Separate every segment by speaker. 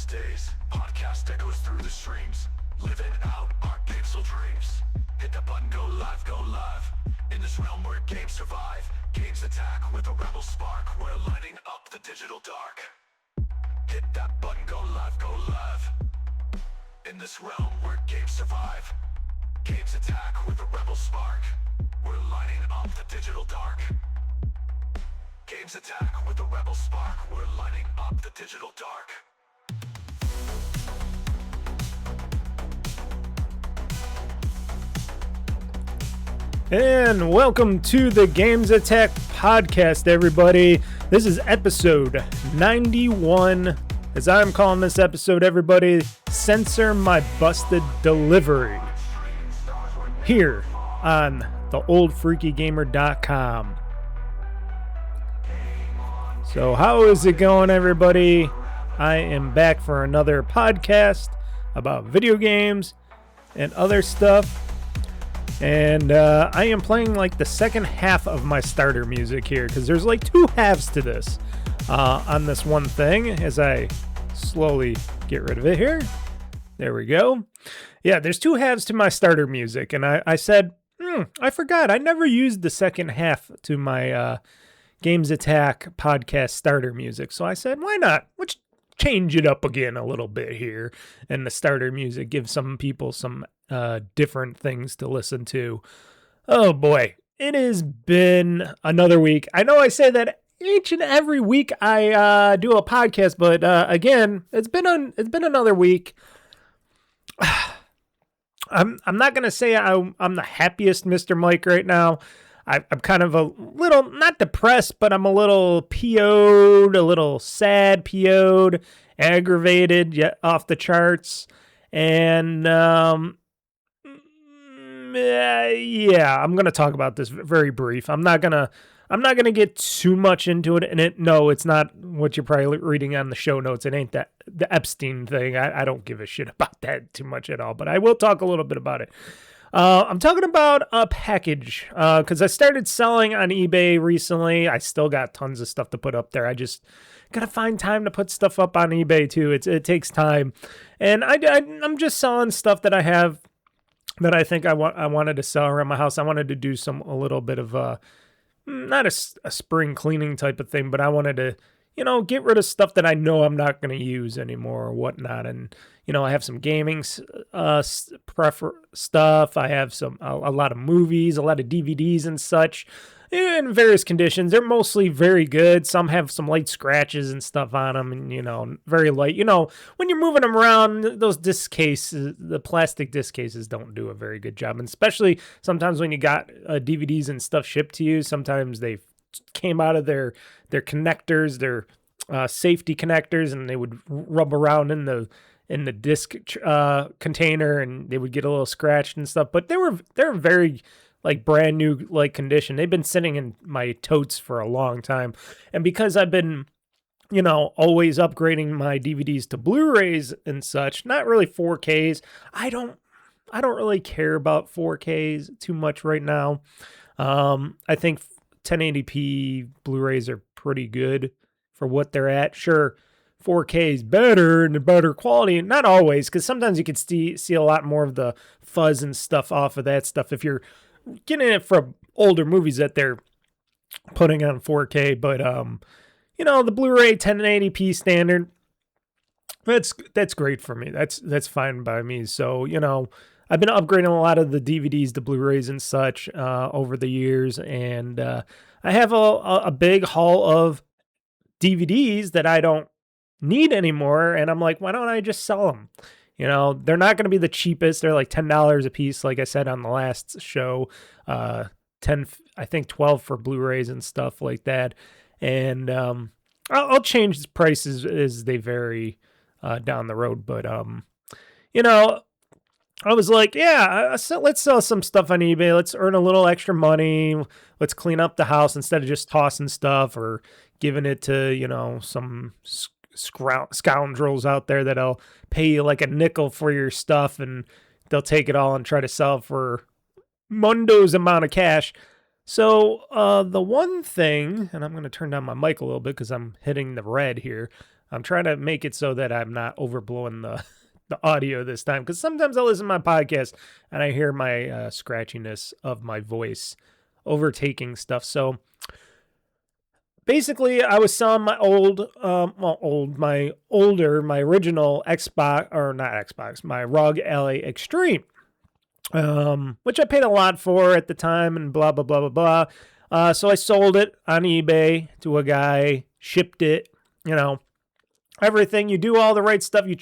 Speaker 1: days, podcast that goes through the streams, living out our gamesel dreams. Hit the button, go live, go live. In this realm where games survive, games attack with a rebel spark. We're lighting up the digital dark. Hit that button, go live, go live. In this realm where games survive, games attack with a rebel spark. We're lighting up the digital dark. Games attack with a rebel spark. We're lighting up the digital dark.
Speaker 2: And welcome to the GamezAttack podcast, everybody. This is episode 91. As I'm calling this episode, everybody, Censor My Busted Delivery. Here on the OldFreakyGamer.com. So how is it going, everybody? I am back for another podcast about video games and other stuff. And I am playing like the second half of my starter music here because there's like two halves to this on this one thing as I slowly get rid of it here. There we go. Yeah, there's two halves to my starter music. And I said, I forgot. I never used the second half to my GamezAttack podcast starter music. So I said, why not? Let's change it up again a little bit here. And the starter music, give some people some different things to listen to. Oh boy, it has been another week. I know I say that each and every week I do a podcast, but again, it's been another week. I'm not gonna say I'm the happiest Mr. Mike right now. I'm kind of a little, not depressed, but I'm a little PO'd, a little sad, PO'd, aggravated, yet off the charts. And yeah, I'm gonna talk about this very brief. I'm not gonna get too much into it. And it's not what you're probably reading on the show notes. It ain't that the Epstein thing. I don't give a shit about that too much at all. But I will talk a little bit about it. I'm talking about a package because I started selling on eBay recently. I still got tons of stuff to put up there. I just gotta find time to put stuff up on eBay too. It takes time, and I'm just selling stuff that I have that I think I wanted to sell around my house. I wanted to do a little bit of not a spring cleaning type of thing, but I wanted to get rid of stuff that I know I'm not going to use anymore or whatnot. And I have some gaming stuff. I have a lot of movies, a lot of DVDs and such, in various conditions. They're mostly very good. Some have some light scratches and stuff on them, and very light. When you're moving them around, those disc cases, the plastic disc cases, don't do a very good job. And especially sometimes when you got DVDs and stuff shipped to you, sometimes they came out of their connectors, their safety connectors, and they would rub around in the disc container, and they would get a little scratched and stuff. But they're very like brand new like condition. They've been sitting in my totes for a long time, and because I've been always upgrading my DVDs to Blu-rays and such, not really 4Ks. I don't really care about 4Ks too much right now. I think 1080p Blu-rays are pretty good for what they're at. Sure, 4K is better and better quality. Not always, because sometimes you can see a lot more of the fuzz and stuff off of that stuff if you're getting it from older movies that they're putting on 4K. But the Blu-ray 1080p standard, that's great for me. That's fine by me. So I've been upgrading a lot of the DVDs to Blu-rays and such over the years, and I have a big haul of DVDs that I don't need anymore, and I'm like, why don't I just sell them? They're not going to be the cheapest. They're like $10 a piece, like I said on the last show. 10, I think 12 for Blu-rays and stuff like that. And I'll change the prices as they vary down the road. But I was like, yeah, let's sell some stuff on eBay. Let's earn a little extra money. Let's clean up the house instead of just tossing stuff or giving it to, some scoundrels out there that'll pay you like a nickel for your stuff, and they'll take it all and try to sell for mundo's amount of cash. So the one thing, and I'm going to turn down my mic a little bit because I'm hitting the red here. I'm trying to make it so that I'm not overblowing the audio this time, because sometimes I listen to my podcast and I hear my scratchiness of my voice overtaking stuff. So basically, I was selling my my original Xbox, or not Xbox, my ROG LA Extreme, which I paid a lot for at the time, and blah, blah, blah, blah, blah. So I sold it on eBay to a guy, shipped it, everything. You do all the right stuff. You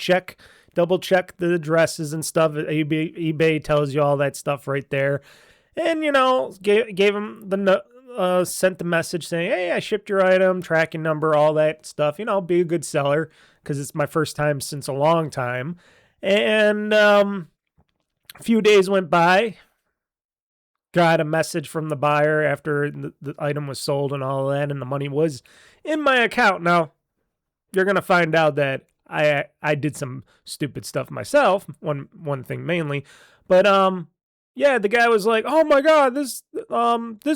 Speaker 2: double check the addresses and stuff. eBay tells you all that stuff right there. And, gave him sent the message saying, hey, I shipped your item, tracking number, all that stuff. Be a good seller, because it's my first time since a long time. And a few days went by. Got a message from the buyer after the item was sold and all that, and the money was in my account. Now, you're going to find out that I did some stupid stuff myself, one thing mainly. But yeah, the guy was like, "Oh my God, this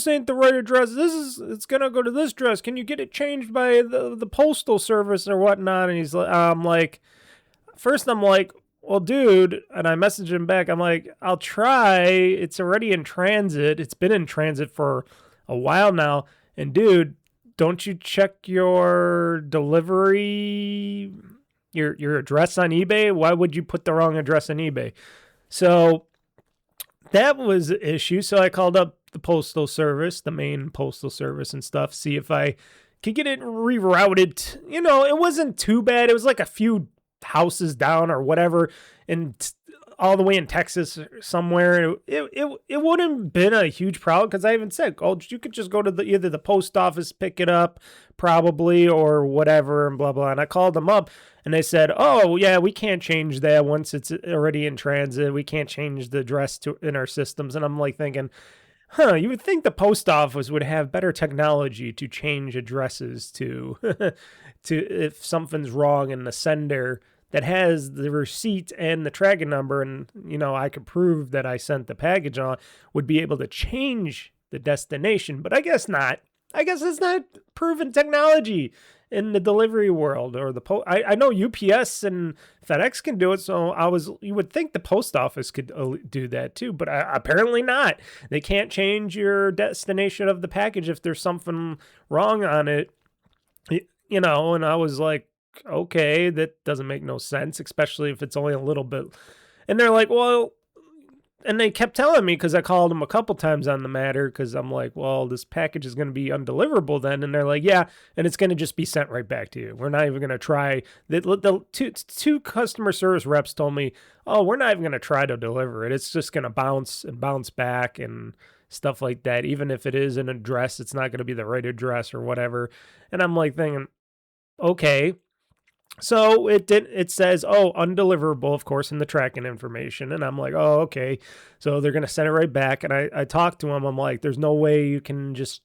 Speaker 2: ain't the right address. It's gonna go to this address. Can you get it changed by the postal service or whatnot?" And he's like, first I'm like, "Well, dude," and I messaged him back. I'm like, "I'll try. It's already in transit. It's been in transit for a while now. And dude, don't you check your delivery, your address on eBay? Why would you put the wrong address on eBay?" So that was the issue. So I called up the postal service, the main postal service and stuff, see if I could get it rerouted. It wasn't too bad. It was like a few houses down or whatever, and all the way in Texas somewhere. It wouldn't have been a huge problem, because I even said, "Oh, you could just go to either the post office, pick it up, probably, or whatever," and blah, blah. And I called them up, and they said, "Oh, yeah, we can't change that once it's already in transit. We can't change the address in our systems." And I'm like thinking, you would think the post office would have better technology to change addresses to if something's wrong in the sender that has the receipt and the tracking number, and I could prove that I sent the package on, would be able to change the destination. But I guess not. I guess it's not proven technology in the delivery world, or I know UPS and FedEx can do it, so you would think the post office could do that too, but apparently not. They can't change your destination of the package if there's something wrong on it, and I was like, okay, that doesn't make no sense, especially if it's only a little bit. And they're like, well, and they kept telling me, because I called them a couple times on the matter, because I'm like, well, this package is going to be undeliverable then. And they're like, yeah, and it's going to just be sent right back to you. We're not even going to try. The two customer service reps told me, oh, we're not even going to try to deliver it. It's just going to bounce back and stuff like that. Even if it is an address, it's not going to be the right address or whatever. And I'm like thinking, okay. So it says, oh, undeliverable, of course, in the tracking information. And I'm like, oh, okay. So they're going to send it right back. And I talked to him. I'm like, there's no way you can just,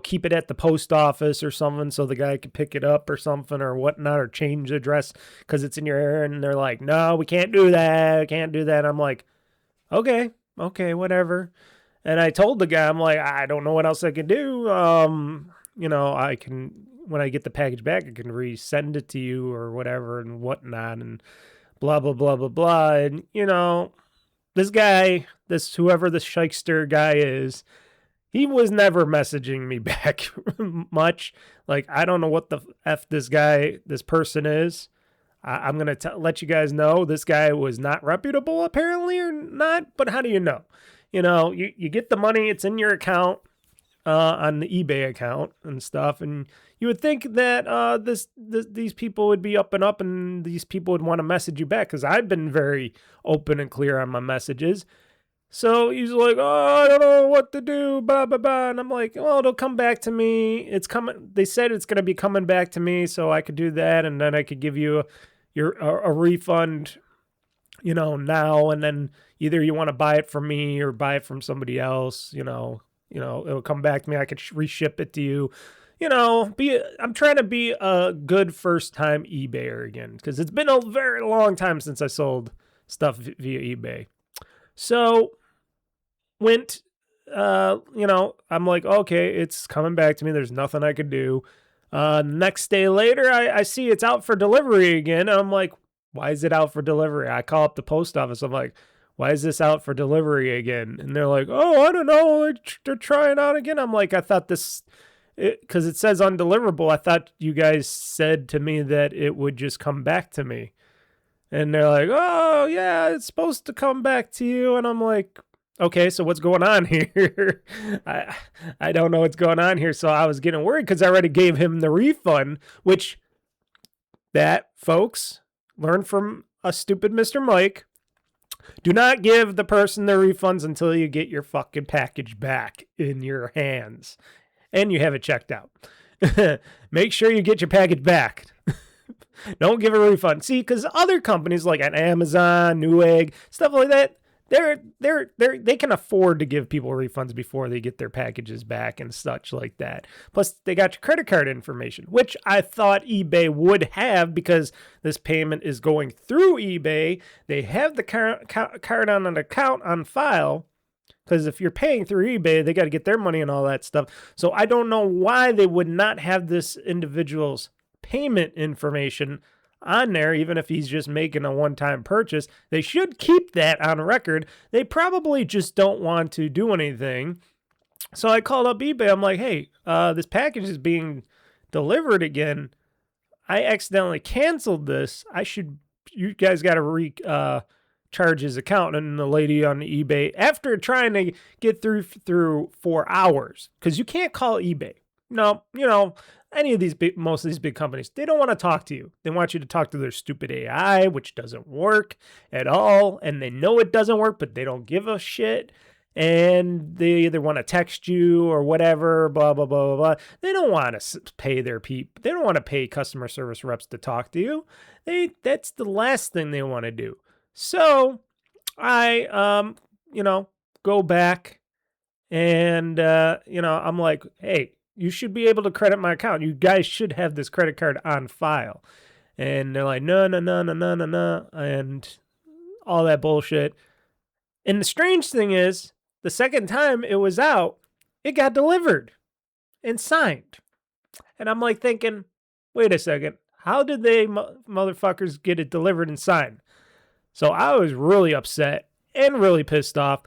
Speaker 2: keep it at the post office or something so the guy could pick it up or something or whatnot, or change the address because it's in your area. And they're like, no, we can't do that. Can't do that. I'm like, okay, whatever. And I told the guy, I'm like, I don't know what else I can do. I can, when I get the package back, I can resend it to you or whatever and whatnot, and blah, blah, blah, blah, blah. And, this guy, whoever this shyster guy is, he was never messaging me back much. Like, I don't know what the F this person is. I'm going to let you guys know this guy was not reputable, apparently, or not. But how do you know? You get the money, it's in your account, on the eBay account and stuff, and you would think that these people would be up and these people would want to message you back, because I've been very open and clear on my messages. So he's like, oh, I don't know what to do, blah, blah, blah. And I'm like, well, it'll come back to me. It's coming. They said it's going to be coming back to me, so I could do that, and then I could give you a refund, now, and then either you want to buy it from me or buy it from somebody else, it'll come back to me. I could reship it to you. I'm trying to be a good first-time eBayer again, because it's been a very long time since I sold stuff via eBay. So I'm like, okay, it's coming back to me. There's nothing I could do. Next day later, I see it's out for delivery again. And I'm like, why is it out for delivery? I call up the post office. I'm like, why is this out for delivery again? And they're like, oh, I don't know. They're trying out again. I'm like, I thought this, because it says undeliverable. I thought you guys said to me that it would just come back to me. And they're like, oh, yeah, it's supposed to come back to you. And I'm like, okay, so what's going on here? I don't know what's going on here. So I was getting worried because I already gave him the refund, which that, folks, learn from a stupid Mr. Mike. Do not give the person the refunds until you get your fucking package back in your hands and you have it checked out. Make sure you get your package back. Don't give a refund. See, because other companies like at Amazon, Newegg, stuff like that, they can afford to give people refunds before they get their packages back and such like that. Plus, they got your credit card information, which I thought eBay would have because this payment is going through eBay. They have the card on an account on file. Because if you're paying through eBay, they got to get their money and all that stuff. So I don't know why they would not have this individual's payment information on there, even if he's just making a one-time purchase. They should keep that on record. They probably just don't want to do anything. So I called up eBay. I'm like, hey, this package is being delivered again. I accidentally canceled this. You guys got to charge his account. And the lady on eBay, after trying to get through 4 hours, because you can't call eBay. No, any of these most of these big companies, they don't want to talk to you. They want you to talk to their stupid AI, which doesn't work at all. And they know it doesn't work, but they don't give a shit. And they either want to text you or whatever, blah, blah, blah, blah, blah. They don't want to pay their people. They don't want to pay customer service reps to talk to you. That's the last thing they want to do. So I, go back and, I'm like, hey, you should be able to credit my account. You guys should have this credit card on file. And they're like, no, and all that bullshit. And the strange thing is, the second time it was out, it got delivered and signed. And I'm like thinking, wait a second, how did they motherfuckers get it delivered and signed? So I was really upset and really pissed off.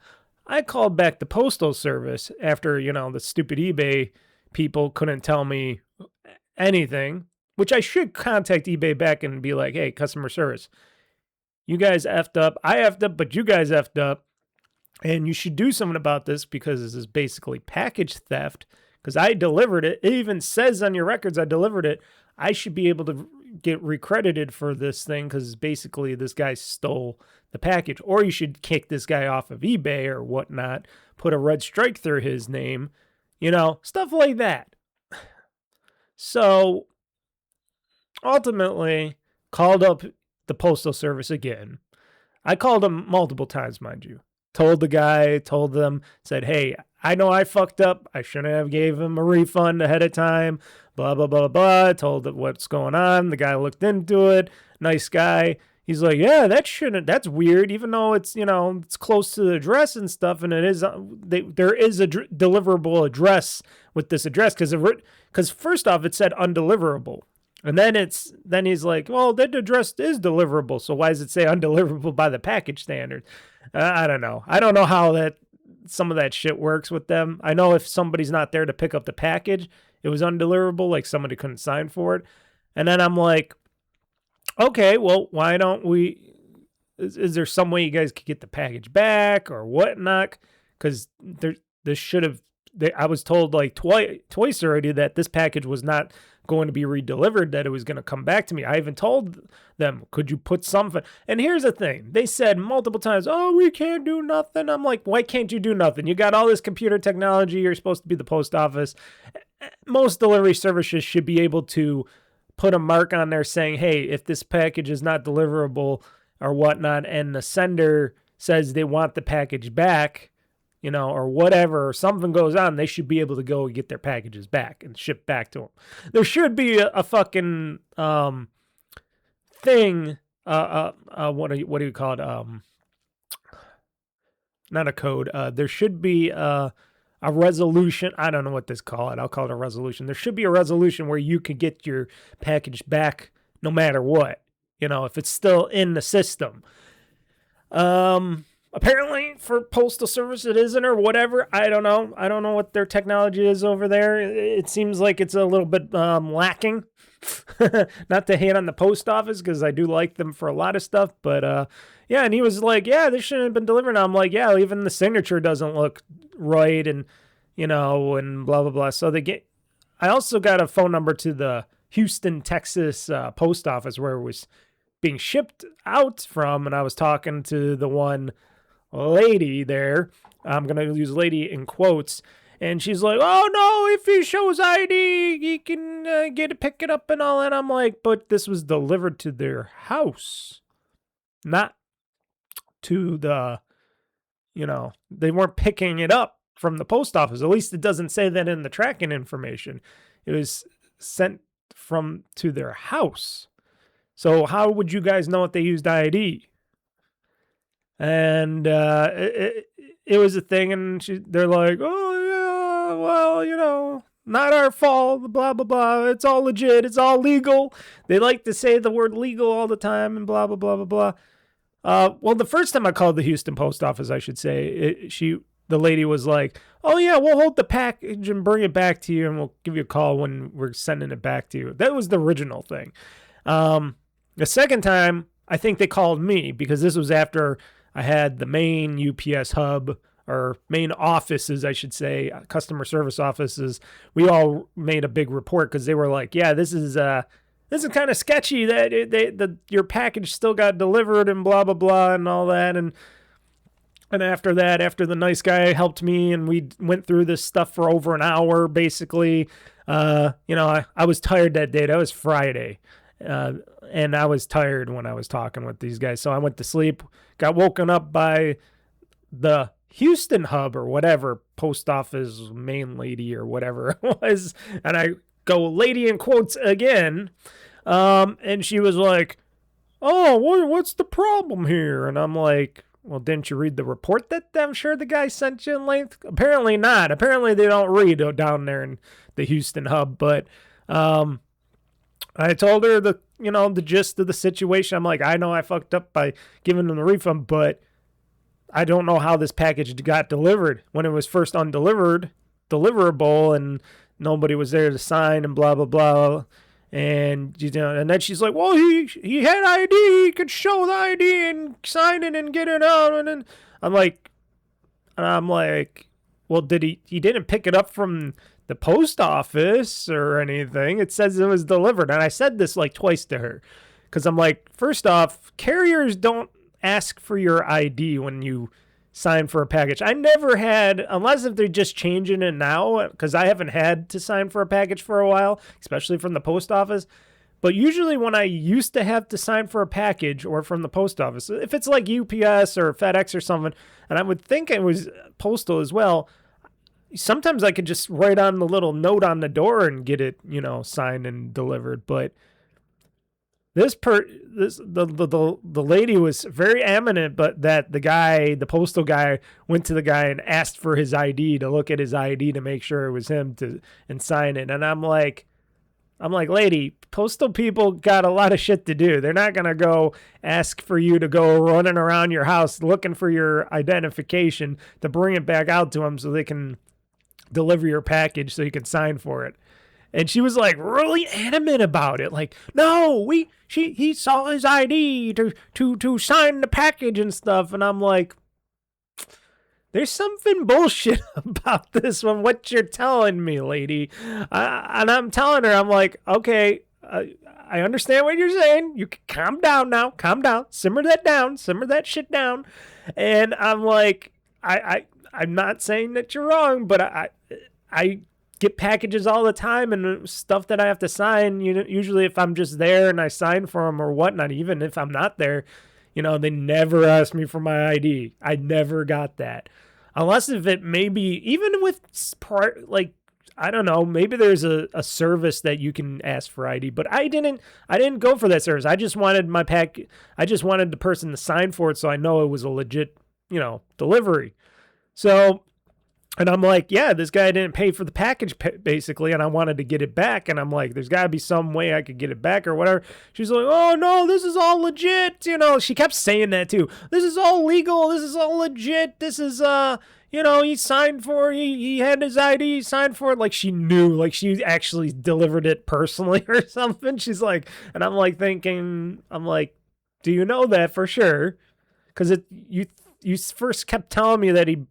Speaker 2: I called back the postal service after, the stupid eBay people couldn't tell me anything, which I should contact eBay back and be like, hey, customer service, you guys effed up. I effed up, but you guys effed up. And you should do something about this because this is basically package theft because I delivered it. It even says on your records I delivered it. I should be able to get recredited for this thing because basically this guy stole the package. Or you should kick this guy off of eBay or whatnot, put a red strike through his name. Stuff like that. So, ultimately, called up the postal service again. I called them multiple times, mind you. Told them, said, hey, I know I fucked up. I shouldn't have gave him a refund ahead of time. Blah, blah, blah, blah. Told him what's going on. The guy looked into it. Nice guy. He's like, yeah, that's weird, even though it's, it's close to the address and stuff. And it is, there is a deliverable address with this address because first off, it said undeliverable. And then he's like, well, that address is deliverable. So why does it say undeliverable by the package standard? I don't know. I don't know how some of that shit works with them. I know if somebody's not there to pick up the package, it was undeliverable, like somebody couldn't sign for it. And then I'm like, okay, well, why don't we, is there some way you guys could get the package back or whatnot? Because I was told like twice already that this package was not going to be redelivered, that it was going to come back to me. I even told them, could you put something? And here's the thing. They said multiple times, oh, we can't do nothing. I'm like, why can't you do nothing? You got all this computer technology. You're supposed to be the post office. Most delivery services should be able to put a mark on there saying, hey, if this package is not deliverable or whatnot, and the sender says they want the package back, or whatever, or something goes on, they should be able to go and get their packages back and ship back to them. There should be a fucking thing. What do you call it? Not a code. There should be a a resolution. I don't know what this call it. I'll call it a resolution. There should be a resolution where you could get your package back no matter what, if it's still in the system. Apparently for Postal Service it isn't, or whatever. I don't know. I don't know what their technology is over there. It seems like it's a little bit lacking. Not to hate on the post office, because I do like them for a lot of stuff, but yeah, and he was like, yeah, this shouldn't have been delivered. And I'm like, yeah, even the signature doesn't look right, and and blah blah blah. So I also got a phone number to the Houston, Texas post office where it was being shipped out from, and I was talking to the one lady there. I'm gonna use lady in quotes. And she's like, oh, no, if he shows ID, he can pick it up and all that. I'm like, but this was delivered to their house, not to the, they weren't picking it up from the post office. At least it doesn't say that in the tracking information. It was sent to their house. So how would you guys know if they used ID? And it was a thing, and they're like, oh, yeah, well, not our fault, blah, blah, blah. It's all legit. It's all legal. They like to say the word legal all the time and blah, blah, blah, blah, blah. Well, the first time I called the Houston post office, I should say, the lady was like, oh, yeah, we'll hold the package and bring it back to you, and we'll give you a call when we're sending it back to you. That was the original thing. The second time, I think they called me, because this was after I had the main UPS hub, or main offices, I should say, customer service offices. We all made a big report, because they were like, yeah, this is kind of sketchy that your package still got delivered and blah, blah, blah, and all that. And after that, after the nice guy helped me and we went through this stuff for over an hour, basically, I was tired that day. That was Friday. And I was tired when I was talking with these guys. So I went to sleep, got woken up by the Houston hub or whatever, post office main lady or whatever it was. And I go, lady in quotes again. And she was like, oh, what's the problem here? And I'm like, well, didn't you read the report that I'm sure the guy sent you in length? Apparently not. Apparently they don't read down there in the Houston hub. But I told her the gist of the situation. I'm like, I know I fucked up by giving them the refund, but I don't know how this package got delivered when it was first deliverable, and nobody was there to sign and blah, blah, blah. And, and then she's like, well, he had ID. He could show the ID and sign it and get it out. And then I'm like, well, he didn't pick it up from the post office or anything. It says it was delivered. And I said this like twice to her, because I'm like, first off, carriers don't ask for your ID when you sign for a package. I never had, unless if they're just changing it now, because I haven't had to sign for a package for a while, especially from the post office. But usually when I used to have to sign for a package or from the post office, if it's like UPS or FedEx or something, and I would think it was postal as well, sometimes I could just write on the little note on the door and get it, signed and delivered. But the lady was very adamant, but that the postal guy went to the guy and asked for his ID, to look at his ID to make sure it was him and sign it. And I'm like, lady, postal people got a lot of shit to do. They're not going to go ask for you to go running around your house looking for your identification to bring it back out to them so they can deliver your package so you can sign for it. And she was like really adamant about it. Like, no, he saw his ID to sign the package and stuff. And I'm like, there's something bullshit about this one, what you're telling me, lady. And I'm telling her, I'm like, okay, I understand what you're saying. You can calm down now. Calm down. Simmer that down. Simmer that shit down. And I'm like, I'm not saying that you're wrong, but I get packages all the time and stuff that I have to sign. Usually if I'm just there and I sign for them or whatnot, even if I'm not there, they never ask me for my ID. I never got that. Unless if it maybe, even with I don't know, maybe there's a service that you can ask for ID, but I didn't go for that service. I just wanted I just wanted the person to sign for it so I know it was a legit, delivery. So And I'm like, yeah, this guy didn't pay for the package basically, and I wanted to get it back. And I'm like, there's got to be some way I could get it back or whatever. She's like, oh, no, this is all legit. You know, she kept saying that too. This is all legal. This is all legit. This is, you know, he signed for it. He had his ID, he signed for it. Like she knew, like she actually delivered it personally or something. She's like, and I'm like thinking, I'm like, do you know that for sure? Because you first kept telling me that he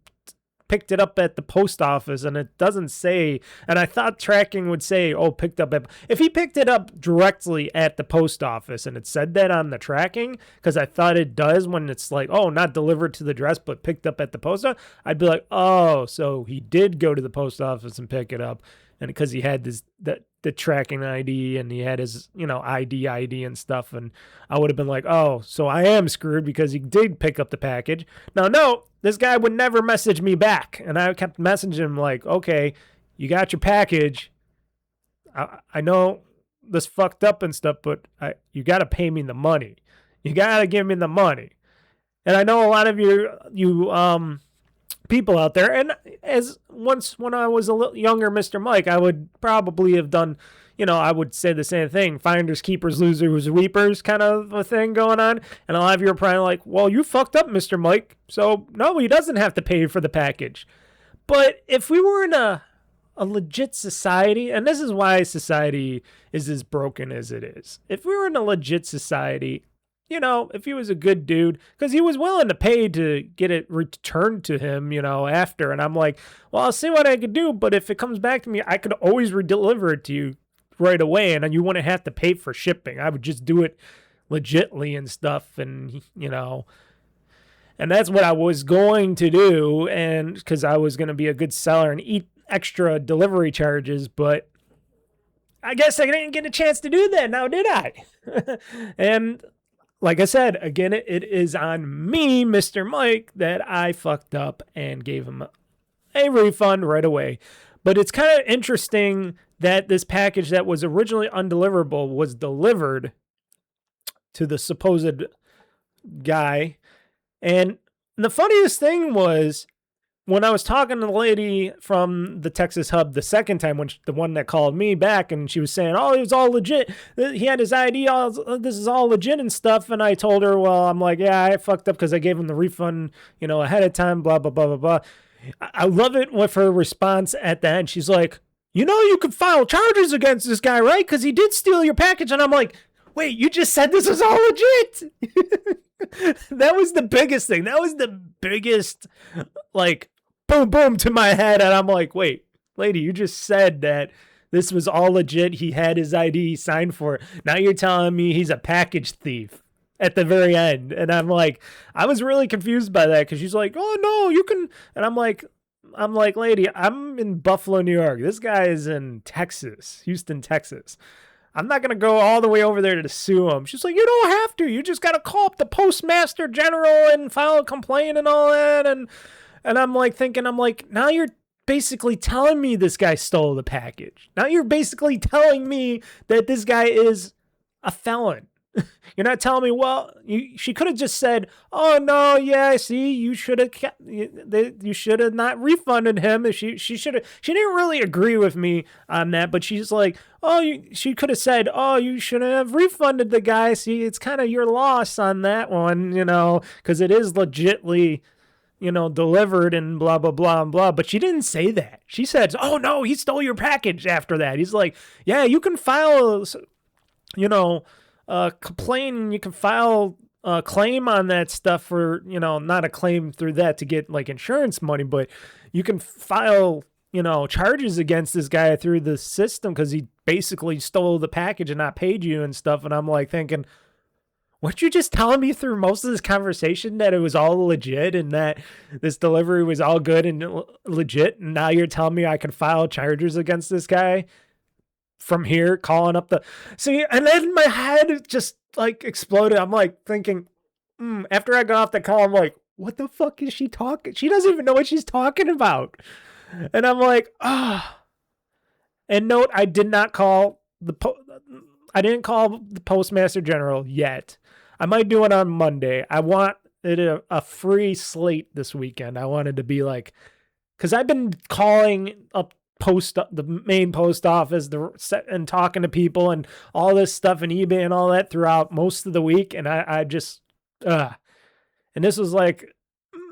Speaker 2: picked it up at the post office, and it doesn't say, and I thought tracking would say, oh, picked up at, if he picked it up directly at the post office and it said that on the tracking, because I thought it does when it's like, oh, not delivered to the address but picked up at the post office, I'd be like, oh, so he did go to the post office and pick it up, and because he had the tracking ID and he had his, you know, ID and stuff, and I would have been like, oh, so I am screwed because he did pick up the package. Now, no, this guy would never message me back, and I kept messaging him like, okay, you got your package. I know this fucked up and stuff, but you got to pay me the money. You got to give me the money. And I know a lot of you people out there, and as once when I was a little younger, Mr. Mike, I would probably have done, you know, I would say the same thing, finders, keepers, losers, weepers kind of a thing going on. And a lot of you are probably like, well, you fucked up, Mr. Mike. So no, he doesn't have to pay for the package. But if we were in a legit society, and this is why society is as broken as it is. If we were in a legit society, you know, if he was a good dude, because he was willing to pay to get it returned to him, you know, after. And I'm like, well, I'll see what I could do. But if it comes back to me, I could always redeliver it to you right away. And you wouldn't have to pay for shipping. I would just do it legitly and stuff. And, you know, and that's what I was going to do. And because I was going to be a good seller and eat extra delivery charges. But I guess I didn't get a chance to do that now, did I? And like I said, again, it is on me, Mr. Mike, that I fucked up and gave him a refund right away. But it's kind of interesting that this package that was originally undeliverable was delivered to the supposed guy. And the funniest thing was when I was talking to the lady from the Texas hub the second time, the one that called me back, and she was saying, oh, it was all legit. He had his ID, this is all legit and stuff. And I told her, well, I'm like, yeah, I fucked up because I gave him the refund, you know, ahead of time, blah, blah, blah, blah, blah. I love it with her response at the end. She's like, you know, you could file charges against this guy, right? Because he did steal your package. And I'm like, wait, you just said this was all legit. That was the biggest thing. That was the biggest, like, boom, boom to my head. And I'm like, wait, lady, you just said that this was all legit. He had his ID, he signed for it. Now you're telling me he's a package thief at the very end. And I'm like, I was really confused by that because she's like, oh, no, you can. And I'm like, lady, I'm in Buffalo, New York. This guy is in Texas, Houston, Texas. I'm not going to go all the way over there to sue him. She's like, you don't have to. You just got to call up the postmaster general and file a complaint and all that. And I'm like thinking, I'm like, now you're basically telling me this guy stole the package. Now you're basically telling me that this guy is a felon. You're not telling me, well, she could have just said, oh, no, yeah, see, you should have not refunded him. She didn't really agree with me on that, but she's like, she could have said, oh, you should have refunded the guy. See, it's kind of your loss on that one, you know, because it is legitly, you know, delivered and blah, blah, blah, and blah. But she didn't say that. She said, oh, no, he stole your package after that. He's like, yeah, you can file, you know, complain, you can file a claim on that stuff for, you know, not a claim through that to get like insurance money, but you can file, you know, charges against this guy through the system because he basically stole the package and not paid you and stuff. And I'm like thinking, weren't you just telling me through most of this conversation that it was all legit and that this delivery was all good and legit? And now you're telling me I can file charges against this guy from here, calling up see, and then my head just like exploded. I'm like thinking, after I got off the call, I'm like, what the fuck is she talking? She doesn't even know what she's talking about. And I'm like, and note, I did not call I didn't call the postmaster general yet. I might do it on Monday. I want it a free slate this weekend. I wanted to be like, because I've been calling up the main post office and talking to people and all this stuff and eBay and all that throughout most of the week, and I just and this was like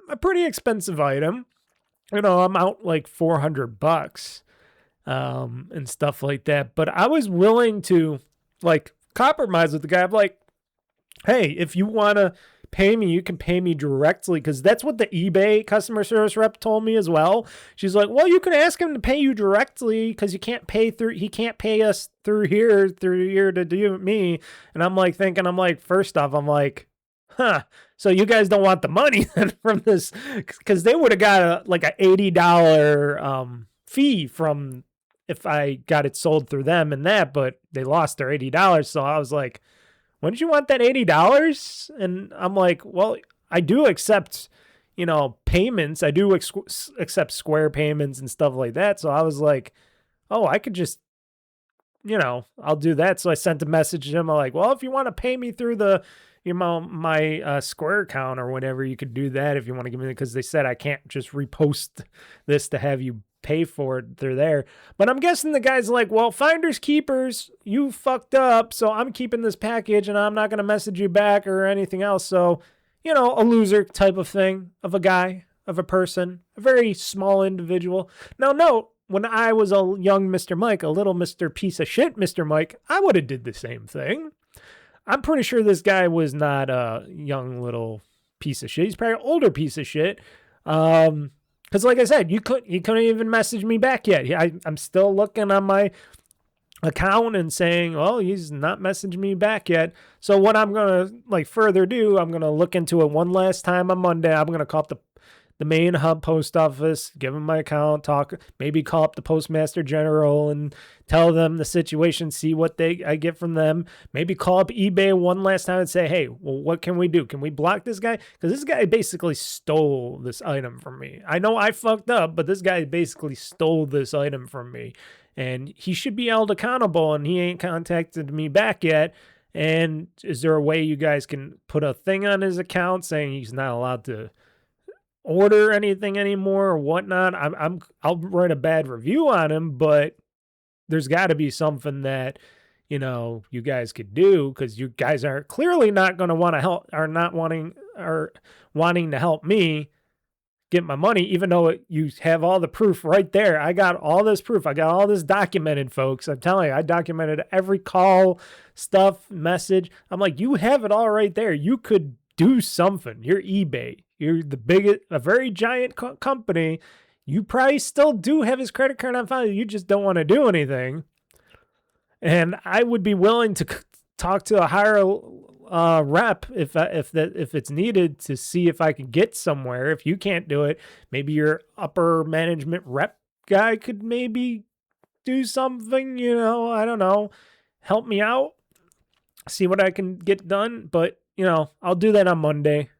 Speaker 2: a pretty expensive item. I'm out like $400 and stuff like that, but I was willing to like compromise with the guy. I'm like, hey, if you want to pay me, you can pay me directly, because that's what the eBay customer service rep told me as well. She's like, well, you can ask him to pay you directly, because he can't pay us through here to do me. And I'm like first off, I'm like, so you guys don't want the money then from this, because they would have got like a $80 fee from if I got it sold through them and that, but they lost their $80. So I was like, wouldn't you want that $80? And I'm like, well, I do accept, payments. I do accept Square payments and stuff like that. So I was like, oh, I could just, I'll do that. So I sent a message to him. I'm like, well, if you want to pay me through the, my Square account or whatever, you could do that if you want to give me, because they said I can't just repost this to have you pay for it. They're there. But I'm guessing the guy's like, well, finders keepers, you fucked up, so I'm keeping this package and I'm not going to message you back or anything else. So, a loser type of thing of a guy, of a person, a very small individual. Now, note, when I was a young Mr. Mike, a little Mr. Piece of Shit Mr. Mike, I would have did the same thing. I'm pretty sure this guy was not a young little piece of shit. He's probably an older piece of shit. Because like I said, you couldn't even message me back yet. I'm still looking on my account and saying, oh, he's not messaged me back yet. So what I'm going to further do, I'm going to look into it one last time on Monday. I'm going to call up the main hub post office, give them my account, maybe call up the postmaster general and tell them the situation, see what I get from them. Maybe call up eBay one last time and say, hey, well, what can we do? Can we block this guy? Because this guy basically stole this item from me. I know I fucked up, but this guy basically stole this item from me. And he should be held accountable, and he ain't contacted me back yet. And is there a way you guys can put a thing on his account saying he's not allowed to order anything anymore or whatnot? I'll write a bad review on him, but there's got to be something that you guys could do, because you guys are clearly not going to want to help, are not wanting to help me get my money, even though you have all the proof right there. I got all this proof. I got all this documented, folks. I'm telling you, I documented every call, stuff, message. I'm like, you have it all right there. You could do something. You're eBay. You're a very giant company. You probably still do have his credit card on file. You just don't want to do anything. And I would be willing to talk to a higher rep if it's needed, to see if I can get somewhere. If you can't do it, maybe your upper management rep guy could maybe do something. I don't know. Help me out. See what I can get done. But I'll do that on Monday.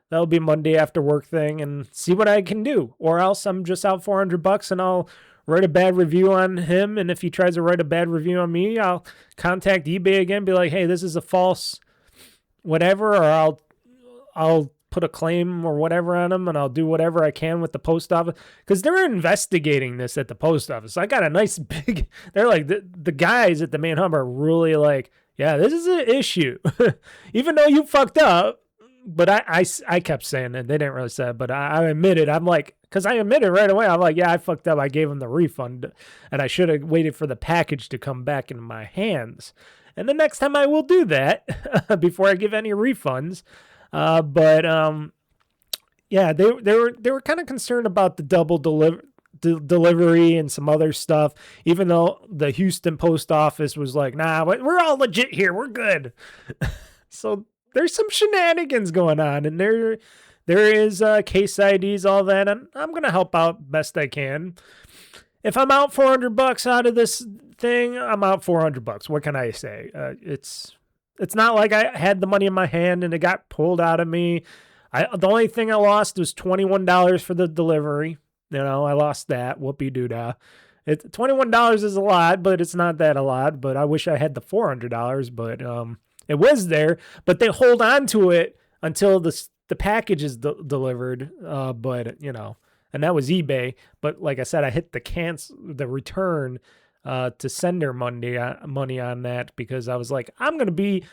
Speaker 2: That'll be Monday after work thing, and see what I can do. Or else I'm just out $400 and I'll write a bad review on him. And if he tries to write a bad review on me, I'll contact eBay again, be like, hey, this is a false whatever, or I'll put a claim or whatever on him, and I'll do whatever I can with the post office, because they're investigating this at the post office. I got a nice big, they're like, the guys at the main hub are really like, yeah, this is an issue. Even though you fucked up. But I kept saying it. They didn't really say it, but I admitted. I'm like, because I admitted right away. I'm like, yeah, I fucked up. I gave him the refund, and I should have waited for the package to come back in my hands. And the next time I will do that before I give any refunds. Yeah, they were kind of concerned about the double delivery and some other stuff, even though the Houston post office was like, nah, we're all legit here. We're good. So there's some shenanigans going on, and there is case IDs, all that, and I'm going to help out best I can. If I'm out $400 out of this thing, I'm out $400. What can I say? It's not like I had the money in my hand and it got pulled out of me. The only thing I lost was $21 for the delivery. I lost that. Whoopie-doo-dah. $21 is a lot, but it's not that a lot. But I wish I had the $400, but it was there, but they hold on to it until the package is delivered. But and that was eBay. But like I said, I hit the return to send her money on that because I was like, I'm gonna be,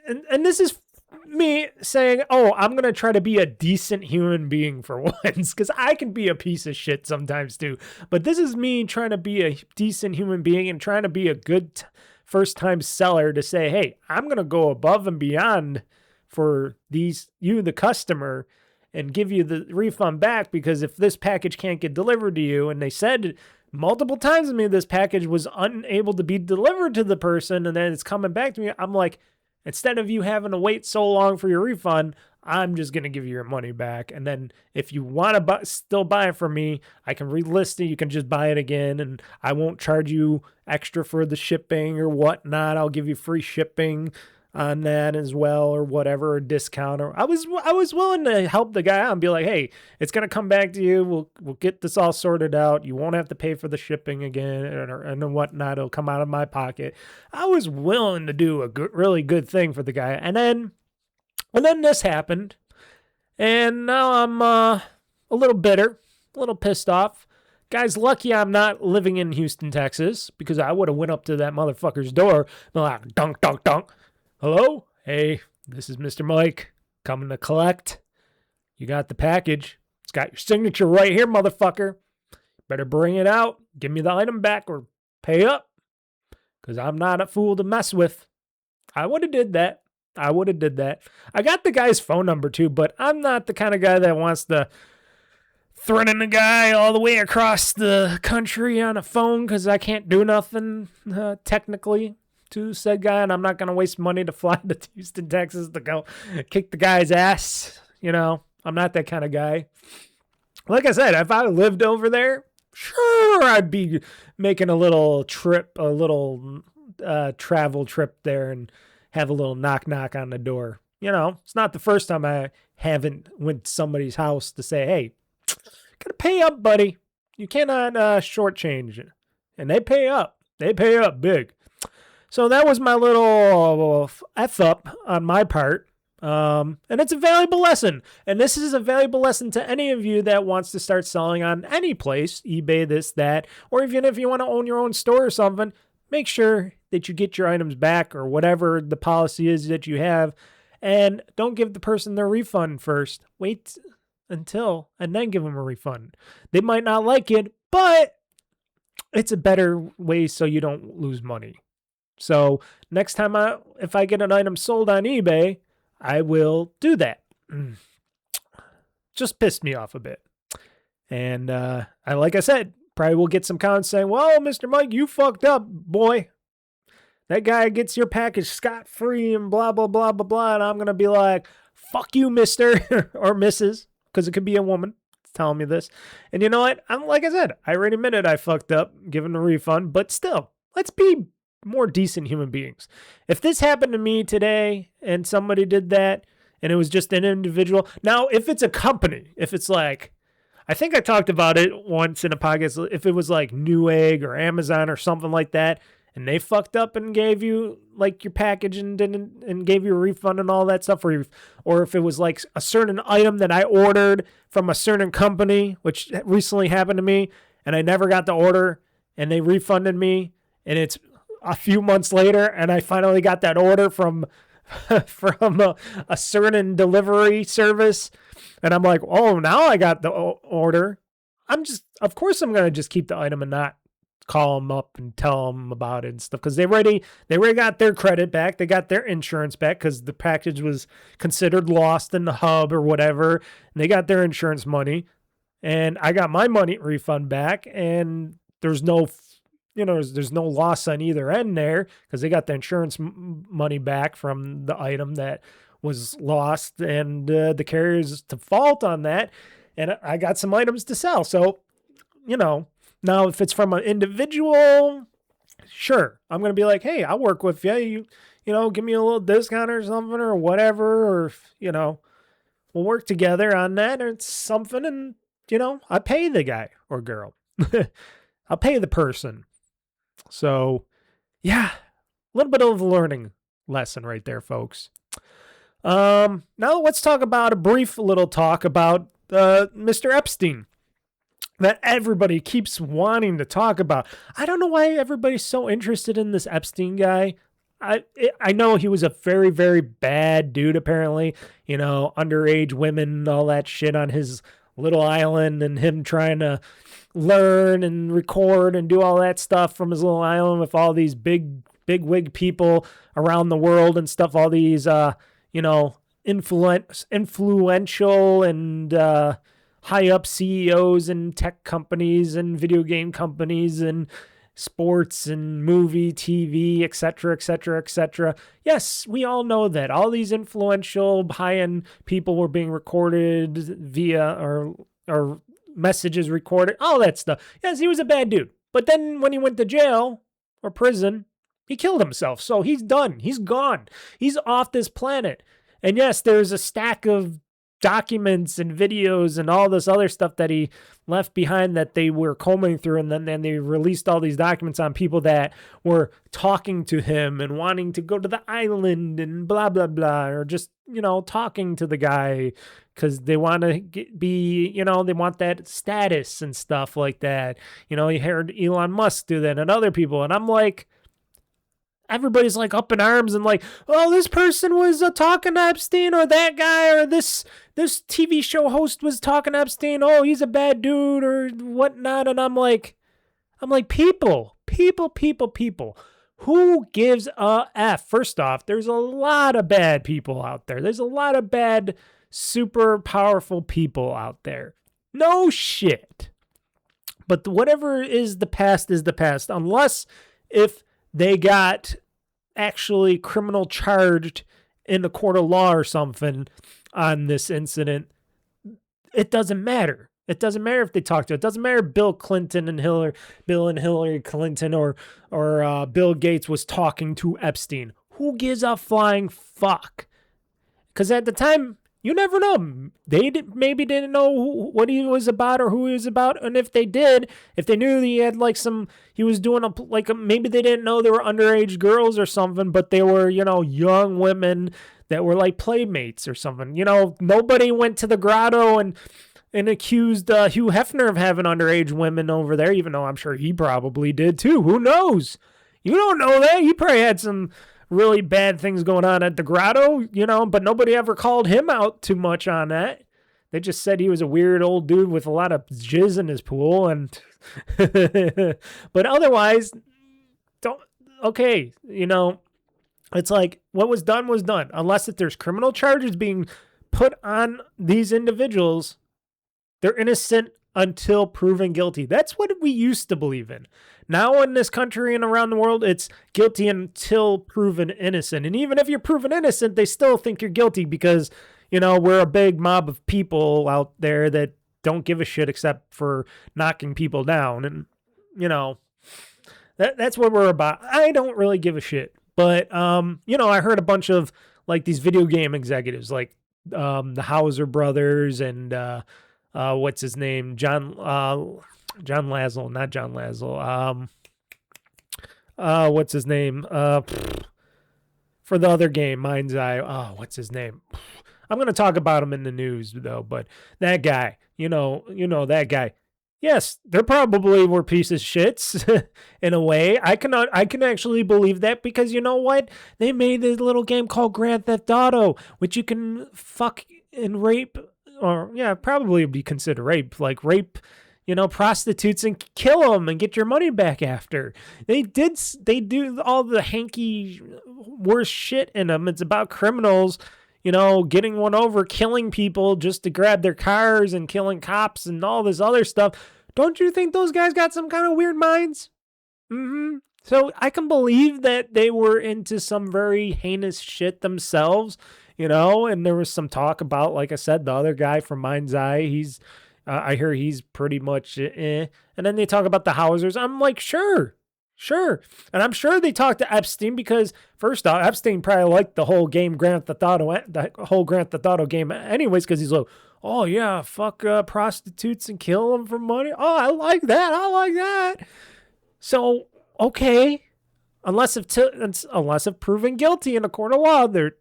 Speaker 2: and this is me saying, oh, I'm gonna try to be a decent human being for once, because I can be a piece of shit sometimes too. But this is me trying to be a decent human being and trying to be a good first time seller to say, hey, I'm gonna go above and beyond for you, the customer, and give you the refund back, because if this package can't get delivered to you, and they said multiple times to me this package was unable to be delivered to the person, and then it's coming back to me, I'm like, instead of you having to wait so long for your refund, I'm just going to give you your money back. And then if you want to still buy it from me, I can relist it. You can just buy it again, and I won't charge you extra for the shipping or whatnot. I'll give you free shipping on that as well, or whatever, a discount. Or I was willing to help the guy out and be like, hey, it's going to come back to you. We'll get this all sorted out. You won't have to pay for the shipping again and whatnot. It'll come out of my pocket. I was willing to do a really good thing for the guy. And then this happened. And now I'm a little bitter, a little pissed off. Guys, lucky I'm not living in Houston, Texas, because I would have went up to that motherfucker's door and like, dunk, dunk, dunk. Hello? Hey, this is Mr. Mike coming to collect. You got the package. It's got your signature right here, motherfucker. Better bring it out. Give me the item back or pay up, because I'm not a fool to mess with. I would have did that. I got the guy's phone number too, but I'm not the kind of guy that wants to threaten a guy all the way across the country on a phone, because I can't do nothing technically to said guy, and I'm not going to waste money to fly to Houston, Texas to go kick the guy's ass. You know, I'm not that kind of guy. Like I said, if I lived over there, sure, I'd be making a little trip, a little travel trip there and have a little knock on the door. You know, it's not the first time I haven't went to somebody's house to say, hey, gotta pay up, buddy. You cannot shortchange it. And they pay up. They pay up big. So that was my little F up on my part. And it's a valuable lesson. And this is a valuable lesson to any of you that wants to start selling on any place, eBay, this, that, or even if you want to own your own store or something, make sure that you get your items back or whatever the policy is that you have. And don't give the person their refund first. Wait until, and then give them a refund. They might not like it, but it's a better way so you don't lose money. So next time if I get an item sold on eBay, I will do that. Just pissed me off a bit. And like I said, probably will get some comments saying, well, Mr. Mike, you fucked up, boy. That guy gets your package scot-free and blah, blah, blah, blah, blah. And I'm going to be like, fuck you, mister or missus, because it could be a woman telling me this. And you know what? Like I said, I already admitted I fucked up, giving a refund. But still, let's be more decent human beings. If this happened to me today and somebody did that and it was just an individual. Now, if it's a company, if it's like, I think I talked about it once in a podcast, if it was like Newegg or Amazon or something like that, and they fucked up and gave you like your package and gave you a refund and all that stuff, or if it was like a certain item that I ordered from a certain company, which recently happened to me, and I never got the order and they refunded me, and it's a few months later, and I finally got that order from a certain delivery service, and I'm like, oh, now I got the order. Of course I'm going to just keep the item and not call them up and tell them about it and stuff, because they already got their credit back. They got their insurance back because the package was considered lost in the hub or whatever, and they got their insurance money, and I got my money refund back, and there's no loss on either end there because they got the insurance money back from the item that was lost, and the carrier's to fault on that, and I got some items to sell. So, now if it's from an individual, sure, I'm going to be like, hey, I'll work with you. Give me a little discount or something or whatever, or, we'll work together on that or something, and, I pay the guy or girl. I'll pay the person. So, yeah, a little bit of a learning lesson right there, folks. Now let's talk about a brief little talk about Mr. Epstein. that everybody keeps wanting to talk about. I don't know why everybody's so interested in this Epstein guy. I know he was a very, very bad dude, apparently. You know, underage women, all that shit on his little island, and him trying to learn and record and do all that stuff from his little island with all these big wig people around the world and stuff. All these, you know, influential and high up CEOs and tech companies and video game companies and sports and movie, TV, etc., etc., etc. Yes, we all know that all these influential high-end people were being recorded via or messages recorded, all that stuff. Yes, he was a bad dude. But then when he went to jail or prison, he killed himself. So he's done. He's gone. He's off this planet. And yes, there's a stack of documents and videos and all this other stuff that he left behind that they were combing through, and then they released all these documents on people that were talking to him and wanting to go to the island and blah blah blah, or just, you know, talking to the guy because they want to be, you know, they want that status and stuff like that. You know, you heard Elon Musk do that and other people, and I'm like, everybody's like up in arms and like, oh, this person was talking to Epstein, or that guy, or this TV show host was talking to Epstein. Oh, he's a bad dude or whatnot. And I'm like, people. Who gives a F? First off, there's a lot of bad people out there. There's a lot of bad, super powerful people out there. No shit. But whatever is the past, unless if they got actually criminal charged in a court of law or something on this incident. It doesn't matter. It doesn't matter if they talk to it. It doesn't matter if Bill and Hillary Clinton or Bill Gates was talking to Epstein. Who gives a flying fuck? Because at the time, you never know. They maybe didn't know what he was about or who he was about. And if they did, if they knew he had like he was doing maybe they didn't know they were underage girls or something, but they were, you know, young women that were like playmates or something. You know, nobody went to the grotto and accused Hugh Hefner of having underage women over there, even though I'm sure he probably did too. Who knows? You don't know that. He probably had some really bad things going on at the grotto, you know, but nobody ever called him out too much on that. They just said he was a weird old dude with a lot of jizz in his pool, and but otherwise, you know, it's like what was done was done. Unless if there's criminal charges being put on these individuals, they're innocent until proven guilty. That's what we used to believe in. Now in this country and around the world, it's guilty until proven innocent. And even if you're proven innocent, they still think you're guilty because, you know, we're a big mob of people out there that don't give a shit except for knocking people down. And, you know, that's what we're about. I don't really give a shit. But, you know, I heard a bunch of like these video game executives like the Hauser brothers and what's his name? John Laszlo, not John Laszlo. What's his name? For the other game, Mind's Eye. Oh, what's his name? I'm going to talk about him in the news though, but that guy, you know that guy. Yes, there probably were pieces of shits in a way. I can actually believe that because you know what? They made this little game called Grand Theft Auto, which you can fuck and rape, or yeah, probably be considered rape, like rape, you know, prostitutes and kill them and get your money back after. They do all the hanky worst shit in them. It's about criminals, you know, getting one over, killing people just to grab their cars and killing cops and all this other stuff. Don't you think those guys got some kind of weird minds? So I can believe that they were into some very heinous shit themselves, you know, and there was some talk about, like I said, the other guy from Mind's Eye. I hear he's pretty much And then they talk about the Hausers. I'm like, sure. And I'm sure they talked to Epstein because, first off, Epstein probably liked the whole game the whole Grand Theft Auto game anyways, because he's like, oh, yeah, fuck prostitutes and kill them for money. Oh, I like that. So, okay. Unless if proven guilty in a court of law, they're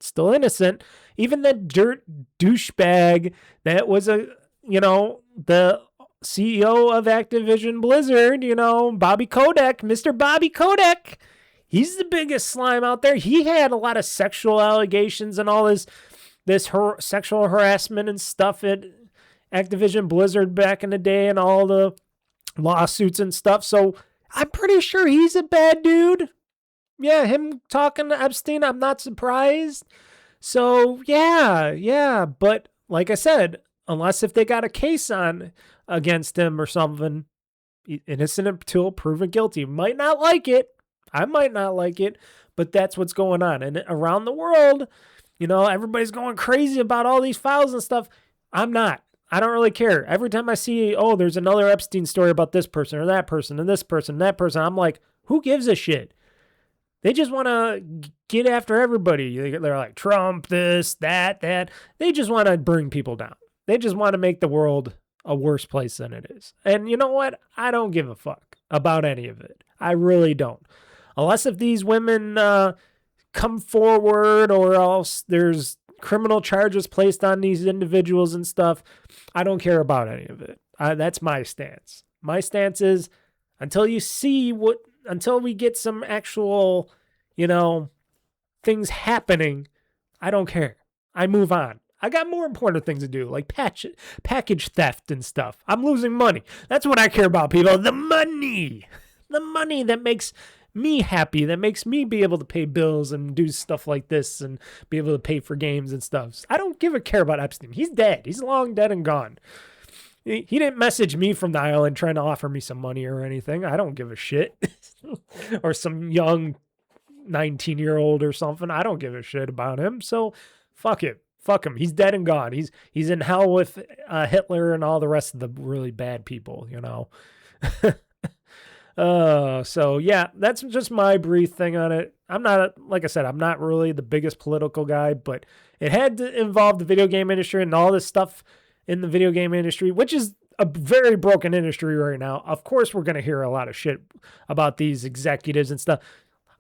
Speaker 2: still innocent. Even that dirt douchebag that was the CEO of Activision Blizzard, Bobby Kotick, Mr. Bobby Kotick. He's the biggest slime out there. He had a lot of sexual allegations and all this sexual harassment and stuff at Activision Blizzard back in the day and all the lawsuits and stuff. So I'm pretty sure he's a bad dude. Yeah, him talking to Epstein, I'm not surprised. So yeah. But like I said, unless if they got a case on against him or something, innocent until proven guilty. Might not like it. I might not like it, but that's what's going on. And around the world, everybody's going crazy about all these files and stuff. I'm not. I don't really care. Every time I see, there's another Epstein story about this person or that person and this person and that person, I'm like, who gives a shit? They just want to get after everybody. They're like, Trump, this, that. They just want to bring people down. They just want to make the world a worse place than it is. And you know what? I don't give a fuck about any of it. I really don't. Unless if these women come forward or else there's criminal charges placed on these individuals and stuff, I don't care about any of it. That's my stance. My stance is until we get some actual, things happening, I don't care. I move on. I got more important things to do, like package theft and stuff. I'm losing money. That's what I care about, people. The money. The money that makes me happy, that makes me be able to pay bills and do stuff like this and be able to pay for games and stuff. I don't give a care about Epstein. He's dead. He's long dead and gone. He didn't message me from the island trying to offer me some money or anything. I don't give a shit. Or some young 19-year-old or something. I don't give a shit about him. So fuck it. Fuck him. He's dead and gone. He's in hell with Hitler and all the rest of the really bad people, So yeah, that's just my brief thing on it. Like I said, I'm not really the biggest political guy, but it had to involve the video game industry and all this stuff in the video game industry, which is a very broken industry right now. Of course, we're going to hear a lot of shit about these executives and stuff.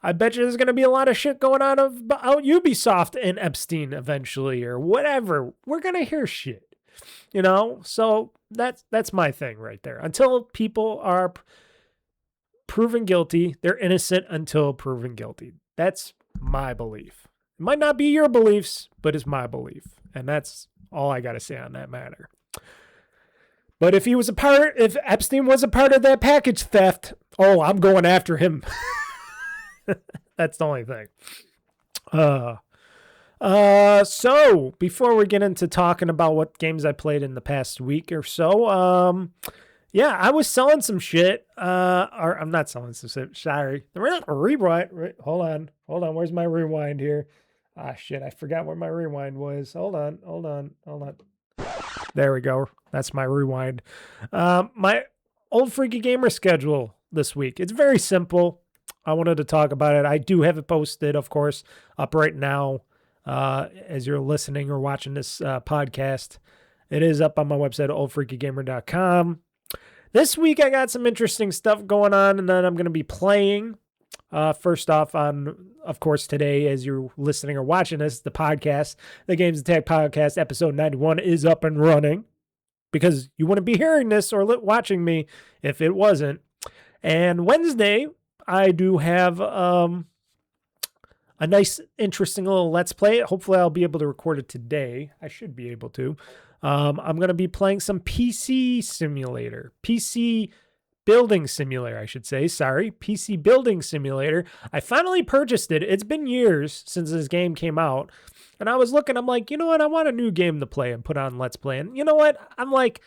Speaker 2: I bet you there's going to be a lot of shit going on about Ubisoft and Epstein eventually or whatever. We're going to hear shit, So that's my thing right there. Until people are proven guilty, they're innocent until proven guilty. That's my belief. It might not be your beliefs, but it's my belief. And that's all I got to say on that matter. But if Epstein was a part of that package theft, I'm going after him. That's the only thing. So before we get into talking about what games I played in the past week or so, I was selling some shit. Or I'm not selling some shit. Sorry. Rewind. Hold on. Where's my rewind here? Ah, shit. I forgot where my rewind was. Hold on. There we go. That's my rewind. My OldFreakyGamer schedule this week. It's very simple. I wanted to talk about it. I do have it posted, of course, up right now as you're listening or watching this podcast. It is up on my website, oldfreakygamer.com. This week, I got some interesting stuff going on, and then I'm going to be playing. First off, of course, today, as you're listening or watching this, the podcast, the GamezAttack podcast, episode 91, is up and running. Because you wouldn't be hearing this or watching me if it wasn't. And Wednesday, I do have a nice, interesting little Let's Play. Hopefully, I'll be able to record it today. I should be able to. I'm going to be playing some PC Building Simulator, I should say. Sorry, PC Building Simulator. I finally purchased it. It's been years since this game came out. And I was looking, I'm like, you know what? I want a new game to play and put on Let's Play. And you know what? I'm like,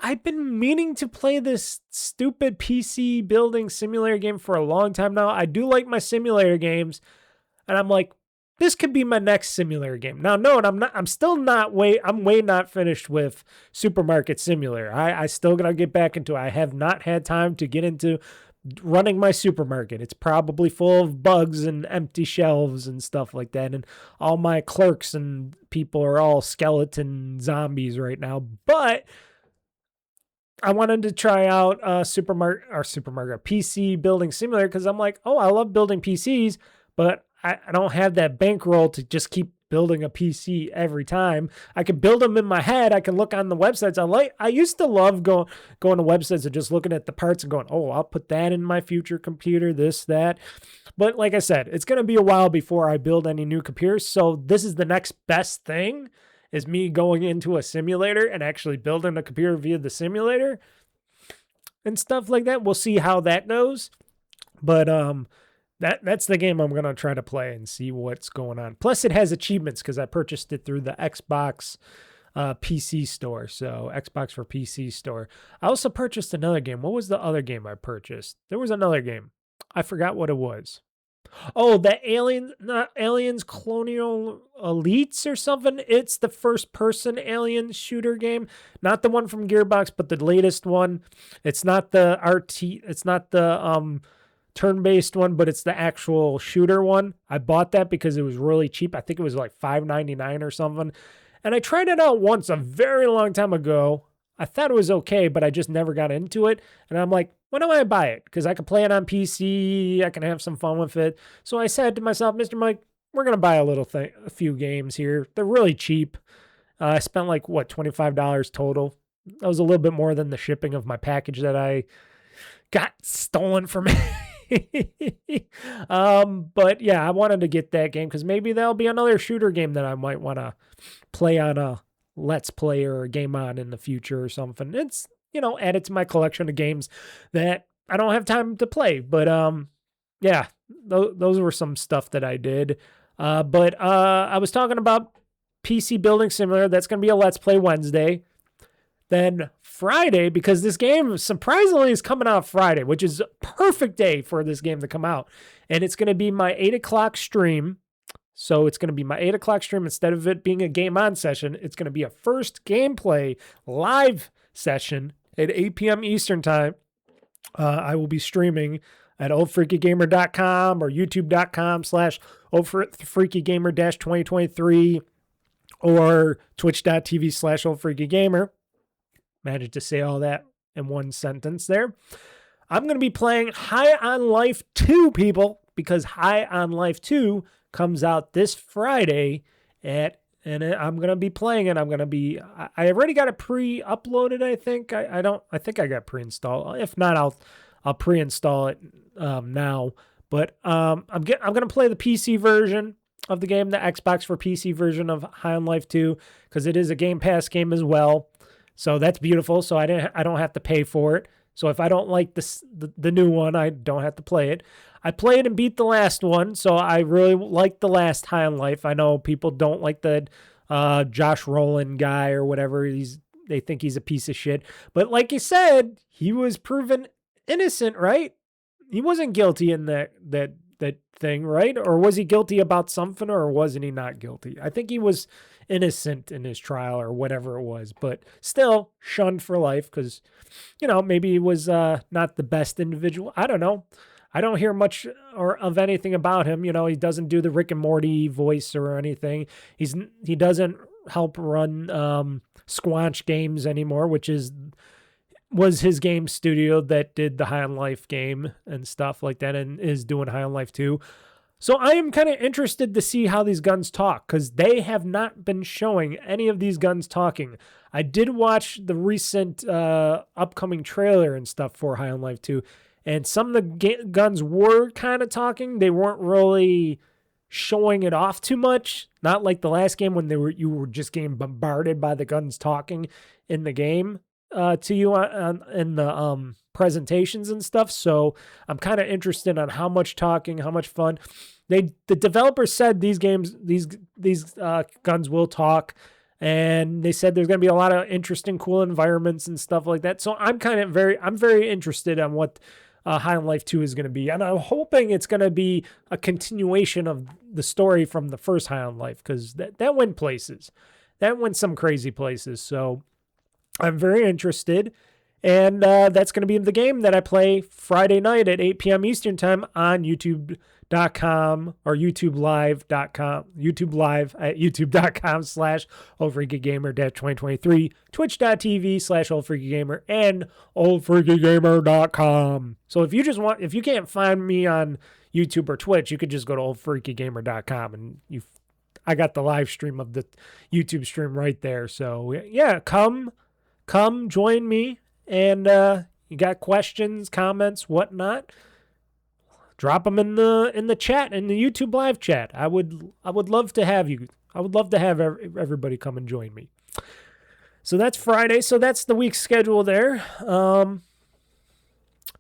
Speaker 2: I've been meaning to play this stupid PC Building Simulator game for a long time now. I do like my simulator games. And I'm like, this could be my next simulator game. Now, no, I'm way not finished with Supermarket Simulator. I still got to get back into it. I have not had time to get into running my supermarket. It's probably full of bugs and empty shelves and stuff like that. And all my clerks and people are all skeleton zombies right now. But I wanted to try out PC Building Simulator because I'm like, I love building PCs, but I don't have that bankroll to just keep building a PC every time. I can build them in my head. I can look on the websites. I used to love going to websites and just looking at the parts and going, oh, I'll put that in my future computer, this, that. But like I said, it's going to be a while before I build any new computers. So this is the next best thing, is me going into a simulator and actually building a computer via the simulator and stuff like that. We'll see how that goes. But that's the game I'm going to try to play and see what's going on. Plus, it has achievements because I purchased it through the Xbox PC store. So Xbox for PC store. I also purchased another game. What was the other game I purchased? There was another game. I forgot what it was. Oh, the Aliens Colonial Elites or something. It's the first-person alien shooter game. Not the one from Gearbox, but the latest one. It's not the It's not the turn-based one, but it's the actual shooter one. I bought that because it was really cheap. I think it was like $5.99 or something. And I tried it out once a very long time ago. I thought it was okay, but I just never got into it. And I'm like, why don't I buy it? Because I can play it on PC. I can have some fun with it. So I said to myself, Mr. Mike, we're going to buy a few games here. They're really cheap. I spent like, $25 total. That was a little bit more than the shipping of my package that I got stolen from me. But yeah, I wanted to get that game because maybe there'll be another shooter game that I might want to play on a Let's Play or a GameOn in the future or something. It's, add it to my collection of games that I don't have time to play. But yeah, those were some stuff that I did. But I was talking about PC Building Simulator. That's going to be a Let's Play Wednesday. Then Friday, because this game surprisingly is coming out Friday, which is a perfect day for this game to come out. And it's going to be my 8 o'clock stream. So it's going to be my 8 o'clock stream. Instead of it being a Game On session, it's going to be a first gameplay live session at 8 p.m. Eastern time. I will be streaming at OldFreakyGamer.com or YouTube.com/OldFreakyGamer-2023 or Twitch.tv/OldFreakyGamer. Managed to say all that in one sentence there. I'm going to be playing High on Life 2, people, because High on Life 2 comes out this Friday and I'm going to be playing it. I already got it pre-uploaded, I think. I think I got pre-installed. If not, I'll pre-install it now. But I'm going to play the PC version of the game, the Xbox for PC version of High on Life 2, because it is a Game Pass game as well. So that's beautiful. So I don't have to pay for it. So if I don't like the new one, I don't have to play it. I played and beat the last one, so I really like the last High on Life. I know people don't like the Josh Rowland guy or whatever. They think he's a piece of shit. But like you said, he was proven innocent, right? He wasn't guilty in that thing, right? Or was he guilty about something, or wasn't he not guilty? I think he was innocent in his trial or whatever it was, but still shunned for life because, maybe he was not the best individual. I don't know. I don't hear much or of anything about him. He doesn't do the Rick and Morty voice or anything. He doesn't help run Squanch Games anymore, which was his game studio that did the High on Life game and stuff like that, and is doing High on Life 2. So I am kind of interested to see how these guns talk, because they have not been showing any of these guns talking. I did watch the recent upcoming trailer and stuff for High on Life 2, and some of the guns were kind of talking. They weren't really showing it off too much. Not like the last game when you were just getting bombarded by the guns talking in the game to you in the presentations and stuff. So I'm kind of interested on how much talking, how much fun. The developers said these guns will talk, and they said there's going to be a lot of interesting, cool environments and stuff like that. So I'm very interested on what High on Life 2 is going to be, and I'm hoping it's going to be a continuation of the story from the first High on Life, because that went places. That went some crazy places. So I'm very interested. And that's going to be the game that I play Friday night at 8 p.m. Eastern time on YouTube.com or YouTubelive.com. YouTube Live at YouTube.com/OldFreakyGamer-2023, Twitch.tv/OldFreakyGamer, and OldFreakyGamer.com. So if you can't find me on YouTube or Twitch, you could just go to OldFreakyGamer.com and I got the live stream of the YouTube stream right there. So yeah, come join me, and you got questions, comments, whatnot, drop them in the chat, in the YouTube live chat. I would love to have you. I would love to have everybody come and join me. So that's Friday. So that's the week's schedule there.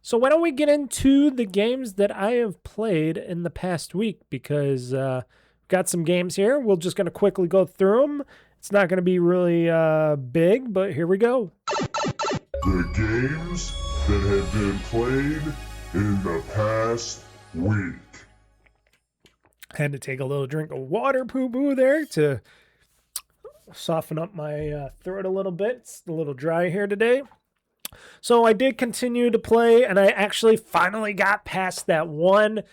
Speaker 2: So why don't we get into the games that I have played in the past week, because got some games here. We're just going to quickly go through them. It's not going to be really big, but here we go.
Speaker 3: The games that have been played in the past week.
Speaker 2: Had to take a little drink of water, poo-poo, there to soften up my throat a little bit. It's a little dry here today. So I did continue to play, and I actually finally got past that one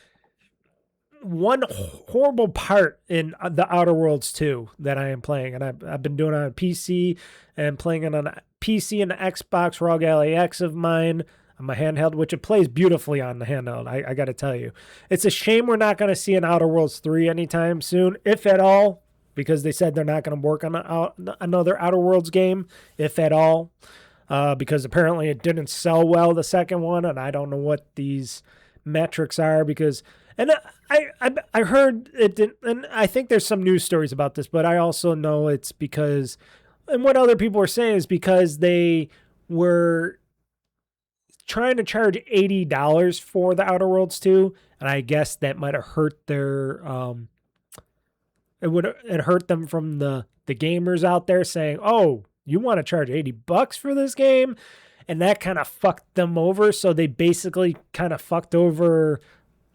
Speaker 2: horrible part in the Outer Worlds 2 that I am playing. And I've been doing it on PC and playing it on a PC and the Xbox ROG Ally X of mine on my handheld, which it plays beautifully on the handheld. I got to tell you. It's a shame we're not going to see an Outer Worlds 3 anytime soon, if at all, because they said they're not going to work on another Outer Worlds game, if at all. Because apparently it didn't sell well, the second one, and I don't know what these metrics are, because, and I heard it didn't, and I think there's some news stories about this, but I also know it's because, and what other people were saying is because they were trying to charge $80 for the Outer Worlds 2, and I guess that might have hurt their, it hurt them from the gamers out there saying, oh, you want to charge $80 for this game? And that kind of fucked them over. So they basically kind of fucked over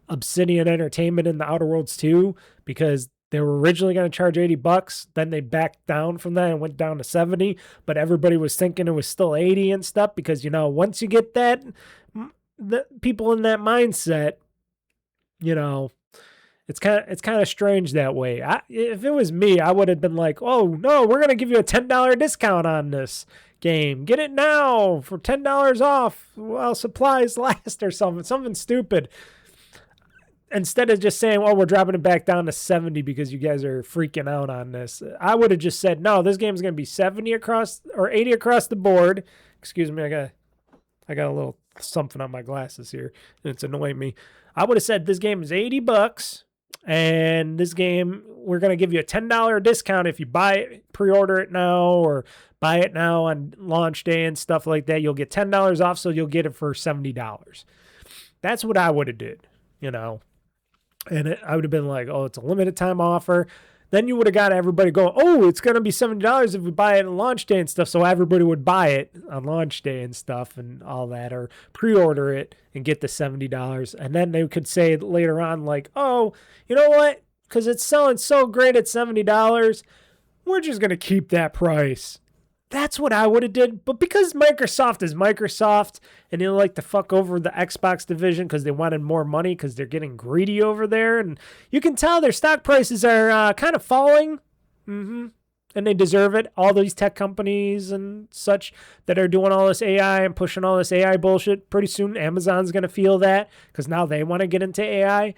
Speaker 2: Obsidian Entertainment in the Outer Worlds 2, because they were originally going to charge $80. Then they backed down from that and went down to 70. But everybody was thinking it was still 80 and stuff, because, you know, once you get that, the people in that mindset, you know, it's kind of strange that way. If it was me, I would have been like, oh, no, we're going to give you a $10 discount on this game. Get it now for $10 off while supplies last, or something stupid. Instead of just saying, well, we're dropping it back down to 70 because you guys are freaking out on this, I would have just said, no, this game's going to be 70 across or 80 across the board. Excuse me, I got a little something on my glasses here, and it's annoying me. I would have said this game is $80. And this game, we're going to give you a $10 discount if you buy it, pre-order it now, or buy it now on launch day and stuff like that. You'll get $10 off, so you'll get it for $70. That's what I would have did, you know. And I would have been like, oh, it's a limited time offer. Then you would have got everybody going, oh, it's going to be $70 if we buy it on launch day and stuff. So everybody would buy it on launch day and stuff and all that, or pre-order it and get the $70. And then they could say later on, like, oh, you know what? Because it's selling so great at $70, we're just going to keep that price. That's what I would have did. But because Microsoft is Microsoft, and they like to fuck over the Xbox division because they wanted more money because they're getting greedy over there. And you can tell their stock prices are kind of falling. And they deserve it. All these tech companies and such that are doing all this AI and pushing all this AI bullshit. Pretty soon Amazon's going to feel that, because now they want to get into AI.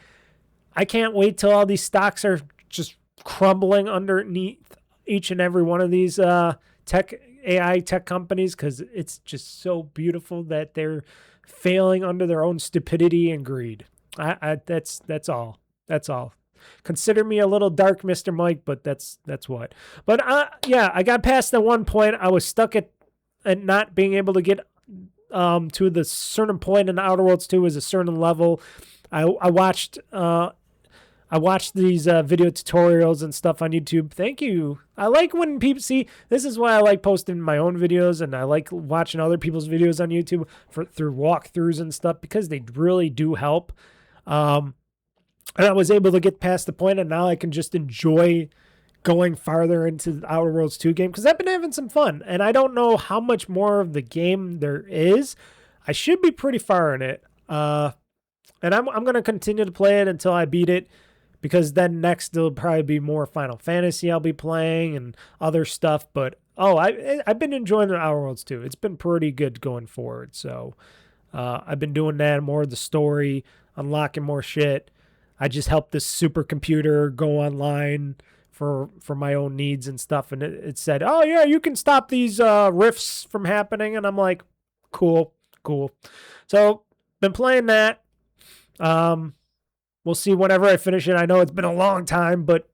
Speaker 2: I can't wait till all these stocks are just crumbling underneath each and every one of these AI tech companies, because it's just so beautiful that they're failing under their own stupidity and greed. That's all. Consider me a little dark, Mr. Mike, but that's what. But yeah, I got past the one point. I was stuck at not being able to get to the certain point in the Outer Worlds 2 is a certain level. I watched these video tutorials and stuff on YouTube. Thank you. I like when people see, this is why I like posting my own videos, and I like watching other people's videos on YouTube through walkthroughs and stuff, because they really do help. And I was able to get past the point, and now I can just enjoy going farther into the Outer Worlds 2 game, because I've been having some fun, and I don't know how much more of the game there is. I should be pretty far in it. And I'm going to continue to play it until I beat it, because then next there'll probably be more Final Fantasy I'll be playing and other stuff. But, I've been enjoying the Outer Worlds 2. It's been pretty good going forward. So I've been doing that, more of the story, unlocking more shit. I just helped this supercomputer go online for my own needs and stuff. And it said, oh yeah, you can stop these rifts from happening. And I'm like, cool. So been playing that. We'll see whenever I finish it. I know it's been a long time, but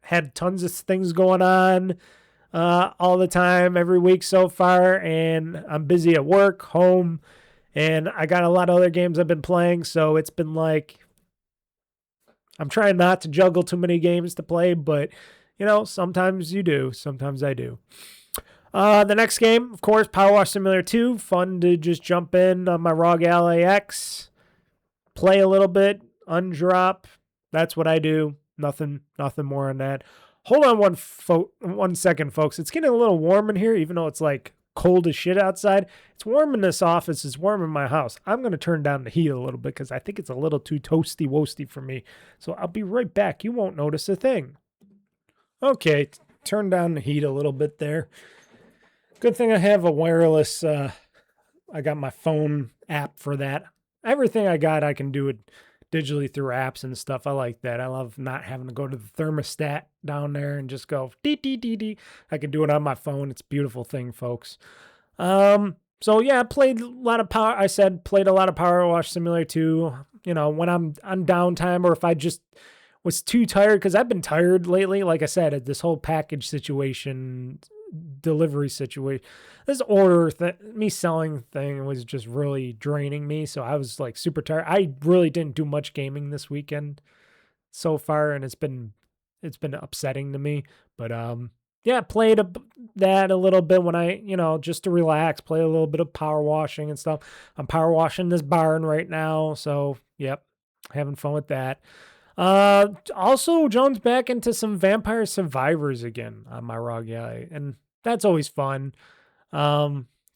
Speaker 2: had tons of things going on all the time, every week so far, and I'm busy at work, home, and I got a lot of other games I've been playing, so it's been like, I'm trying not to juggle too many games to play, but, you know, sometimes you do, sometimes I do. The next game, of course, Powerwash Simulator 2, fun to just jump in on my ROG Ally X, play a little bit, undrop, that's what I do. Nothing more on that. Hold on 1 second, folks. It's getting a little warm in here, even though it's like cold as shit outside. It's warm in this office. It's warm in my house. I'm going to turn down the heat a little bit because I think it's a little too toasty-woasty for me. So I'll be right back. You won't notice a thing. Okay, turn down the heat a little bit there. Good thing I have a wireless, I got my phone app for that. Everything I got, I can do it digitally through apps and stuff. I like that. I love not having to go to the thermostat down there and just go dee dee dee dee. I can do it on my phone. It's a beautiful thing, folks. So yeah, I played a lot of Powerwash Simulator 2. You know, when I'm on downtime or if I just was too tired, because I've been tired lately. Like I said, this whole package situation, delivery situation, this order me selling thing was just really draining me. So I was like super tired. I really didn't do much gaming this weekend so far, and it's been upsetting to me. But yeah, played that a little bit when I, you know, just to relax, play a little bit of power washing and stuff. I'm power washing this barn right now, so yep, having fun with that. Also, Jones back into some Vampire Survivors again on my ROG Ally, and that's always fun.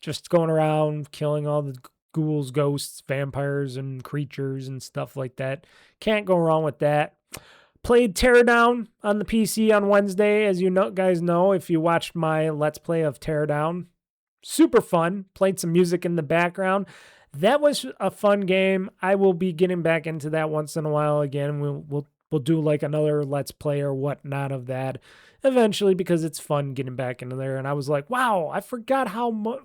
Speaker 2: Just going around killing all the ghouls, ghosts, vampires, and creatures and stuff like that. Can't go wrong with that. Played Teardown on the PC on Wednesday, as you guys know if you watched my Let's Play of Teardown. Super fun. Played some music in the background. That was a fun game. I will be getting back into that once in a while again. We'll do like another Let's Play or whatnot of that eventually because it's fun getting back into there. And I was like, wow, I forgot how much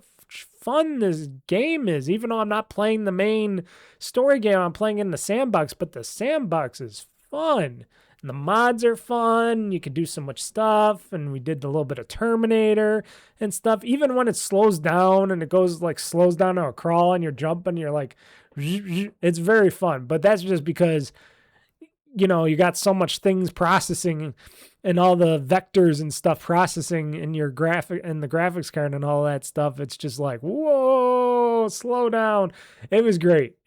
Speaker 2: fun this game is. Even though I'm not playing the main story game, I'm playing in the sandbox, but the sandbox is fun. And the mods are fun. You can do so much stuff. And we did a little bit of Terminator and stuff. Even when it slows down and it goes like slows down to a crawl and you're jumping, you're like, it's very fun. But that's just because, you know, you got so much things processing and all the vectors and stuff processing in your graphic and the graphics card and all that stuff. It's just like, whoa, slow down. It was great.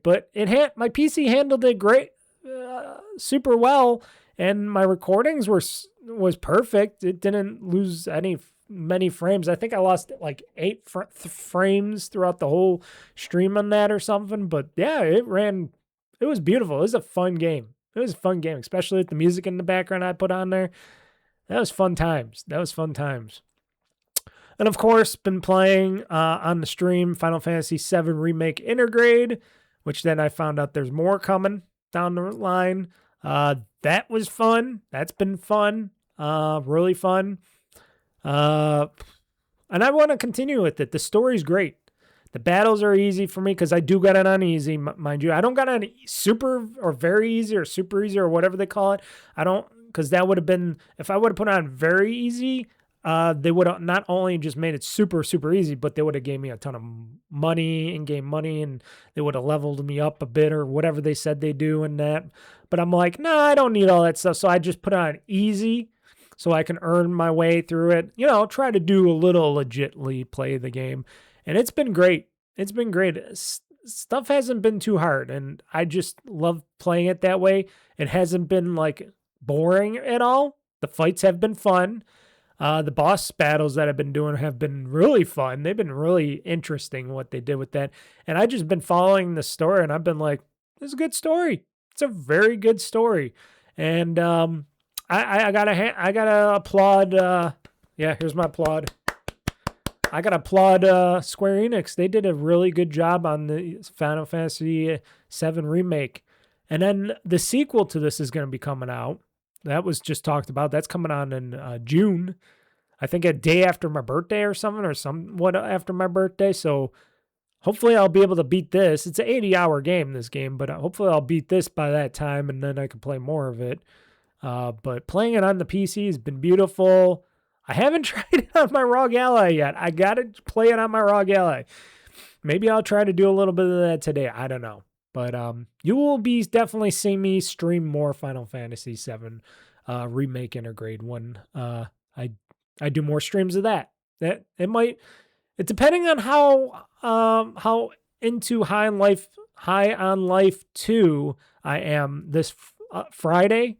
Speaker 2: But my PC handled it great. Super well, and my recordings was perfect. It didn't lose many frames. I think I lost like 8 frames throughout the whole stream on that or something. But yeah, it was beautiful. It was a fun game. Especially with the music in the background I put on there. That was fun times. And of course, been playing on the stream Final Fantasy VII Remake Intergrade, which then I found out there's more coming down the line. That was fun. That's been fun. Really fun. And I want to continue with it. The story's great. The battles are easy for me because I do got it on easy, mind you. I don't got it on super or very easy or super easy or whatever they call it. I don't, because that would have been, if I would have put it on very easy, they would have not only just made it super, super easy, but they would have gave me a ton of money, in-game money, and they would have leveled me up a bit or whatever they said they do and that. But I'm like, nah, I don't need all that stuff. So I just put it on easy so I can earn my way through it. You know, try to do a little legitly play the game. And it's been great. Stuff hasn't been too hard, and I just love playing it that way. It hasn't been like boring at all. The fights have been fun. The boss battles that I've been doing have been really fun. They've been really interesting what they did with that. And I just been following the story, and I've been like, this is a good story. It's a very good story. And I gotta applaud. Yeah, here's my applaud. I gotta applaud Square Enix. They did a really good job on the Final Fantasy VII Remake. And then the sequel to this is going to be coming out. that was just talked about. That's coming on in June. I think a day after my birthday or something, or somewhat after my birthday. So hopefully I'll be able to beat this. It's an 80-hour game, this game, but hopefully I'll beat this by that time, and then I can play more of it. But playing it on the PC has been beautiful. I haven't tried it on my ROG Ally yet. I got to play it on my ROG Ally. Maybe I'll try to do a little bit of that today. I don't know. But you will be definitely seeing me stream more Final Fantasy VII Remake Intergrade when I do more streams of that. That it might, it depending on how into High on Life 2 I am this Friday.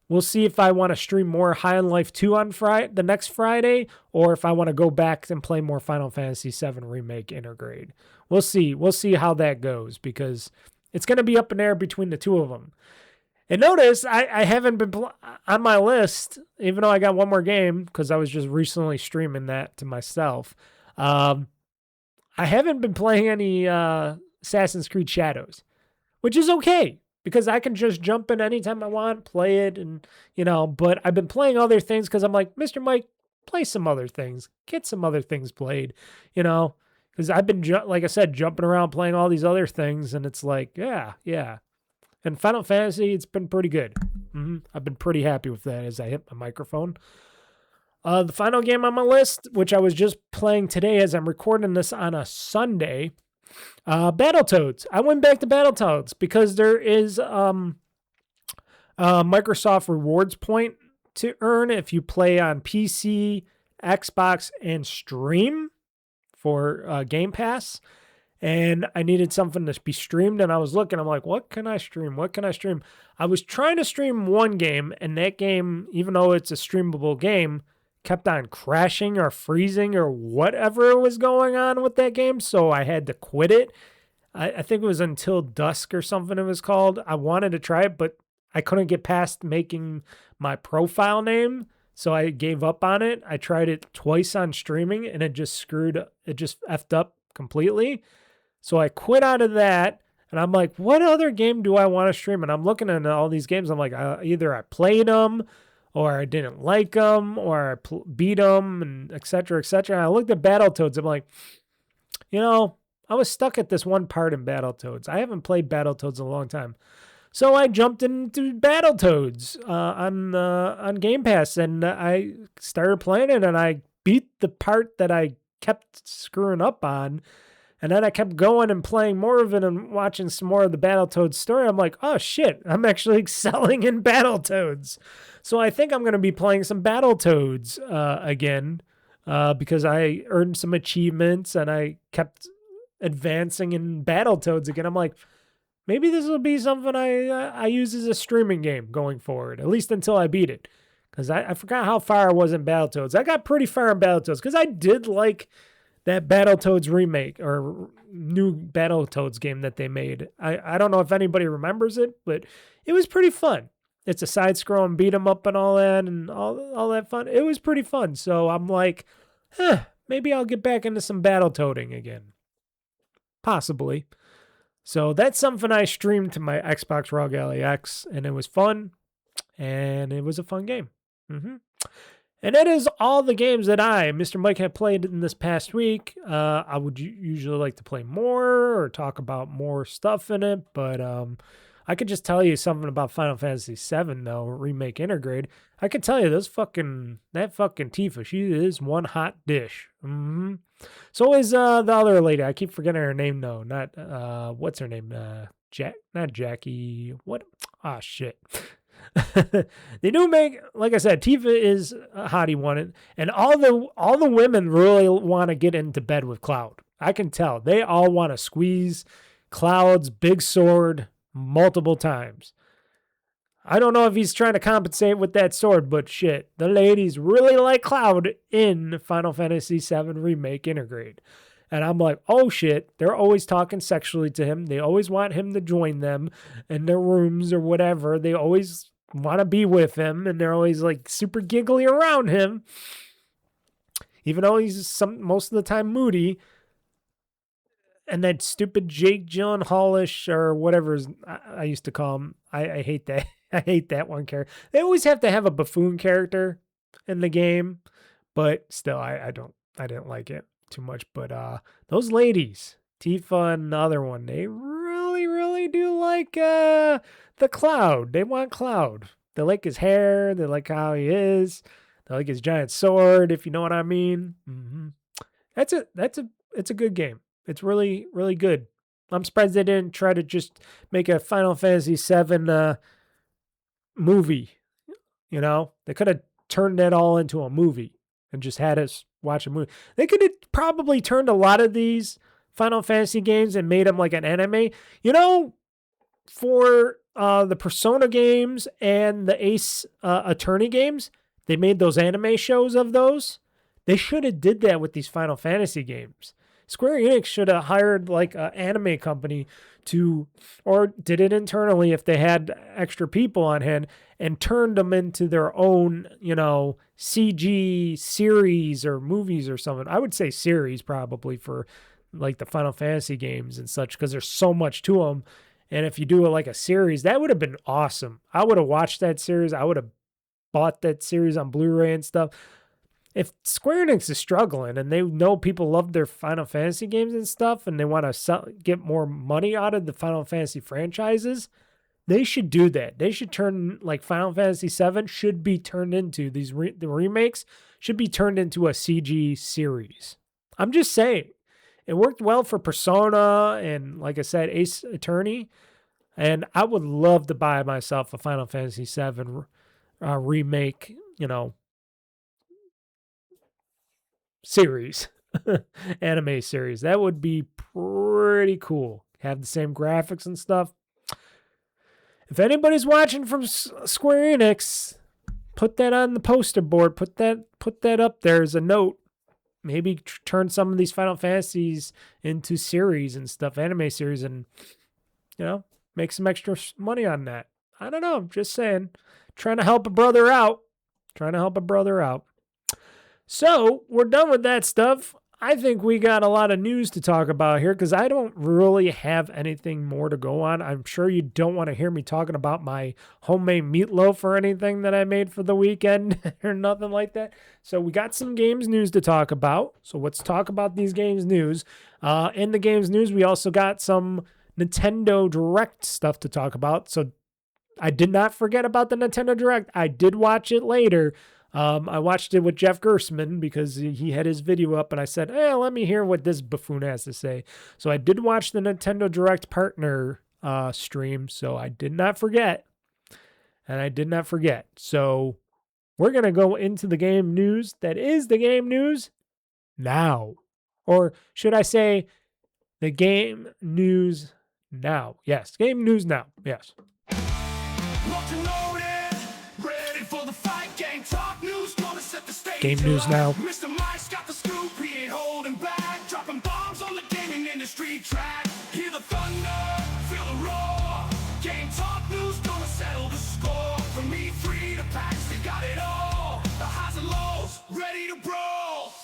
Speaker 2: We'll see if I want to stream more High on Life 2 on the next Friday, or if I want to go back and play more Final Fantasy VII Remake Intergrade. We'll see. We'll see how that goes, because it's going to be up in air between the two of them. And notice I haven't been on my list, even though I got one more game, because I was just recently streaming that to myself. I haven't been playing any Assassin's Creed Shadows, which is okay, because I can just jump in anytime I want, play it, and, but I've been playing other things because I'm like, Mr. Mike, play some other things. Get some other things played, because I've been, like I said, jumping around playing all these other things, and it's like, yeah. And Final Fantasy, it's been pretty good. I've been pretty happy with that as I hit my microphone. The final game on my list, which I was just playing today as I'm recording this on a Sunday, BattleToads. I went back to BattleToads because there is Microsoft rewards point to earn if you play on PC, Xbox, and stream for Game Pass. And I needed something to be streamed, and I was looking. I'm like, what can I stream? I was trying to stream one game, and that game, even though it's a streamable game, kept on crashing or freezing or whatever was going on with that game, so I had to quit it. I think it was Until Dusk or something it was called. I wanted to try it, but I couldn't get past making my profile name, so I gave up on it. I tried it twice on streaming, and it just effed up completely. So I quit out of that, and I'm like, what other game do I want to stream? And I'm looking at all these games. I'm like, either I played them, or I didn't like them, or I beat them, and et cetera, et cetera. And I looked at BattleToads. I'm like, I was stuck at this one part in BattleToads. I haven't played BattleToads in a long time. So I jumped into BattleToads on Game Pass, and I started playing it, and I beat the part that I kept screwing up on. And then I kept going and playing more of it and watching some more of the BattleToads story. I'm like, oh shit, I'm actually excelling in BattleToads. So I think I'm going to be playing some BattleToads again because I earned some achievements and I kept advancing in BattleToads again. I'm like, maybe this will be something I use as a streaming game going forward, at least until I beat it. Because I forgot how far I was in BattleToads. I got pretty far in BattleToads because I did like that BattleToads remake or new BattleToads game that they made. I don't know if anybody remembers it, but it was pretty fun. It's a side-scrolling beat 'em up and all that and all that fun. It was pretty fun. So I'm like, maybe I'll get back into some BattleToading again. Possibly. So that's something I streamed to my Xbox ROG Ally X, and it was fun, and it was a fun game. And that is all the games that Mr. Mike, have played in this past week. I would usually like to play more or talk about more stuff in it, but I could just tell you something about Final Fantasy VII, though, Remake Intergrade. I could tell you that fucking Tifa, she is one hot dish. So is the other lady. I keep forgetting her name, though. Not, what's her name? Not Jackie. What? Ah, shit. They do make, like I said, Tifa is a hottie one, and all the women really want to get into bed with Cloud. I can tell they all want to squeeze Cloud's big sword multiple times. I don't know if he's trying to compensate with that sword, but shit, the ladies really like Cloud in Final Fantasy VII Remake Intergrade. And I'm like, oh shit, they're always talking sexually to him. They always want him to join them in their rooms or whatever. They always want to be with him, and they're always like super giggly around him. Even though he's most of the time moody. and that stupid Jake Gyllenhaalish or whatever I used to call him. I hate that. I hate that one character. They always have to have a buffoon character in the game, but still, I didn't like it too much. But those ladies, Tifa and the other one, they really do like the Cloud. They want Cloud. They like his hair. They like how he is. They like his giant sword, if you know what I mean. It's a good game. It's really good. I'm surprised they didn't try to just make a Final Fantasy VII movie. You know, they could have turned that all into a movie and just had us watch a movie. They could have probably turned a lot of these Final Fantasy games and made them like an anime. You know, for the Persona games and the Ace Attorney games, they made those anime shows of those. They should have did that with these Final Fantasy games. Square Enix should have hired like an anime company to, or did it internally if they had extra people on hand, and turned them into their own, you know, CG series or movies or something. I would say series probably for like the Final Fantasy games and such, because there's so much to them. And if you do it like a series, that would have been awesome. I would have watched that series. I would have bought that series on Blu-ray and stuff. If Square Enix is struggling and they know people love their Final Fantasy games and stuff, and they want to get more money out of the Final Fantasy franchises, they should do that. They should turn, like, Final Fantasy VII should be turned into, the remakes should be turned into a CG series. I'm just saying. It worked well for Persona and, like I said, Ace Attorney. And I would love to buy myself a Final Fantasy VII remake, you know, series, anime series. That would be pretty cool. Have the same graphics and stuff. If anybody's watching from Square Enix, put that on the poster board. Put that up there as a note. Maybe turn some of these Final Fantasies into series and stuff, anime series, and, you know, make some extra money on that. I don't know. I'm just saying. Trying to help a brother out. So, we're done with that stuff. I think we got a lot of news to talk about here because I don't really have anything more to go on. I'm sure you don't want to hear me talking about my homemade meatloaf or anything that I made for the weekend or nothing like that. So we got some games news to talk about. So let's talk about these games news. In the games news, we also got some Nintendo Direct stuff to talk about. So I did not forget about the Nintendo Direct. I did watch it later. I watched it with Jeff Gersman because he had his video up, and I said, hey, let me hear what this buffoon has to say. So I did watch the Nintendo Direct partner stream, so I did not forget. So we're going to go into the game news that is the game news now. Or should I say the game news now? Yes, game news now. Yes. Game news now.
Speaker 1: Mr. Mike's got the scoop, he ain't holding back. Dropping bombs on the gaming industry track. Hear the thunder, feel the roar. Game talk news gonna settle the score. From E3 to PAX, they got it all. The highs and lows, ready to brawl.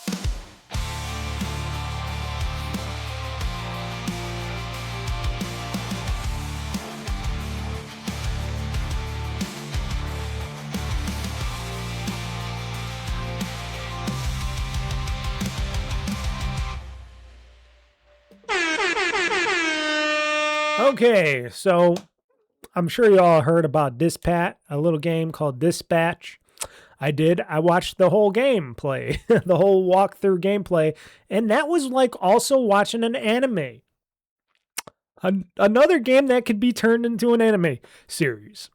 Speaker 2: Okay, so I'm sure you all heard about Dispatch, a little game called Dispatch. I did. I watched the whole gameplay, the whole walkthrough gameplay, and that was like also watching an anime. Another game that could be turned into an anime series.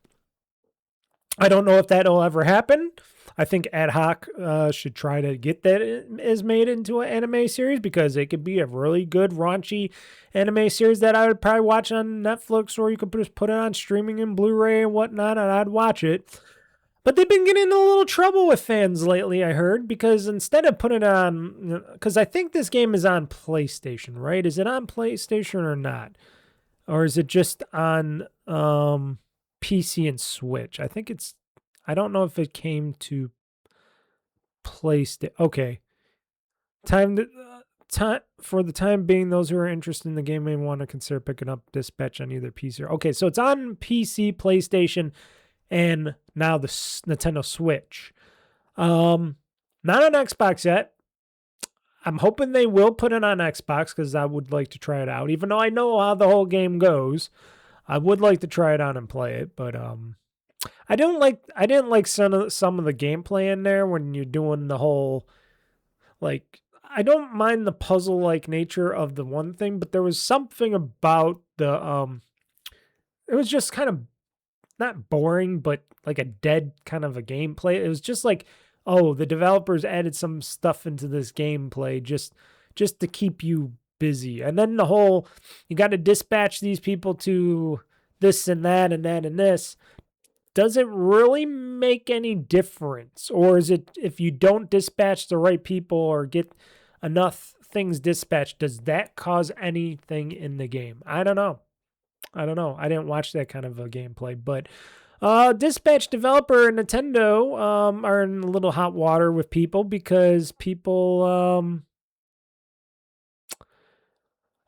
Speaker 2: I don't know if that'll ever happen. I think Ad Hoc should try to get that is made into an anime series because it could be a really good raunchy anime series that I would probably watch on Netflix, or you could just put it on streaming and Blu-ray and whatnot, and I'd watch it. But they've been getting in a little trouble with fans lately, I heard, because instead of putting it on, because I think this game is on PlayStation, right? Is it on PlayStation or not? Or is it just on PC and Switch? I think it's, I don't know if it came to PlayStation. Okay. Time For the time being, those who are interested in the game may want to consider picking up Dispatch on either PC or... Okay, so it's on PC, PlayStation, and now the Nintendo Switch. Not on Xbox yet. I'm hoping they will put it on Xbox because I would like to try it out. Even though I know how the whole game goes, I would like to try it on and play it. But I didn't like some of the gameplay in there when you're doing the whole, like, I don't mind the puzzle-like nature of the one thing, but there was something about the it was just kind of not boring, but like a dead kind of a gameplay. It was just like, oh, the developers added some stuff into this gameplay just to keep you busy. And then the whole, you got to dispatch these people to this and that and that and this. Does it really make any difference? Or is it, if you don't dispatch the right people or get enough things dispatched, does that cause anything in the game? I don't know. I didn't watch that kind of a gameplay, but Dispatch developer and Nintendo are in a little hot water with people because people,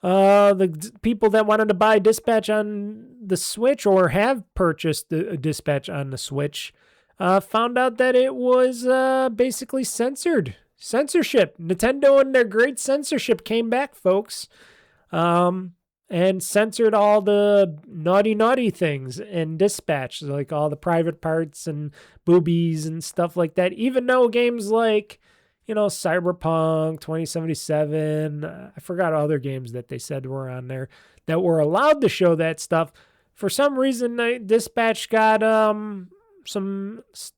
Speaker 2: the people that wanted to buy Dispatch on the Switch or have purchased the Dispatch on the Switch found out that it was basically censorship. Nintendo and their great censorship came back, folks. And censored all the naughty things in Dispatch, like all the private parts and boobies and stuff like that. Even though games like, Cyberpunk 2077, I forgot other games that they said were on there that were allowed to show that stuff. For some reason, Dispatch got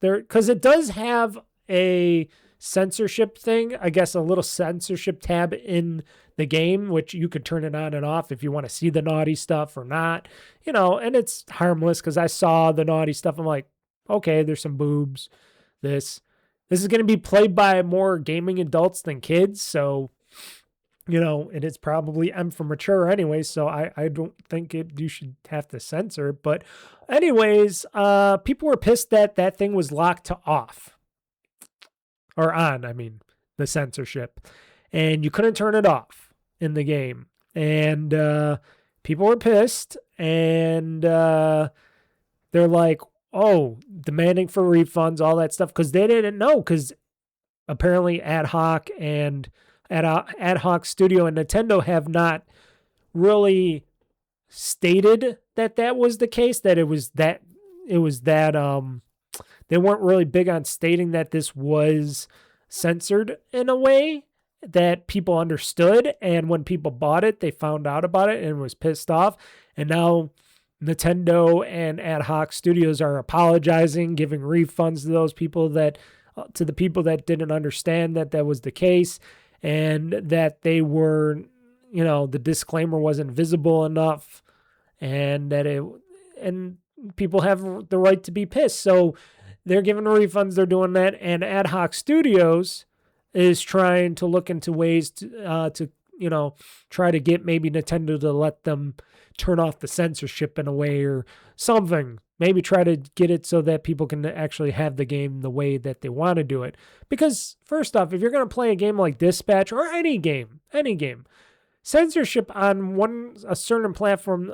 Speaker 2: because it does have a censorship thing, I guess a little censorship tab in the game, which you could turn it on and off if you want to see the naughty stuff or not, and it's harmless because I saw the naughty stuff. I'm like, okay, there's some boobs. This is going to be played by more gaming adults than kids. So, and it's probably M for mature anyway. So I don't think you should have to censor. But anyways, people were pissed that thing was locked to off or on. I mean, the censorship, and you couldn't turn it off in the game, and people were pissed, and they're like, oh, demanding for refunds, all that stuff, because they didn't know, because apparently Ad Hoc Studio and Nintendo have not really stated that was the case, that it was that they weren't really big on stating that this was censored in a way that people understood, and when people bought it, they found out about it and was pissed off. And now Nintendo and Ad Hoc Studios are apologizing, giving refunds to those people to the people that didn't understand that was the case, and that they were, the disclaimer wasn't visible enough, and and people have the right to be pissed. So they're giving refunds, they're doing that, and Ad Hoc Studios is trying to look into ways to try to get maybe Nintendo to let them turn off the censorship in a way or something. Maybe try to get it so that people can actually have the game the way that they want to do it. Because first off, if you're going to play a game like Dispatch or any game, censorship on a certain platform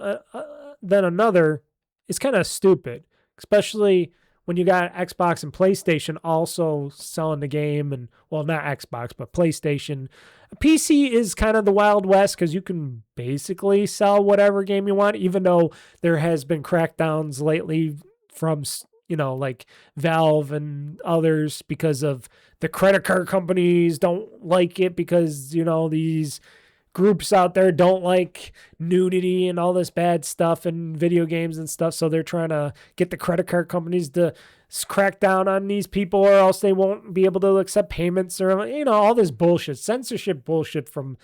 Speaker 2: than another is kind of stupid, especially when you got Xbox and PlayStation also selling the game, and, well, not Xbox, but PlayStation. PC is kind of the Wild West because you can basically sell whatever game you want, even though there has been crackdowns lately from, like Valve and others, because of the credit card companies don't like it because, these groups out there don't like nudity and all this bad stuff in video games and stuff. So they're trying to get the credit card companies to crack down on these people, or else they won't be able to accept payments, or, all this bullshit, censorship bullshit from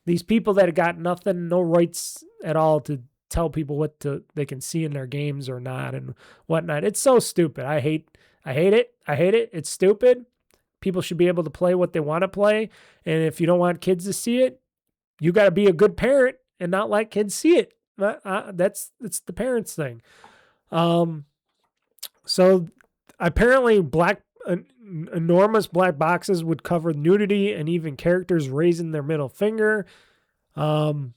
Speaker 2: these people that have got nothing, no rights at all to tell people what they can see in their games or not and whatnot. It's so stupid. I hate it. It's stupid. People should be able to play what they want to play. And if you don't want kids to see it, you got to be a good parent and not let kids see it. It's the parents thing. So apparently enormous black boxes would cover nudity and even characters raising their middle finger. Nintendo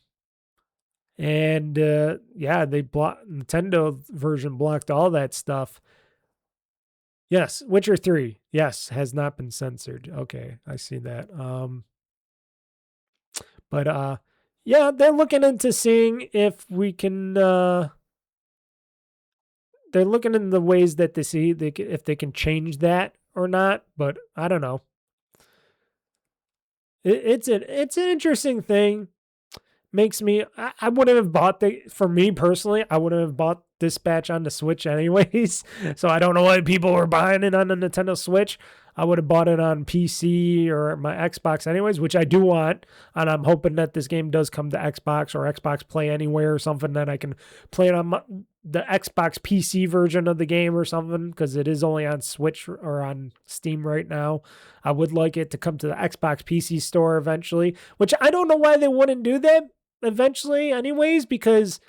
Speaker 2: version blocked all that stuff. Yes, Witcher 3, yes, has not been censored. Okay, I see that. They're looking into seeing if we can, they're looking in the ways that they see if they can change that or not, but I don't know. It's an interesting thing. Makes me, I wouldn't have bought for me personally, I wouldn't have bought Dispatch on the Switch anyways. So I don't know why people were buying it on the Nintendo Switch. I would have bought it on PC or my Xbox anyways, which I do want. And I'm hoping that this game does come to Xbox or Xbox Play Anywhere or something, that I can play it on the Xbox PC version of the game or something, because it is only on Switch or on Steam right now. I would like it to come to the Xbox PC store eventually, which I don't know why they wouldn't do that eventually anyways, because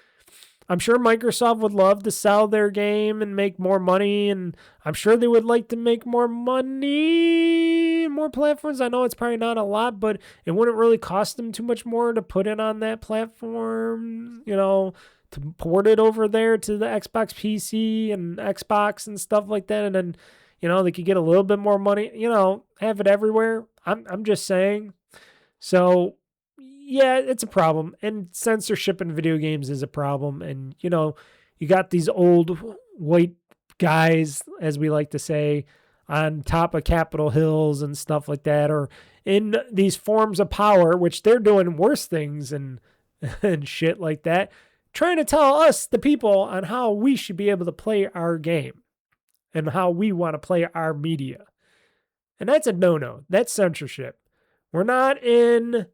Speaker 2: I'm sure Microsoft would love to sell their game and make more money, and I'm sure they would like to make more money, more platforms. I know it's probably not a lot, but it wouldn't really cost them too much more to put it on that platform, to port it over there to the Xbox PC and Xbox and stuff like that, and then, they could get a little bit more money, have it everywhere. I'm just saying. So, yeah, it's a problem, and censorship in video games is a problem. And, you got these old white guys, as we like to say, on top of Capitol Hills and stuff like that, or in these forms of power, which they're doing worse things and shit like that, trying to tell us, the people, on how we should be able to play our game and how we want to play our media. And that's a no-no. That's censorship. We're not in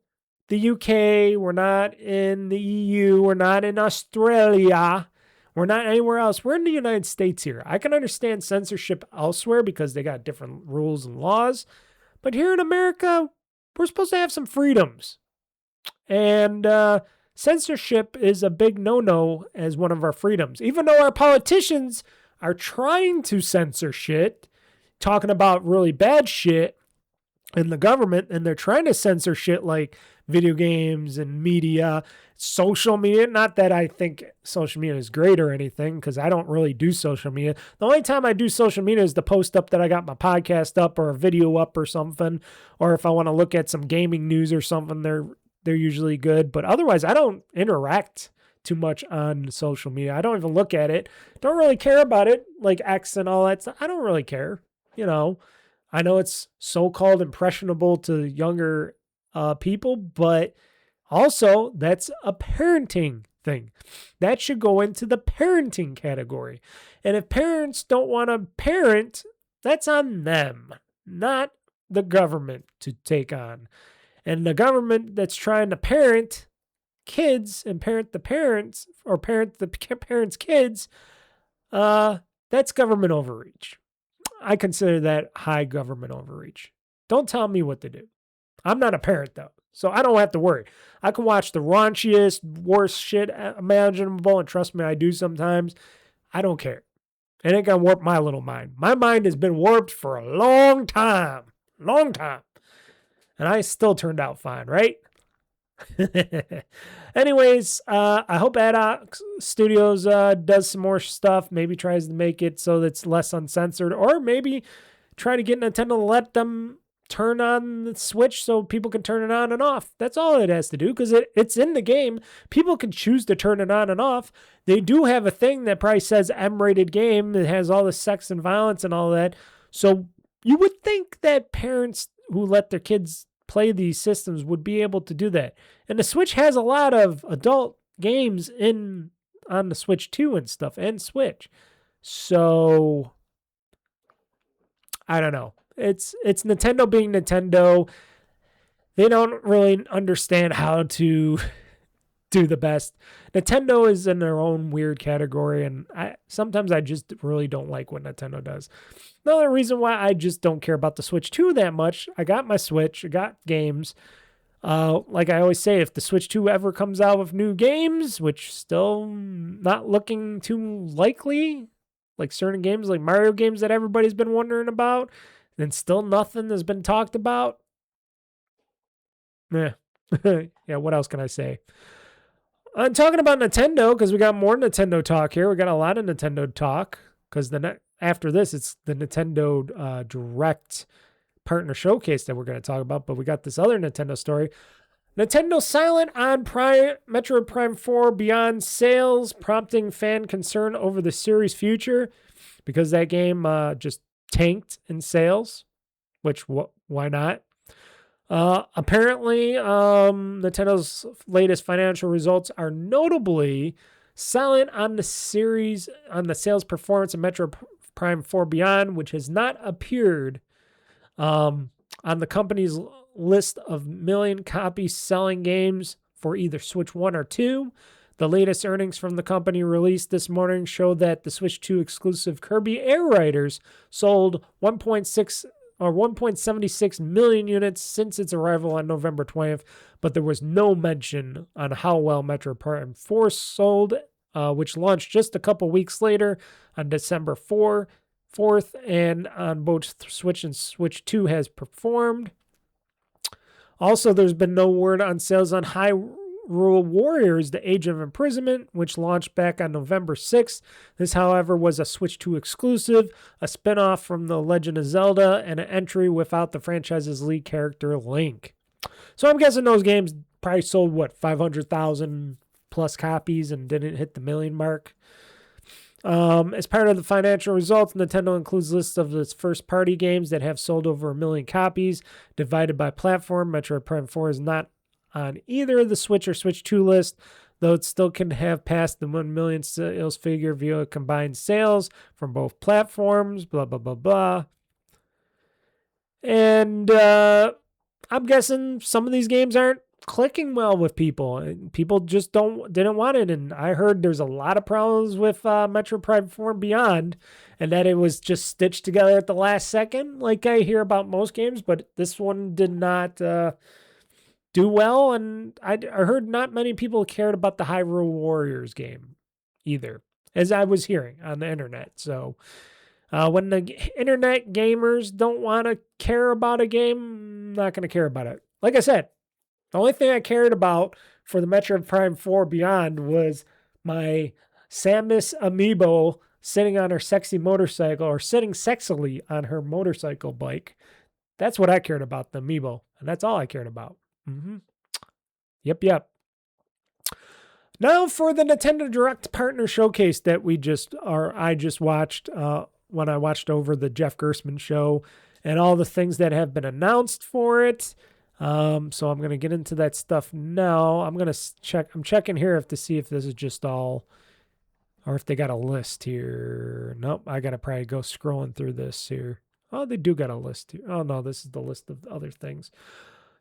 Speaker 2: the UK, we're not in the EU, we're not in Australia, we're not anywhere else. We're in the United States here. I can understand censorship elsewhere because they got different rules and laws, but here in America, we're supposed to have some freedoms. And censorship is a big no-no as one of our freedoms. Even though our politicians are trying to censor shit, talking about really bad shit in the government, and they're trying to censor shit like video games and media, social media. Not that I think social media is great or anything, because I don't really do social media. The only time I do social media is to post up that I got my podcast up or a video up or something, or if I want to look at some gaming news or something, they're usually good. But otherwise, I don't interact too much on social media. I don't even look at it. Don't really care about it, like X and all that stuff. I don't really care. I know it's so-called impressionable to younger people, but also that's a parenting thing. That should go into the parenting category. And if parents don't want to parent, that's on them, not the government to take on. And the government that's trying to parent kids and parent the parents, or parent the parents' kids, that's government overreach. I consider that high government overreach. Don't tell me what to do. I'm not a parent, though, so I don't have to worry. I can watch the raunchiest, worst shit imaginable, and trust me, I do sometimes. I don't care. It ain't gonna warp my little mind. My mind has been warped for a long time. Long time. And I still turned out fine, right? Anyways, I hope Ad Studios does some more stuff. Maybe tries to make it so that it's less uncensored, or maybe try to get Nintendo to let them turn on the Switch so people can turn it on and off. That's all it has to do, because it's in the game. People can choose to turn it on and off. They do have a thing that probably says M-rated game. It has all the sex and violence and all that. So you would think that parents who let their kids play these systems would be able to do that. And the Switch has a lot of adult games on the Switch 2 and stuff, and Switch. So I don't know. It's Nintendo being Nintendo. They don't really understand how to do the best. Nintendo is in their own weird category, and sometimes I just really don't like what Nintendo does. Another reason why I just don't care about the Switch 2 that much, I got my Switch, I got games. Like I always say, if the Switch 2 ever comes out with new games, which still not looking too likely, like certain games like Mario games that everybody's been wondering about, and still nothing has been talked about. Yeah. Yeah, what else can I say? I'm talking about Nintendo because we got more Nintendo talk here. We got a lot of Nintendo talk because after this, it's the Nintendo Direct Partner Showcase that we're going to talk about. But we got this other Nintendo story. Nintendo silent on Metroid Prime 4 Beyond sales, prompting fan concern over the series' future because that game just tanked in sales, which why not? Apparently, Nintendo's latest financial results are notably silent on the sales performance of Metroid Prime 4 Beyond, which has not appeared on the company's list of million copies selling games for either Switch 1 or 2. The latest earnings from the company released this morning show that the Switch 2 exclusive Kirby Air Riders sold 1.76 million units since its arrival on November 20th, but there was no mention on how well Metroid Prime 4 sold, which launched just a couple weeks later on December 4th, and on both Switch and Switch 2 has performed. Also, there's been no word on sales on Hyrule Warriors: The Age of Imprisonment, which launched back on November 6th. This, however, was a Switch 2 exclusive, a spinoff from The Legend of Zelda, and an entry without the franchise's lead character, Link. So I'm guessing those games probably sold, 500,000 plus copies and didn't hit the million mark. As part of the financial results, Nintendo includes lists of its first-party games that have sold over 1 million copies, divided by platform. Metroid Prime 4 is not on either the Switch or Switch 2 list, though it still can have passed the 1 million sales figure via combined sales from both platforms, blah, blah, blah, blah. And I'm guessing some of these games aren't clicking well with people. People just didn't want it. And I heard there's a lot of problems with Metroid Prime 4 Beyond, and that it was just stitched together at the last second, like I hear about most games, but this one did not do well. And I heard not many people cared about the Hyrule Warriors game either, as I was hearing on the internet. So when the internet gamers don't want to care about a game, I'm not going to care about it. Like I said, the only thing I cared about for the Metroid Prime 4 Beyond was my Samus amiibo sitting on her sexy motorcycle, or sitting sexily on her motorcycle bike. That's what I cared about, the amiibo. And that's all I cared about. Yep. Now for the Nintendo Direct Partner Showcase that I just watched when I watched over the Jeff Gerstmann show and all the things that have been announced for it. So I'm going to get into that stuff now. I'm checking here to see if this is just all, or if they got a list here. Nope, I got to probably go scrolling through this here. Oh, they do got a list here. Oh, no, this is the list of other things.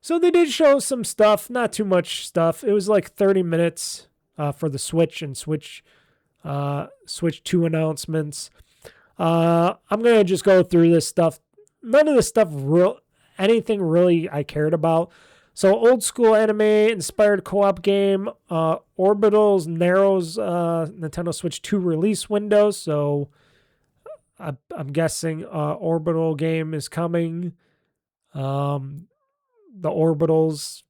Speaker 2: So they did show some stuff, not too much stuff. It was like 30 minutes for the Switch and Switch 2 announcements. I'm going to just go through this stuff. None of this stuff anything really I cared about. So old school anime inspired co-op game, Orbitals narrows Nintendo Switch 2 release window. So I'm guessing Orbital game is coming. The Orbitals,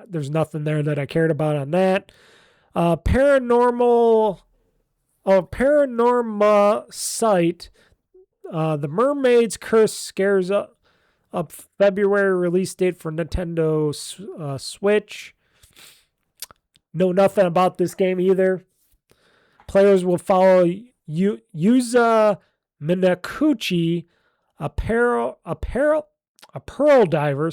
Speaker 2: there's nothing there that I cared about on that. Paranorma site, The Mermaid's Curse scares up February release date for Nintendo Switch. Know nothing about this game either. Players will follow Yuza Minakuchi, a pearl diver,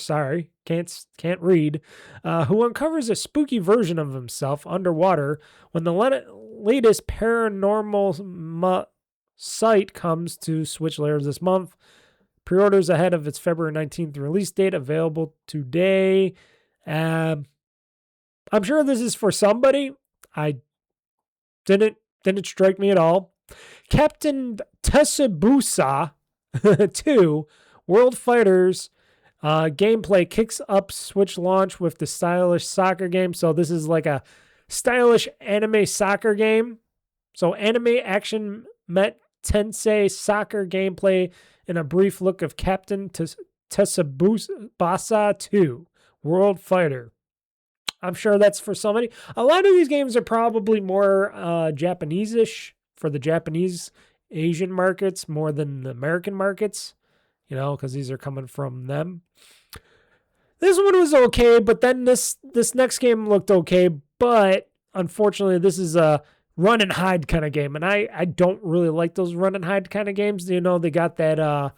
Speaker 2: can't read, who uncovers a spooky version of himself underwater when the latest paranormal site comes to Switch later this month. Pre-orders ahead of its February 19th release date, available today. I'm sure this is for somebody. I didn't strike me at all. Captain Tsubusa 2 World Fighters gameplay kicks up Switch launch with the stylish soccer game. So this is like a stylish anime soccer game. So anime action met Tensei soccer gameplay, and a brief look of Captain Tsubasa 2, World Fighter. I'm sure that's for somebody. A lot of these games are probably more Japanese-ish for the Japanese Asian markets more than the American markets, because these are coming from them. This one was okay, but then this next game looked okay, but unfortunately this is a run and hide kind of game, and I don't really like those run and hide kind of games. They got that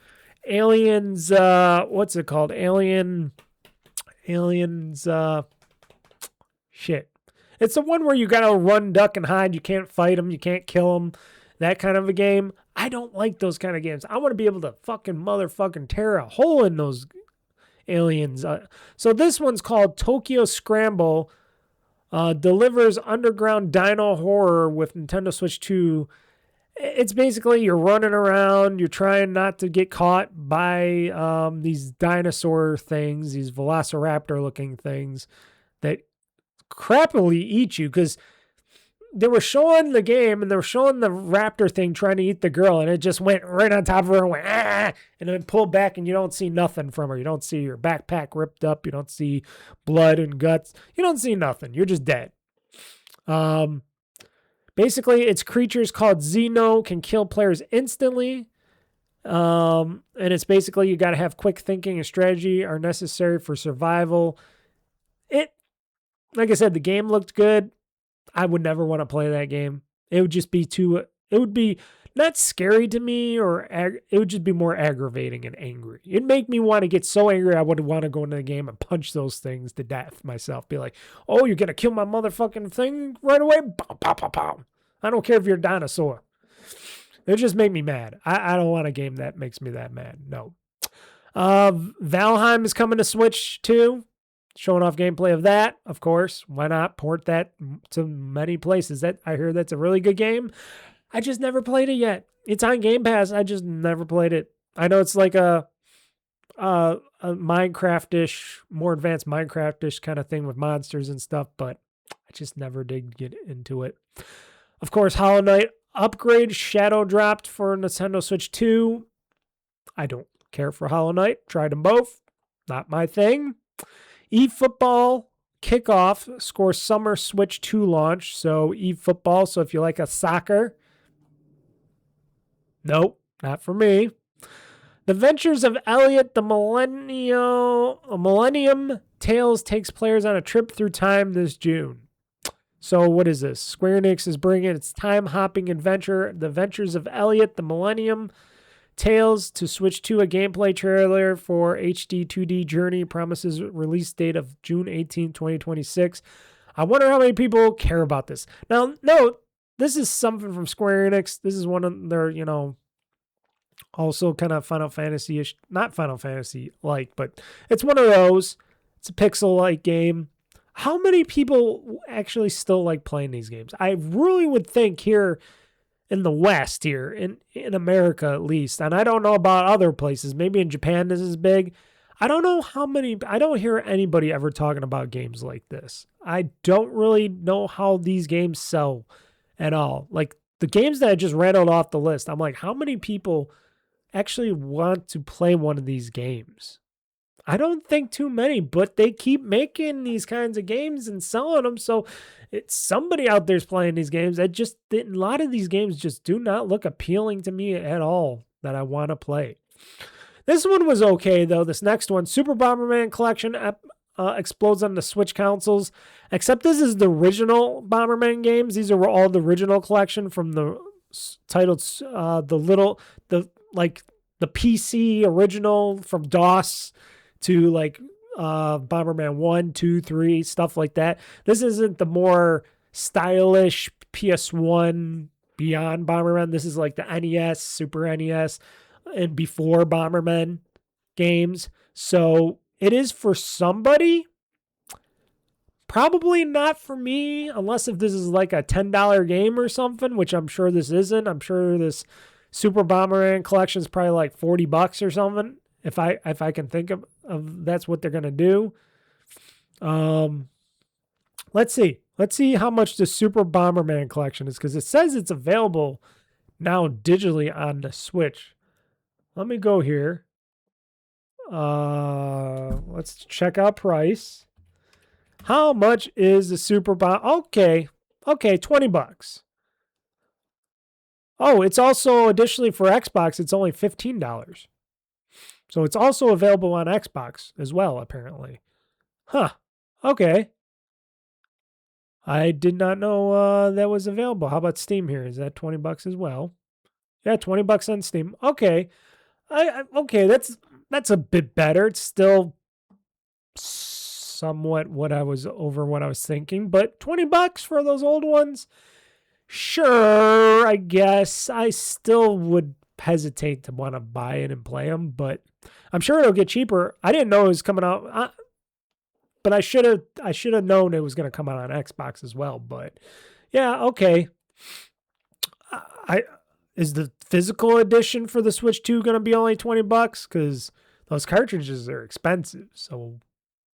Speaker 2: Aliens, what's it called? Aliens, shit. It's the one where you gotta run, duck, and hide. You can't fight them. You can't kill them. That kind of a game. I don't like those kind of games. I want to be able to motherfucking tear a hole in those aliens. So this one's called Tokyo Scramble. Delivers underground dino horror with Nintendo Switch 2. It's basically you're running around. You're trying not to get caught by these dinosaur things, these velociraptor-looking things that crappily eat you, because they were showing the game and they were showing the raptor thing trying to eat the girl, and it just went right on top of her and went, and then pulled back, and you don't see nothing from her. You don't see your backpack ripped up. You don't see blood and guts. You don't see nothing. You're just dead. Basically, its creatures called Xeno can kill players instantly. And it's basically you got to have quick thinking and strategy are necessary for survival. Like I said, the game looked good. I would never want to play that game. It would just be it would be not scary to me, or it would just be more aggravating and angry. It'd make me want to get so angry I would want to go into the game and punch those things to death myself. Be like, oh, you're going to kill my motherfucking thing right away? Pow, pow, pow, pow. I don't care if you're a dinosaur. It just made me mad. I don't want a game that makes me that mad. No. Valheim is coming to Switch too. Showing off gameplay of that, of course. Why not port that to many places? I hear that's a really good game. I just never played it yet. It's on Game Pass. I just never played it. I know it's like a Minecraft-ish, more advanced Minecraft-ish kind of thing with monsters and stuff, but I just never did get into it. Of course, Hollow Knight upgrade shadow dropped for Nintendo Switch 2. I don't care for Hollow Knight. Tried them both. Not my thing. eFootball kickoff scores summer Switch 2 launch. So eFootball. So if you like a soccer, nope, not for me. The Ventures of Elliot, the Millennium Tales takes players on a trip through time this June. So what is this? Square Enix is bringing its time-hopping adventure, The Ventures of Elliot, the Millennium Tales, to Switch 2. A gameplay trailer for HD 2D Journey promises release date of June 18, 2026. I wonder how many people care about this. Now, no, this is something from Square Enix. This is one of their, also kind of Final Fantasy-ish. Not Final Fantasy-like, but it's one of those. It's a pixel-like game. How many people actually still like playing these games? I really would think here in the West, here in America at least, and I don't know about other places. Maybe in Japan this is big. I don't know how many. I don't hear anybody ever talking about games like this. I don't really know how these games sell at all. Like the games that I just rattled off the list, I'm like, how many people actually want to play one of these games? I don't think too many, but they keep making these kinds of games and selling them. So it's somebody out there's playing these games. A lot of these games just do not look appealing to me at all that I want to play. This one was okay though. This next one, Super Bomberman Collection explodes on the Switch consoles. Except this is the original Bomberman games. These are all the original collection from the titled the PC original from DOS to like Bomberman 1, 2, 3, stuff like that. This isn't the more stylish PS1 beyond Bomberman. This is like the NES, Super NES, and before Bomberman games. So it is for somebody. Probably not for me, unless if this is like a $10 game or something, which I'm sure this isn't. I'm sure this Super Bomberman collection is probably like $40 or something. If I can think of that's what they're gonna do. Let's see how much the Super Bomberman collection is, because it says it's available now digitally on the Switch. Let me go here. Let's check out price. How much is the Super Bowl? Okay, $20. Oh, it's also additionally for Xbox, it's only $15. So it's also available on Xbox as well, apparently. Huh. Okay. I did not know that was available. How about Steam here? Is that $20 as well? Yeah, $20 on Steam. Okay. Okay, that's a bit better. It's still somewhat what I was thinking, but $20 for those old ones? Sure, I guess. I still would hesitate to want to buy it and play them, but I'm sure it'll get cheaper. I didn't know it was coming out, but I should have known it was going to come out on Xbox as well. But yeah, okay. Is the physical edition for the Switch 2 going to be only $20? Because those cartridges are expensive. So,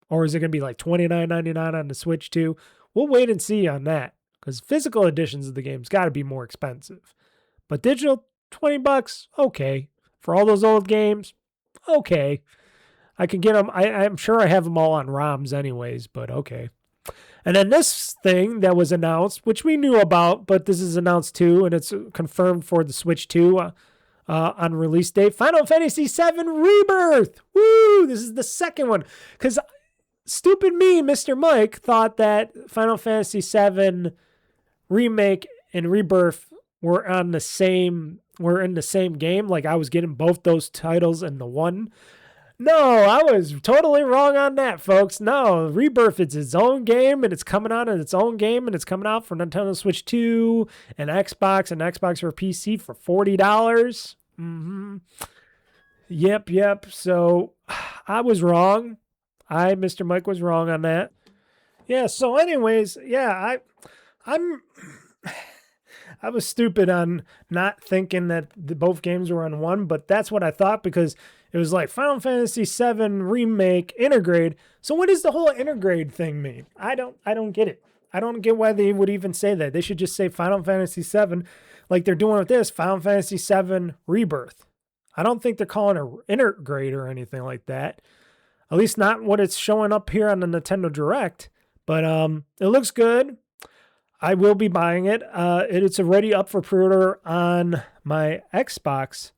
Speaker 2: or is it going to be like $29.99 on the Switch 2? We'll wait and see on that. Because physical editions of the game's got to be more expensive. But digital, $20, okay. For all those old games, okay. I can get them. I'm sure I have them all on ROMs anyways, but okay. And then this thing that was announced, which we knew about, but this is announced too, and it's confirmed for the Switch 2 on release date. Final Fantasy VII Rebirth. Woo! This is the second one. Because stupid me, Mr. Mike, thought that Final Fantasy VII Remake and Rebirth were in the same game. Like I was getting both those titles in the one. No, I was totally wrong on that, folks. No, Rebirth is its own game, and it's coming out in its own game, and it's coming out for Nintendo Switch 2 and Xbox for PC for $40. Yep. So I was wrong. Mr. Mike, was wrong on that. Yeah, so anyways, yeah, I was stupid on not thinking that both games were on one, but that's what I thought because it was like Final Fantasy VII Remake Intergrade. So what does the whole Intergrade thing mean? I don't get it. I don't get why they would even say that. They should just say Final Fantasy VII like they're doing with this, Final Fantasy VII Rebirth. I don't think they're calling it Intergrade or anything like that. At least not what it's showing up here on the Nintendo Direct. But it looks good. I will be buying it. It's already up for pre-order on my Xbox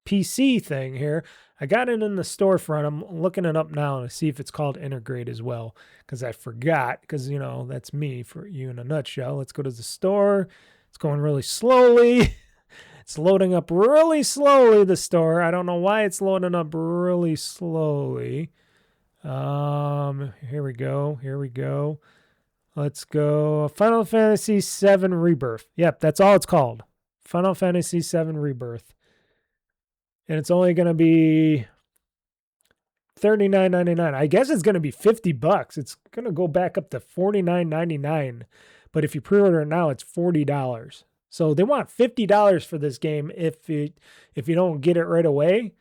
Speaker 2: PC thing here. I got it in the storefront. I'm looking it up now to see if it's called Intergrade as well, because I forgot, because, you know, that's me for you in a nutshell. Let's go to the store. It's going really slowly. It's loading up really slowly, the store. I don't know why it's loading up really slowly. Here we go. Let's go. Final Fantasy VII Rebirth. Yep, that's all it's called. Final Fantasy VII Rebirth. And it's only going to be $39.99. I guess it's going to be $50. It's going to go back up to $49.99. But if you pre-order it now, it's $40. So they want $50 for this game if you don't get it right away.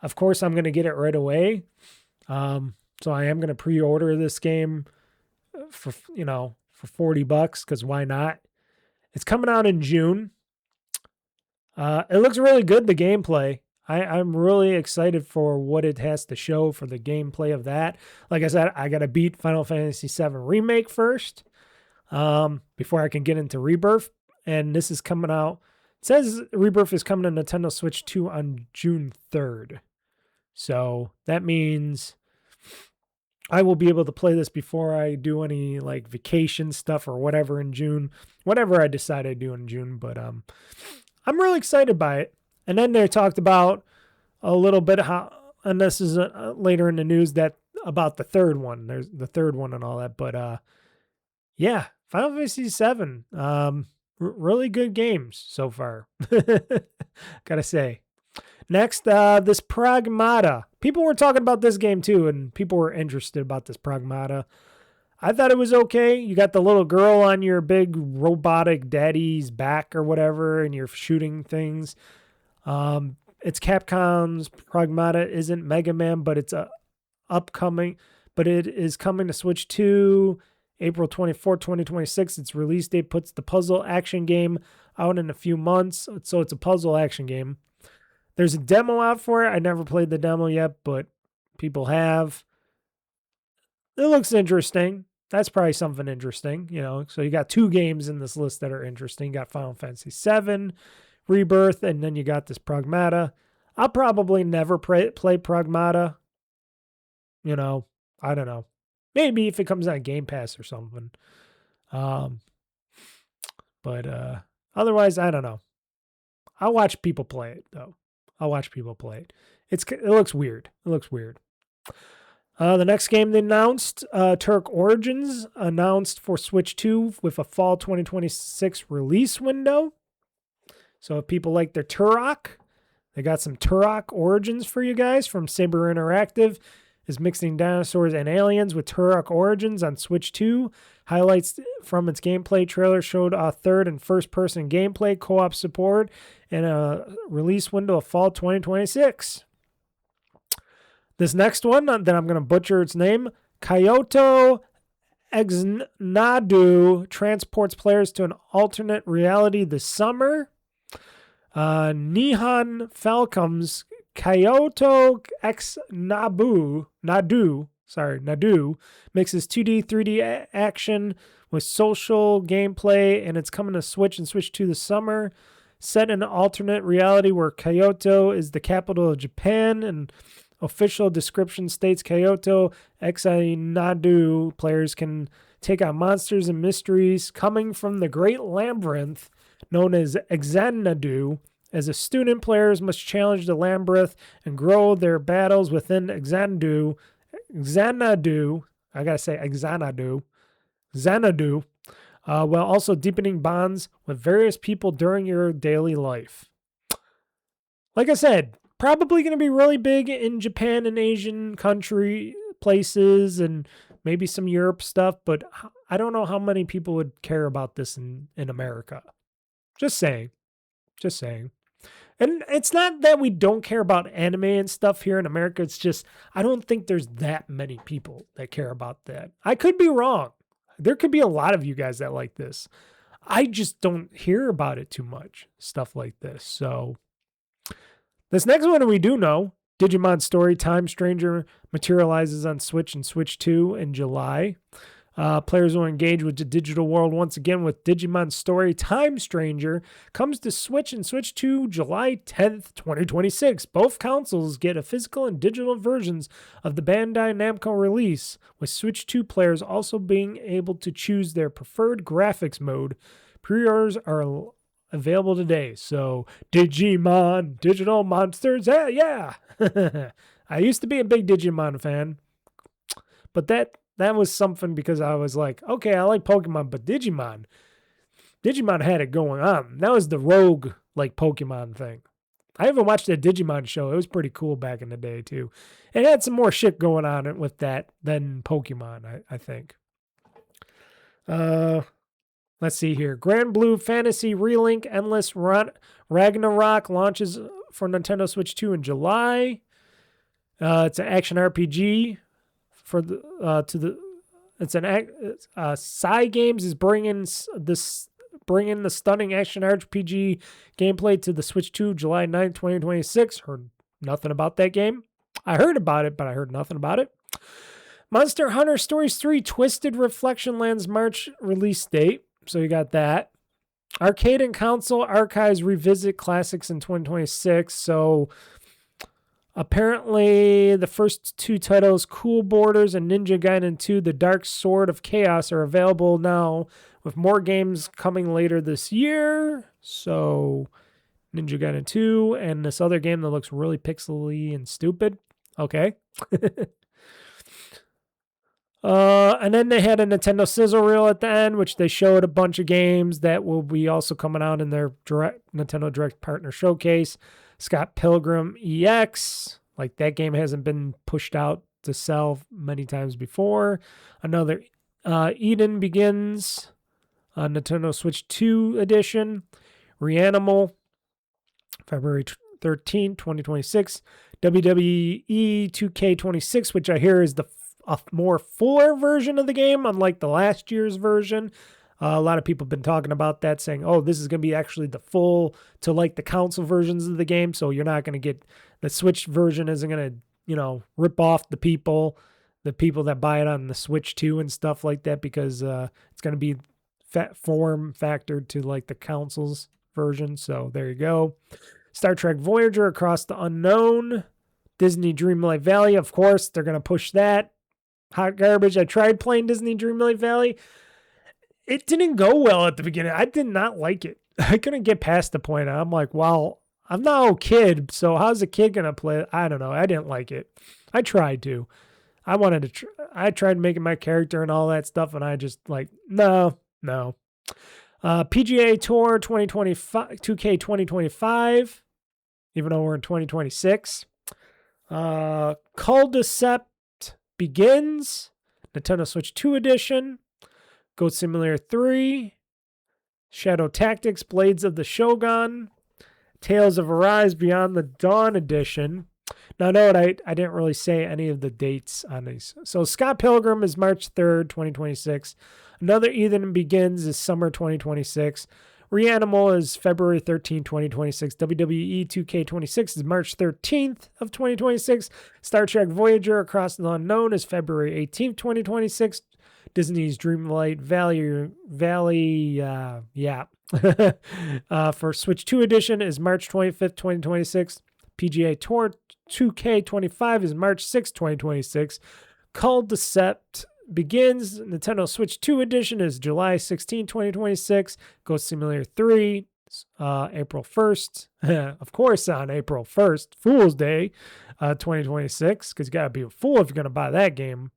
Speaker 2: Of course, I'm going to get it right away. So I am going to pre-order this game for $40 because why not? It's coming out in June. It looks really good, the gameplay. I'm really excited for what it has to show for the gameplay of that. Like I said, I got to beat Final Fantasy VII Remake first before I can get into Rebirth. And this is coming out. It says Rebirth is coming to Nintendo Switch 2 on June 3rd. So that means I will be able to play this before I do any like vacation stuff or whatever in June. Whatever I decide I do in June. But I'm really excited by it. And then they talked about a little bit how, and this is later in the news, that about the third one. There's the third one and all that. But yeah, Final Fantasy VII. Really good games so far. Gotta say. Next, this Pragmata. People were talking about this game too, and people were interested about this Pragmata. I thought it was okay. You got the little girl on your big robotic daddy's back or whatever, and you're shooting things. It's Capcom's Pragmata. Isn't Mega Man, but it's upcoming. But it is coming to Switch 2 April 24, 2026, its release date puts the puzzle action game out in a few months. So it's a puzzle action game. There's a demo out for it. I never played the demo yet, but people have. It looks interesting. That's probably something interesting, you know. So you got 2 games in this list that are interesting. You got Final Fantasy VII, Rebirth, and then you got this Pragmata. I'll probably never play Pragmata. You know, I don't know. Maybe if it comes on Game Pass or something. But otherwise, I don't know. I'll watch people play it, though. I'll watch people play it. It looks weird. It looks weird. The next game they announced, Turok Origins, announced for Switch 2 with a fall 2026 release window. So if people like their Turok, they got some Turok Origins for you guys from Saber Interactive. Is mixing dinosaurs and aliens with Turok Origins on Switch 2. Highlights from its gameplay trailer showed a third and first-person gameplay, co-op support, and a release window of fall 2026. This next one, that I'm going to butcher its name, Kyoto Xanadu transports players to an alternate reality this summer. Nihon Falcom's Kyoto X Nadu mixes 2D, 3D action with social gameplay, and it's coming to Switch and Switch 2 this summer. Set in an alternate reality where Kyoto is the capital of Japan, and official description states Kyoto Xanadu players can take on monsters and mysteries coming from the Great Labyrinth known as Xanadu. As a student, players must challenge the labyrinth and grow their battles within Xanadu. I gotta say Xanadu, while also deepening bonds with various people during your daily life. Like I said, probably going to be really big in Japan and Asian country places and maybe some Europe stuff, but I don't know how many people would care about this in America. Just saying. And it's not that we don't care about anime and stuff here in America. It's just, I don't think there's that many people that care about that. I could be wrong. There could be a lot of you guys that like this. I just don't hear about it too much, stuff like this. So this next one we do know, Digimon Story Time Stranger materializes on Switch and Switch 2 in July. Players will engage with the digital world once again with Digimon Story Time Stranger. Comes to Switch and Switch 2 July 10th, 2026. Both consoles get a physical and digital versions of the Bandai Namco release, with Switch 2 players also being able to choose their preferred graphics mode. Pre-orders are available today. So, Digimon, Digital Monsters, yeah. I used to be a big Digimon fan, but that was something because I was like, okay, I like Pokemon, but Digimon had it going on. That was the rogue, like, Pokemon thing. I even watched that Digimon show. It was pretty cool back in the day, too. It had some more shit going on with that than Pokemon, I think. Let's see here. Grand Blue Fantasy Relink Endless Ragnarok launches for Nintendo Switch 2 in July. It's an action RPG. Cygames is bringing the stunning action RPG gameplay to the Switch 2 July 9, 2026. Heard nothing about that game. I heard about it, but I heard nothing about it. Monster Hunter Stories 3 Twisted Reflection lands March release date. So you got that. Arcade and console archives revisit classics in 2026. So apparently, the first 2 titles, Cool Borders and Ninja Gaiden 2, The Dark Sword of Chaos, are available now, with more games coming later this year. So, Ninja Gaiden 2 and this other game that looks really pixely and stupid. Okay. And then they had a Nintendo sizzle reel at the end, which they showed a bunch of games that will be also coming out in their Nintendo Direct Partner Showcase. Scott Pilgrim EX, like that game hasn't been pushed out to sell many times before. Another Eden Begins, Nintendo Switch 2 edition. Reanimal, February 13, 2026. WWE 2K26, which I hear is the a more fuller version of the game, unlike the last year's version. A lot of people have been talking about that, saying, oh, this is going to be actually the full to like the console versions of the game. So you're not going to get the Switch version isn't going to, rip off the people that buy it on the Switch 2 and stuff like that, because it's going to be form factored to like the consoles version. So there you go. Star Trek Voyager Across the Unknown. Disney Dreamlight Valley, of course, they're going to push that. Hot garbage. I tried playing Disney Dreamlight Valley. It didn't go well at the beginning. I did not like it. I couldn't get past the point. I'm like, well, I'm not a kid, so how's a kid going to play it? I don't know. I didn't like it. I tried to. I tried making my character and all that stuff, and I just like, no. PGA Tour 2025, 2K 2025, even though we're in 2026. Cul-de-Sac Begins, Nintendo Switch 2 Edition. Goat Simulator 3, Shadow Tactics, Blades of the Shogun, Tales of Arise Beyond the Dawn Edition. Now, note, I didn't really say any of the dates on these. So, Scott Pilgrim is March 3rd, 2026. Another Ethan Begins is summer 2026. Reanimal is February 13, 2026. WWE 2K26 is March 13th of 2026. Star Trek Voyager Across the Unknown is February 18th, 2026. Disney's Dreamlight Valley, for Switch 2 Edition is March 25th, 2026. PGA Tour 2K25 is March 6th, 2026. Cul-de-Sac Begins, Nintendo Switch 2 Edition is July 16, 2026. Ghost Simulator 3, April 1st. Of course, on April 1st, Fool's Day, 2026, because you got to be a fool if you're going to buy that game.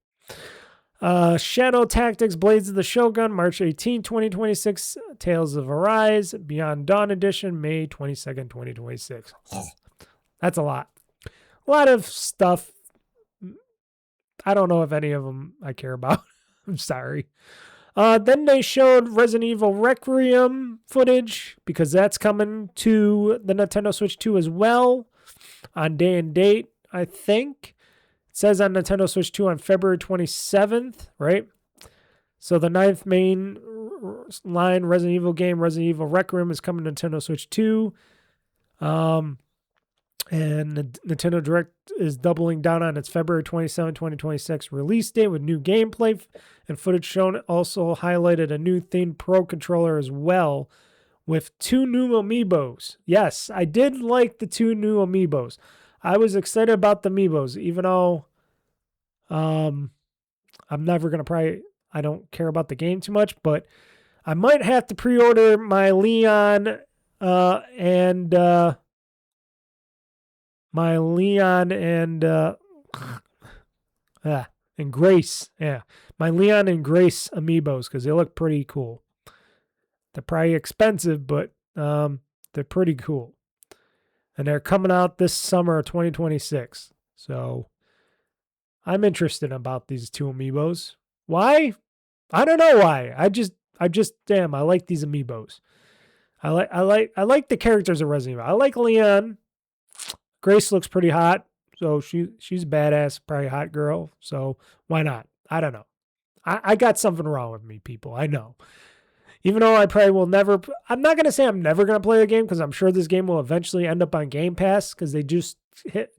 Speaker 2: Shadow Tactics, Blades of the Shogun, March 18, 2026. Tales of Arise, Beyond Dawn Edition, May 22nd, 2026. That's a lot. A lot of stuff. I don't know if any of them I care about. I'm sorry. Then they showed Resident Evil Requiem footage, because that's coming to the Nintendo Switch 2 as well on day and date, I think. Says on Nintendo Switch 2 on February 27th, right? So the 9th main line Resident Evil game, Resident Evil Requiem, is coming to Nintendo Switch 2. And the Nintendo Direct is doubling down on its February 27, 2026 release date with new gameplay and footage shown. Also highlighted a new themed Pro controller as well, with 2 new amiibos. Yes, I did like the 2 new amiibos. I was excited about the amiibos, even though I'm never going to I don't care about the game too much, but I might have to pre-order my Leon and Grace. Yeah, my Leon and Grace amiibos, because they look pretty cool. They're probably expensive, but they're pretty cool. And they're coming out this summer of 2026. So I'm interested about these 2 amiibos. Why? I don't know why. I like these amiibos. I like the characters of Resident Evil. I like Leon. Grace looks pretty hot. So she's a badass, probably a hot girl. So why not? I don't know. I got something wrong with me, people. I know. Even though I probably will never, I'm not going to say I'm never going to play the game, because I'm sure this game will eventually end up on Game Pass, because they just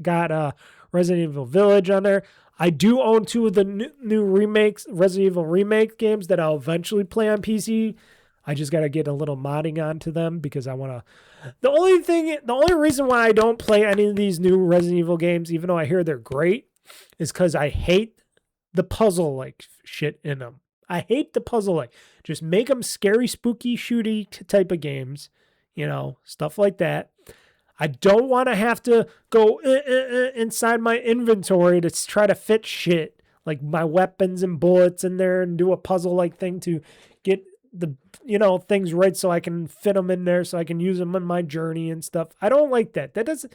Speaker 2: got Resident Evil Village on there. I do own 2 of the new remakes, Resident Evil Remake games, that I'll eventually play on PC. I just got to get a little modding onto them, because I want to. The only reason why I don't play any of these new Resident Evil games, even though I hear they're great, is because I hate the puzzle-like shit in them. I hate the puzzle. Like, just make them scary, spooky, shooty type of games, stuff like that. I don't want to have to go inside my inventory to try to fit shit, like my weapons and bullets in there, and do a puzzle-like thing to get the, things right so I can fit them in there so I can use them in my journey and stuff. I don't like that. That's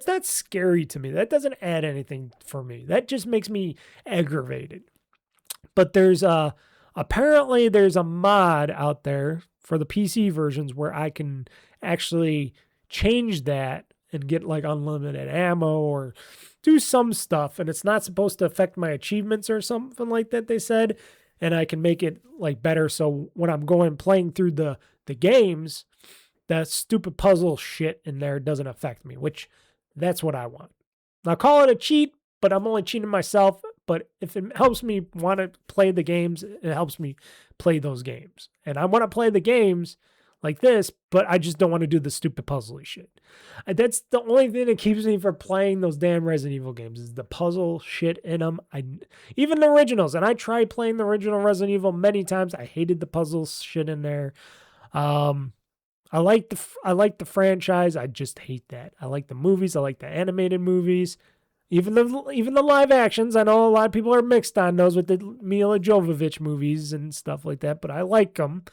Speaker 2: not scary to me. That doesn't add anything for me. That just makes me aggravated. But apparently there's a mod out there for the PC versions where I can actually change that and get like unlimited ammo or do some stuff. And it's not supposed to affect my achievements or something like that, they said. And I can make it like better. So when I'm going playing through the games, that stupid puzzle shit in there doesn't affect me, which that's what I want. Now call it a cheat, but I'm only cheating myself. But if it helps me want to play the games, it helps me play those games. And I want to play the games like this, but I just don't want to do the stupid puzzly shit. And that's the only thing that keeps me from playing those damn Resident Evil games is the puzzle shit in them. Even the originals, and I tried playing the original Resident Evil many times. I hated the puzzle shit in there. I like the franchise. I just hate that. I like the movies. I like the animated movies. Even the live actions. I know a lot of people are mixed on those with the Mila Jovovich movies and stuff like that, but I like them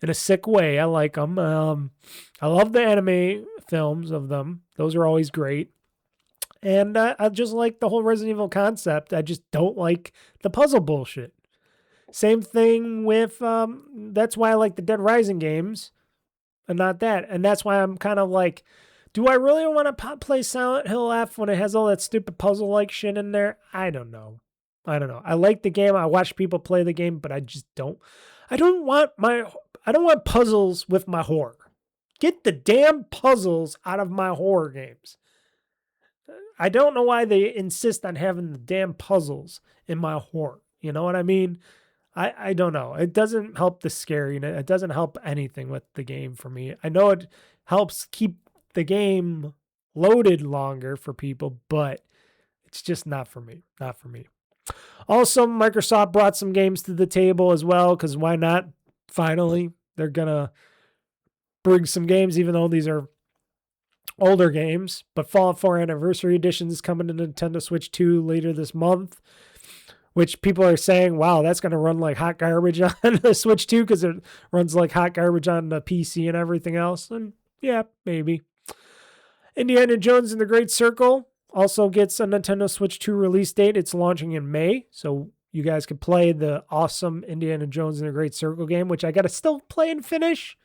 Speaker 2: in a sick way. I like them. I love the anime films of them. Those are always great. And I just like the whole Resident Evil concept. I just don't like the puzzle bullshit. Same thing with, that's why I like the Dead Rising games and not that. And that's why I'm kind of like, do I really want to play Silent Hill F when it has all that stupid puzzle-like shit in there? I don't know. I like the game. I watch people play the game, but I just don't. I don't want puzzles with my horror. Get the damn puzzles out of my horror games. I don't know why they insist on having the damn puzzles in my horror. You know what I mean? I don't know. It doesn't help the scariness. It doesn't help anything with the game for me. I know it helps keep the game loaded longer for people, but it's just not for me. Not for me. Also, Microsoft brought some games to the table as well, because why not? Finally, they're going to bring some games, even though these are older games. But Fallout 4 Anniversary Edition is coming to Nintendo Switch 2 later this month, which people are saying, wow, that's going to run like hot garbage on the Switch 2 because it runs like hot garbage on the PC and everything else. And yeah, maybe. Indiana Jones and the Great Circle also gets a Nintendo Switch 2 release date. It's launching in May, so you guys can play the awesome Indiana Jones and the Great Circle game, which I got to still play and finish.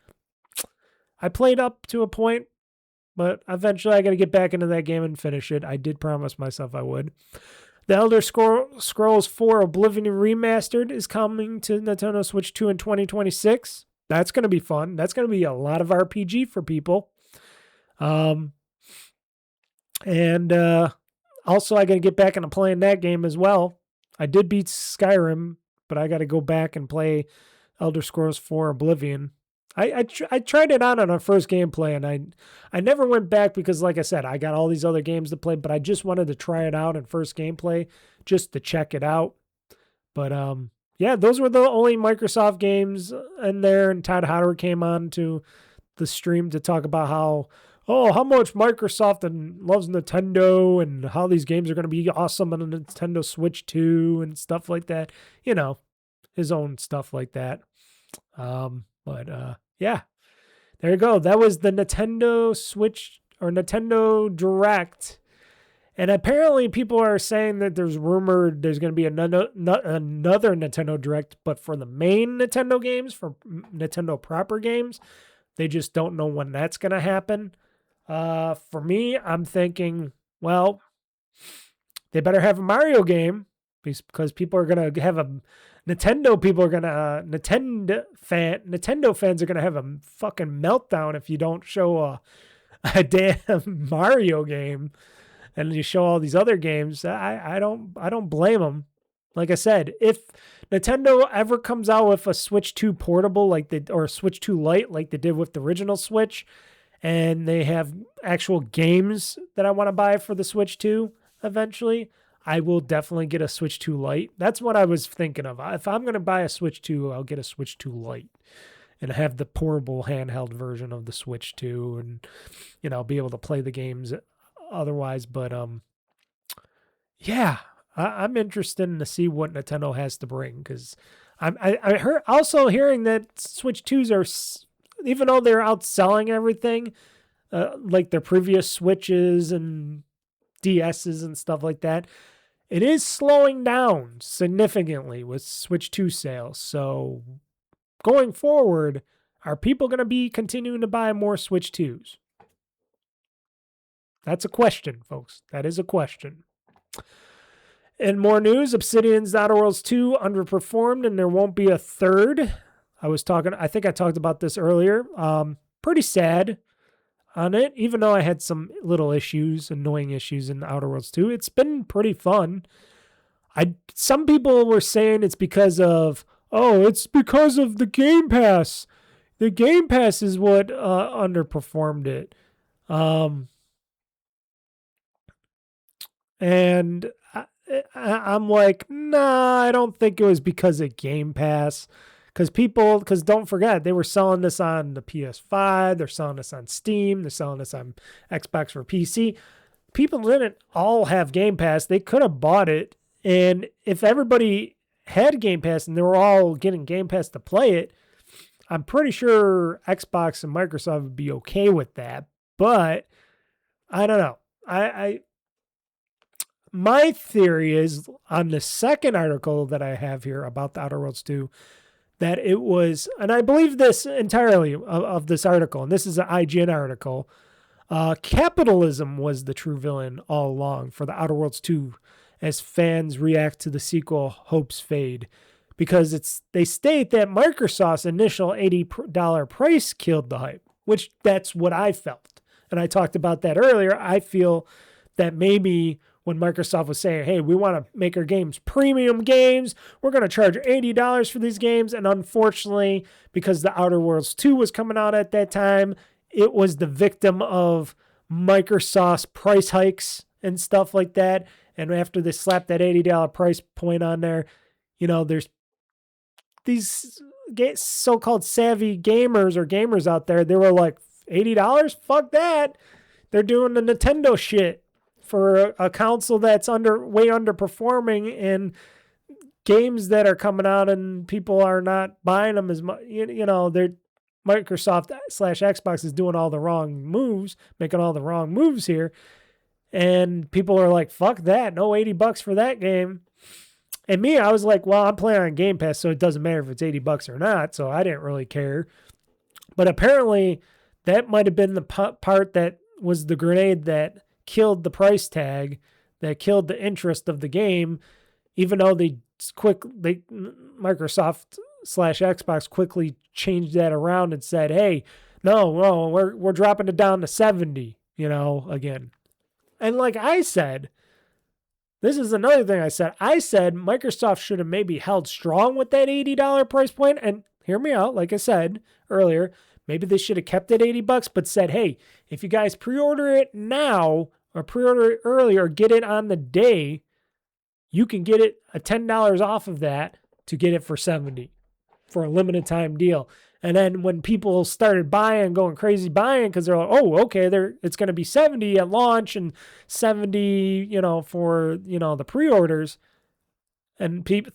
Speaker 2: I played up to a point, but eventually I got to get back into that game and finish it. I did promise myself I would. The Elder Scrolls 4 Oblivion Remastered is coming to Nintendo Switch 2 in 2026. That's going to be fun. That's going to be a lot of RPG for people. And also, I got to get back into playing that game as well. I did beat Skyrim, but I got to go back and play Elder Scrolls 4 Oblivion. I tried it out on our first gameplay, and I never went back because, like I said, I got all these other games to play, but I just wanted to try it out in first gameplay just to check it out. But yeah, those were the only Microsoft games in there, and Todd Howard came on to the stream to talk about how much Microsoft loves Nintendo and how these games are going to be awesome on a Nintendo Switch 2 and stuff like that. You know, his own stuff like that. Yeah, there you go. That was the Nintendo Switch or Nintendo Direct. And apparently people are saying that there's rumored there's going to be another Nintendo Direct, but for the main Nintendo games, for Nintendo proper games, they just don't know when that's going to happen. For me, I'm thinking, well, they better have a Mario game because people are going to have a Nintendo fans are going to have a fucking meltdown if you don't show a damn Mario game and you show all these other games. I don't blame them. Like I said, if Nintendo ever comes out with a Switch 2 portable or a Switch 2 Lite like they did with the original Switch, and they have actual games that I want to buy for the Switch 2 eventually, I will definitely get a Switch 2 Lite. That's what I was thinking of. If I'm going to buy a Switch 2, I'll get a Switch 2 Lite and have the portable handheld version of the Switch 2 and, you know, be able to play the games otherwise. But, yeah, I'm interested in to see what Nintendo has to bring because I heard also hearing that Switch 2s are, even though they're outselling everything, like their previous Switches and DSs and stuff like that, it is slowing down significantly with Switch 2 sales. So going forward, are people going to be continuing to buy more Switch 2s? That's a question, folks. That is a question. In more news, Obsidian's Outer Worlds 2 underperformed, and there won't be a third. I think I talked about this earlier. Pretty sad on it, even though I had some little issues, annoying issues in Outer Worlds 2. It's been pretty fun. Some people were saying it's because of the Game Pass. The Game Pass is what underperformed it. And I'm like, nah, I don't think it was because of Game Pass. Because don't forget, they were selling this on the PS5, they're selling this on Steam, they're selling this on Xbox for PC. People didn't all have Game Pass. They could have bought it. And if everybody had Game Pass and they were all getting Game Pass to play it, I'm pretty sure Xbox and Microsoft would be okay with that. But I don't know. My theory is on the second article that I have here about the Outer Worlds 2, that it was, and I believe this entirely of this article, and this is an IGN article, capitalism was the true villain all along for the Outer Worlds 2 as fans react to the sequel hopes fade. Because they state that Microsoft's initial $80 price killed the hype, which that's what I felt. And I talked about that earlier. I feel that maybe when Microsoft was saying, hey, we want to make our games premium games, we're going to charge $80 for these games. And unfortunately, because the Outer Worlds 2 was coming out at that time, it was the victim of Microsoft's price hikes and stuff like that. And after they slapped that $80 price point on there, there's these so-called savvy gamers or gamers out there, they were like, $80? Fuck that. They're doing the Nintendo shit for a console that's way underperforming, and games that are coming out and people are not buying them as much. They're Microsoft/Xbox is doing all the wrong moves, making all the wrong moves here. And people are like, fuck that. No $80 for that game. And me, I was like, well, I'm playing on Game Pass, so it doesn't matter if it's $80 or not. So I didn't really care. But apparently that might have been the part that was the grenade that killed the price tag, that killed the interest of the game, even though Microsoft/Xbox quickly changed that around and said, hey, no, we're dropping it down to 70, again. And like I said, this is another thing I said. I said Microsoft should have maybe held strong with that $80 price point. And hear me out, like I said earlier, maybe they should have kept it $80, but said, hey, if you guys pre-order it now or pre-order it early or get it on the day, you can get it a $10 off of that to get it for $70 for a limited time deal. And then when people started buying, going crazy buying, because they're like, oh, okay, it's going to be $70 at launch and $70, for, the pre-orders, and people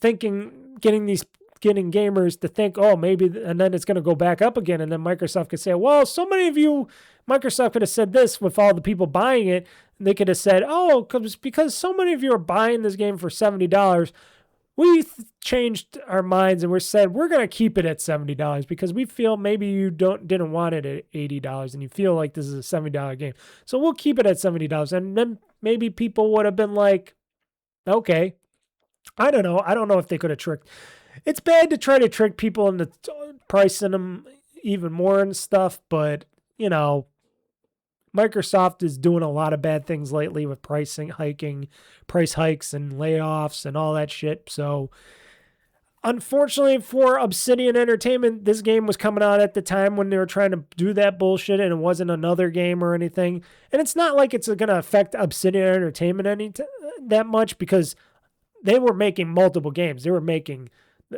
Speaker 2: getting gamers to think, oh, maybe, and then it's going to go back up again. And then Microsoft could say, well, so many of you, Microsoft could have said this with all the people buying it. And they could have said, oh, because so many of you are buying this game for $70, we changed our minds and we said, we're going to keep it at $70 because we feel maybe you didn't want it at $80 and you feel like this is a $70 game. So we'll keep it at $70. And then maybe people would have been like, okay, I don't know. I don't know if they could have tricked. It's bad to try to trick people into pricing them even more and stuff, but, Microsoft is doing a lot of bad things lately with price hikes and layoffs and all that shit. So unfortunately for Obsidian Entertainment, this game was coming out at the time when they were trying to do that bullshit and it wasn't another game or anything. And it's not like it's going to affect Obsidian Entertainment that much because they were making multiple games. They were making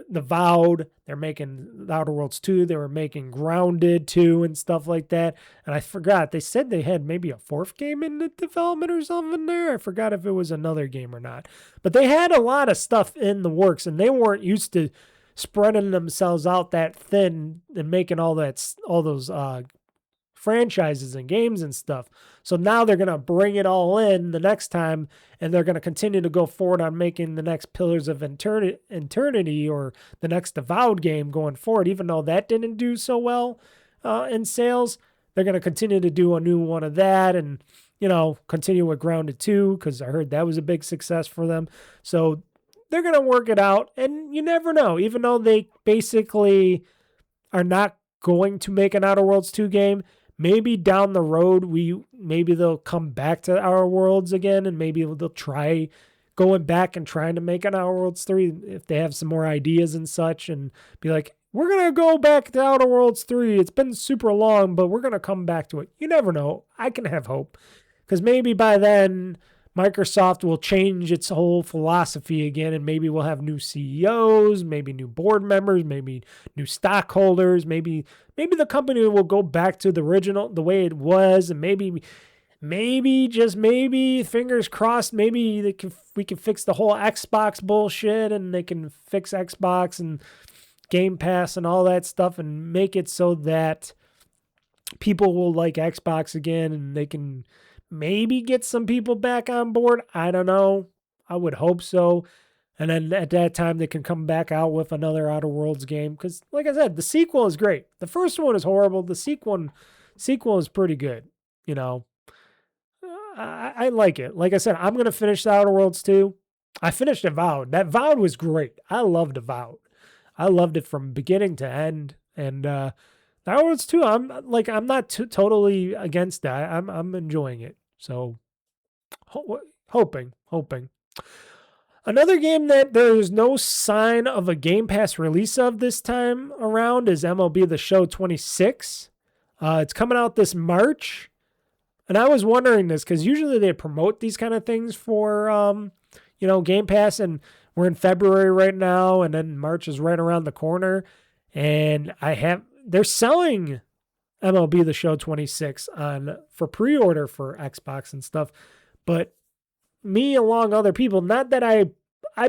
Speaker 2: The Vowed, they're making The Outer Worlds 2, they were making Grounded 2 and stuff like that. And I forgot, they said they had maybe a fourth game in the development or something there. I forgot if it was another game or not. But they had a lot of stuff in the works, and they weren't used to spreading themselves out that thin and making all those franchises and games and stuff. So now they're going to bring it all in the next time, and they're going to continue to go forward on making the next Pillars of Eternity or the next Avowed game going forward. Even though that didn't do so well in sales, they're going to continue to do a new one of that. And, continue with Grounded 2 because I heard that was a big success for them. So they're going to work it out. And you never know, even though they basically are not going to make an Outer Worlds 2 game, maybe down the road, maybe they'll come back to Outer Worlds again, and maybe they'll try going back and trying to make an Outer Worlds 3 if they have some more ideas and such, and be like, we're going to go back to Outer Worlds 3. It's been super long, but we're going to come back to it. You never know. I can have hope. Because maybe by then, Microsoft will change its whole philosophy again, and maybe we'll have new CEOs, maybe new board members, maybe new stockholders, maybe the company will go back to the original, the way it was, and maybe, just maybe, fingers crossed, maybe we can fix the whole Xbox bullshit, and they can fix Xbox and Game Pass and all that stuff and make it so that people will like Xbox again, and they can maybe get some people back on board. I don't know. I would hope so. And then at that time, they can come back out with another Outer Worlds game. Because, like I said, the sequel is great. The first one is horrible. The sequel is pretty good. I like it. Like I said, I'm going to finish the Outer Worlds 2. I finished Avowed. That Avowed was great. I loved Avowed. I loved it from beginning to end. And the Outer Worlds 2, I'm not totally against that. I'm enjoying it. So hoping. Another game that there's no sign of a Game Pass release of this time around is MLB The Show 26. It's coming out this March. And I was wondering this because usually they promote these kind of things for, Game Pass. And we're in February right now. And then March is right around the corner. And they're selling MLB The Show 26 for pre-order for Xbox and stuff. But me, along other people, not that I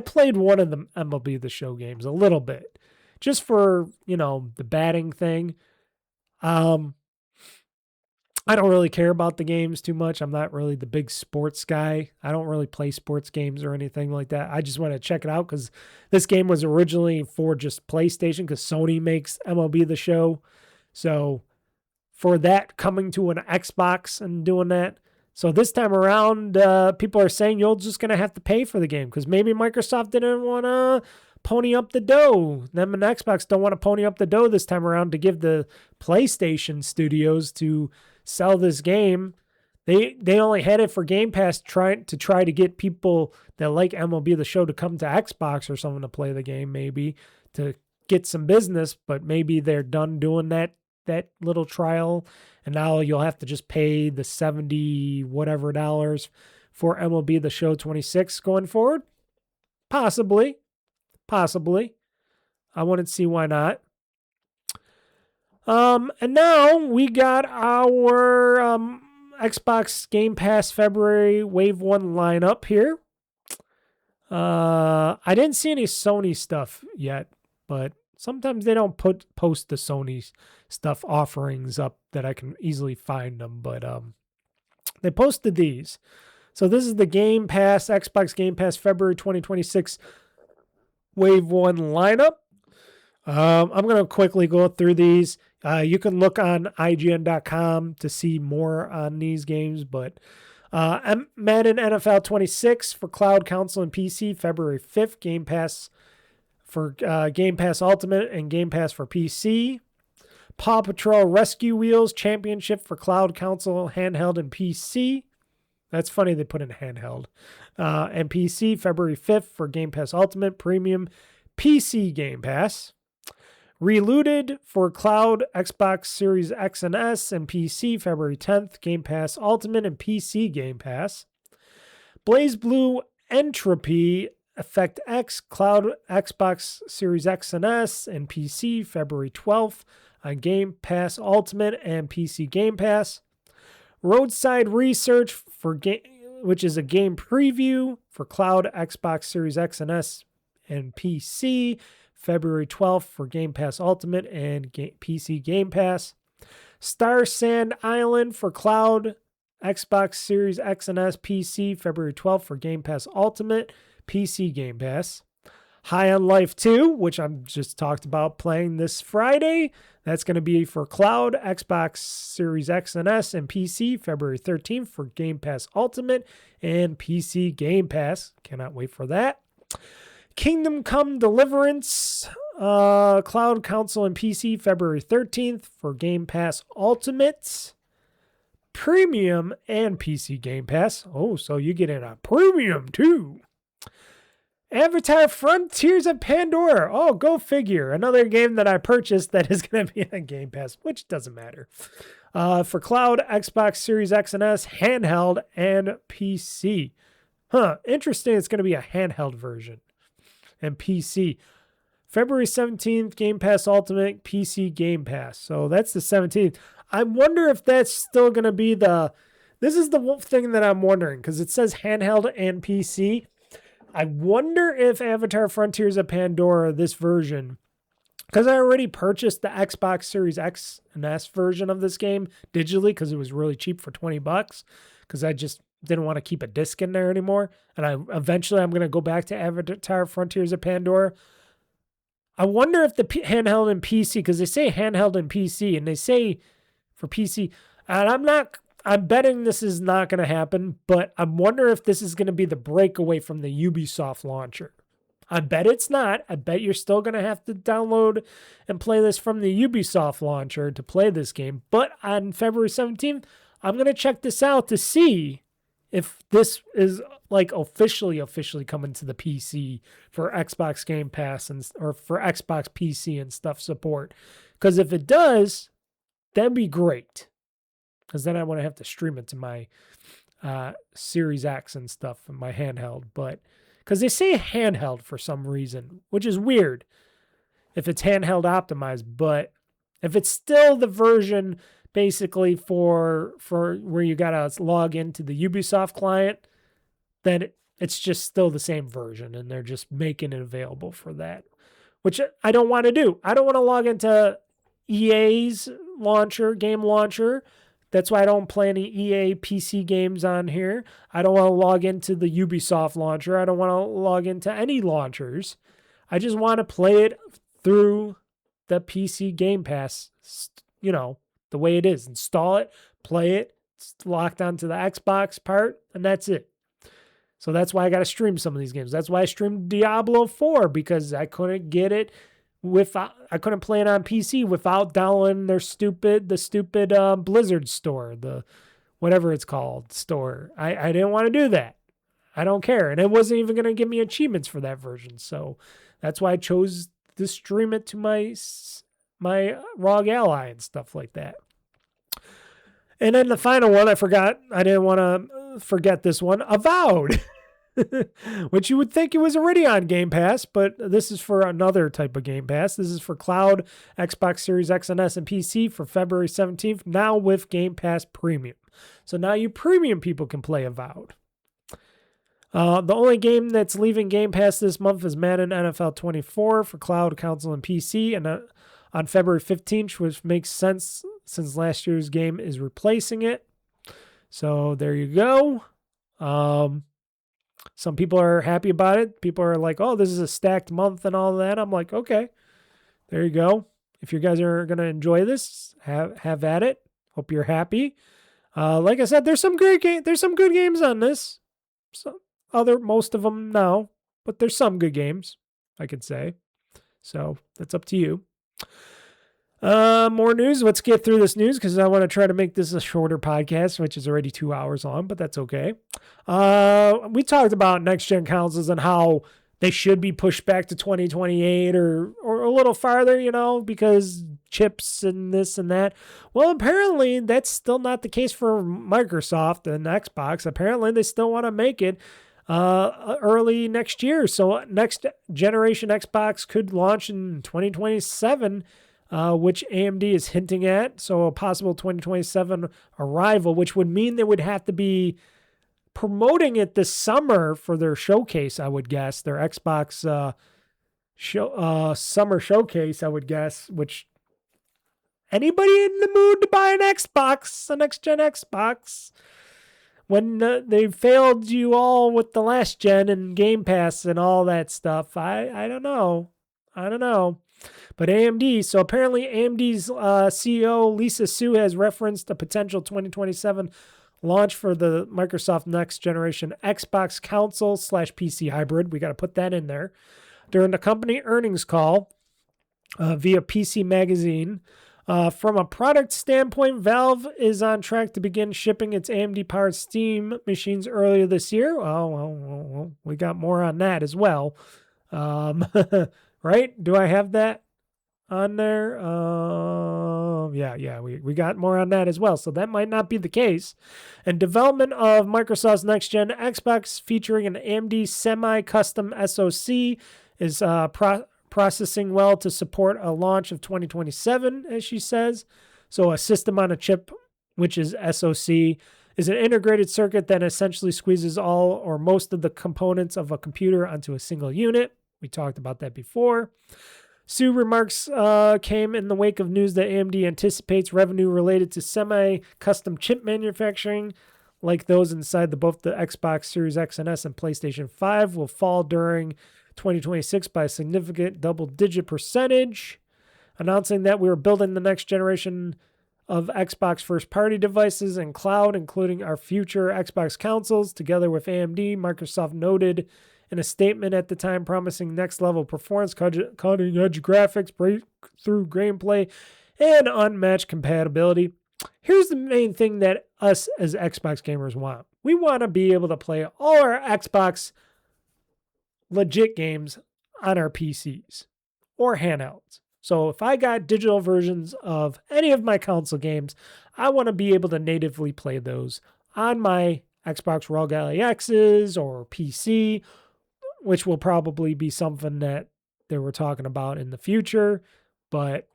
Speaker 2: played one of the MLB The Show games a little bit, just for, the batting thing. I don't really care about the games too much. I'm not really the big sports guy. I don't really play sports games or anything like that. I just want to check it out because this game was originally for just PlayStation because Sony makes MLB The Show. So for that coming to an Xbox and doing that. So this time around, people are saying you're just going to have to pay for the game because maybe Microsoft didn't want to pony up the dough. Them and Xbox don't want to pony up the dough this time around to give the PlayStation studios to sell this game. They only had it for Game Pass try to get people that like MLB The Show to come to Xbox or something to play the game, maybe to get some business, but maybe they're done doing that little trial, and now you'll have to just pay the $70 whatever for MLB The Show 26 going forward. Possibly. I wouldn't see why not. And now we got our Xbox Game Pass February Wave 1 lineup here. I didn't see any Sony stuff yet, but sometimes they don't post the Sony stuff offerings up that I can easily find them, but they posted these. So this is the Game Pass, Xbox Game Pass February 2026 Wave 1 lineup. I'm going to quickly go through these. You can look on IGN.com to see more on these games, but Madden NFL 26 for Cloud, Console, and PC, February 5th. Game Pass for Game Pass Ultimate and Game Pass for PC. Paw Patrol Rescue Wheels Championship for Cloud, Console, Handheld, and PC. That's funny they put in handheld. And PC, February 5th for Game Pass Ultimate, Premium, PC Game Pass. Reloaded for Cloud, Xbox Series X and S, and PC, February 10th, Game Pass Ultimate and PC Game Pass. BlazBlue Entropy Effect X, Cloud, Xbox Series X and S, and PC, February 12th on Game Pass Ultimate and PC Game Pass. Roadside Research which is a game preview for Cloud, Xbox Series X and S, and PC, February 12th for Game Pass Ultimate and PC Game Pass. Star Sand Island for Cloud, Xbox Series X and S, PC, February 12th for Game Pass Ultimate, PC Game Pass. High on Life 2, which I'm just talked about playing this Friday. That's going to be for cloud, Xbox Series X and S, and PC, February 13th for Game Pass Ultimate and PC Game Pass. Cannot wait for that. Kingdom Come Deliverance, Cloud Console and PC, February 13th for Game Pass Ultimate, Premium, and PC Game Pass. Oh, so you get in a Premium too. Avatar Frontiers of Pandora. Oh, go figure. Another game that I purchased that is going to be on Game Pass, which doesn't matter. For cloud, Xbox Series X and S, handheld, and PC. Interesting. It's going to be a handheld version and PC. February 17th, Game Pass Ultimate, PC Game Pass. So that's the 17th. I wonder if that's still going to be this is the one thing that I'm wondering, because it says handheld and PC. I wonder if Avatar Frontiers of Pandora, this version, because I already purchased the Xbox Series X and S version of this game digitally because it was really cheap for $20, because I just didn't want to keep a disc in there anymore. And I'm going to go back to Avatar Frontiers of Pandora. I wonder if the handheld and PC, because they say handheld and PC, and they say for PC, and I'm betting this is not going to happen, but I'm wondering if this is going to be the breakaway from the Ubisoft launcher. I bet it's not. I bet you're still going to have to download and play this from the Ubisoft launcher to play this game. But on February 17th, I'm going to check this out to see if this is like officially coming to the PC for Xbox Game Pass or for Xbox PC and stuff support. Because if it does, that'd be great. Because then I want to have to stream it to my Series X and stuff and my handheld. But because they say handheld for some reason, which is weird if it's handheld optimized. But if it's still the version basically for where you got to log into the Ubisoft client, then it's just still the same version. And they're just making it available for that, which I don't want to do. I don't want to log into EA's game launcher. That's why I don't play any EA PC games on here. I don't want to log into the Ubisoft launcher. I don't want to log into any launchers. I just want to play it through the PC Game Pass, the way it is. Install it, play it, it's locked onto the Xbox part, and that's it. So that's why I got to stream some of these games. That's why I streamed Diablo 4, because I couldn't get it I couldn't play it on PC without downloading the stupid Blizzard store, the whatever it's called store. I didn't want to do that. I don't care. And it wasn't even going to give me achievements for that version. So that's why I chose to stream it to my ROG Ally and stuff like that. And then the final one, I forgot. I didn't want to forget this one. Avowed. Which you would think it was already on Game Pass, but this is for another type of Game Pass. This is for cloud, Xbox Series X and S and PC for February 17th, now with Game Pass Premium. So now you premium people can play Avowed. The only game that's leaving Game Pass this month is Madden NFL 24 for cloud, console, and PC, and on February 15th, which makes sense since last year's game is replacing it. So there you go. Some people are happy about it. People are like, oh, this is a stacked month and all that. I'm like, okay, there you go. If you guys are going to enjoy this, have at it. Hope you're happy. Like I said, there's some good games on this. Most of them no, but there's some good games, I could say. So that's up to you. More news. Let's get through this news because I want to try to make this a shorter podcast, which is already 2 hours long, but that's okay. We talked about next-gen consoles and how they should be pushed back to 2028 or a little farther, because chips and this and that. Well, apparently that's still not the case for Microsoft and Xbox. Apparently they still want to make it early next year. So next generation Xbox could launch in 2027, which AMD is hinting at. So a possible 2027 arrival, which would mean they would have to be promoting it this summer for their showcase, I would guess. Their Xbox summer showcase, I would guess, which anybody in the mood to buy an Xbox, a next-gen Xbox, when they failed you all with the last gen and Game Pass and all that stuff. I don't know. But AMD, so apparently AMD's CEO Lisa Su has referenced a potential 2027 launch for the Microsoft next generation Xbox console / PC hybrid. We got to put that in there. During the company earnings call via PC Magazine, from a product standpoint, Valve is on track to begin shipping its AMD-powered Steam machines earlier this year. Well, we got more on that as well. Right? Do I have that on there? Yeah, we got more on that as well. So that might not be the case. And development of Microsoft's next-gen Xbox featuring an AMD semi-custom SoC is processing well to support a launch of 2027, as she says. So a system on a chip, which is SoC, is an integrated circuit that essentially squeezes all or most of the components of a computer onto a single unit. We talked about that before. Sue remarks came in the wake of news that AMD anticipates revenue related to semi-custom chip manufacturing, like those inside both the Xbox Series X and S and PlayStation 5, will fall during 2026 by a significant double-digit percentage, announcing that we are building the next generation of Xbox first-party devices and cloud, including our future Xbox consoles, together with AMD. Microsoft noted in a statement at the time promising next-level performance, cutting-edge graphics, breakthrough gameplay, and unmatched compatibility. Here's the main thing that us as Xbox gamers want. We want to be able to play all our Xbox legit games on our PCs or handhelds. So if I got digital versions of any of my console games, I want to be able to natively play those on my Xbox ROG X's or PC, which will probably be something that they were talking about in the future. But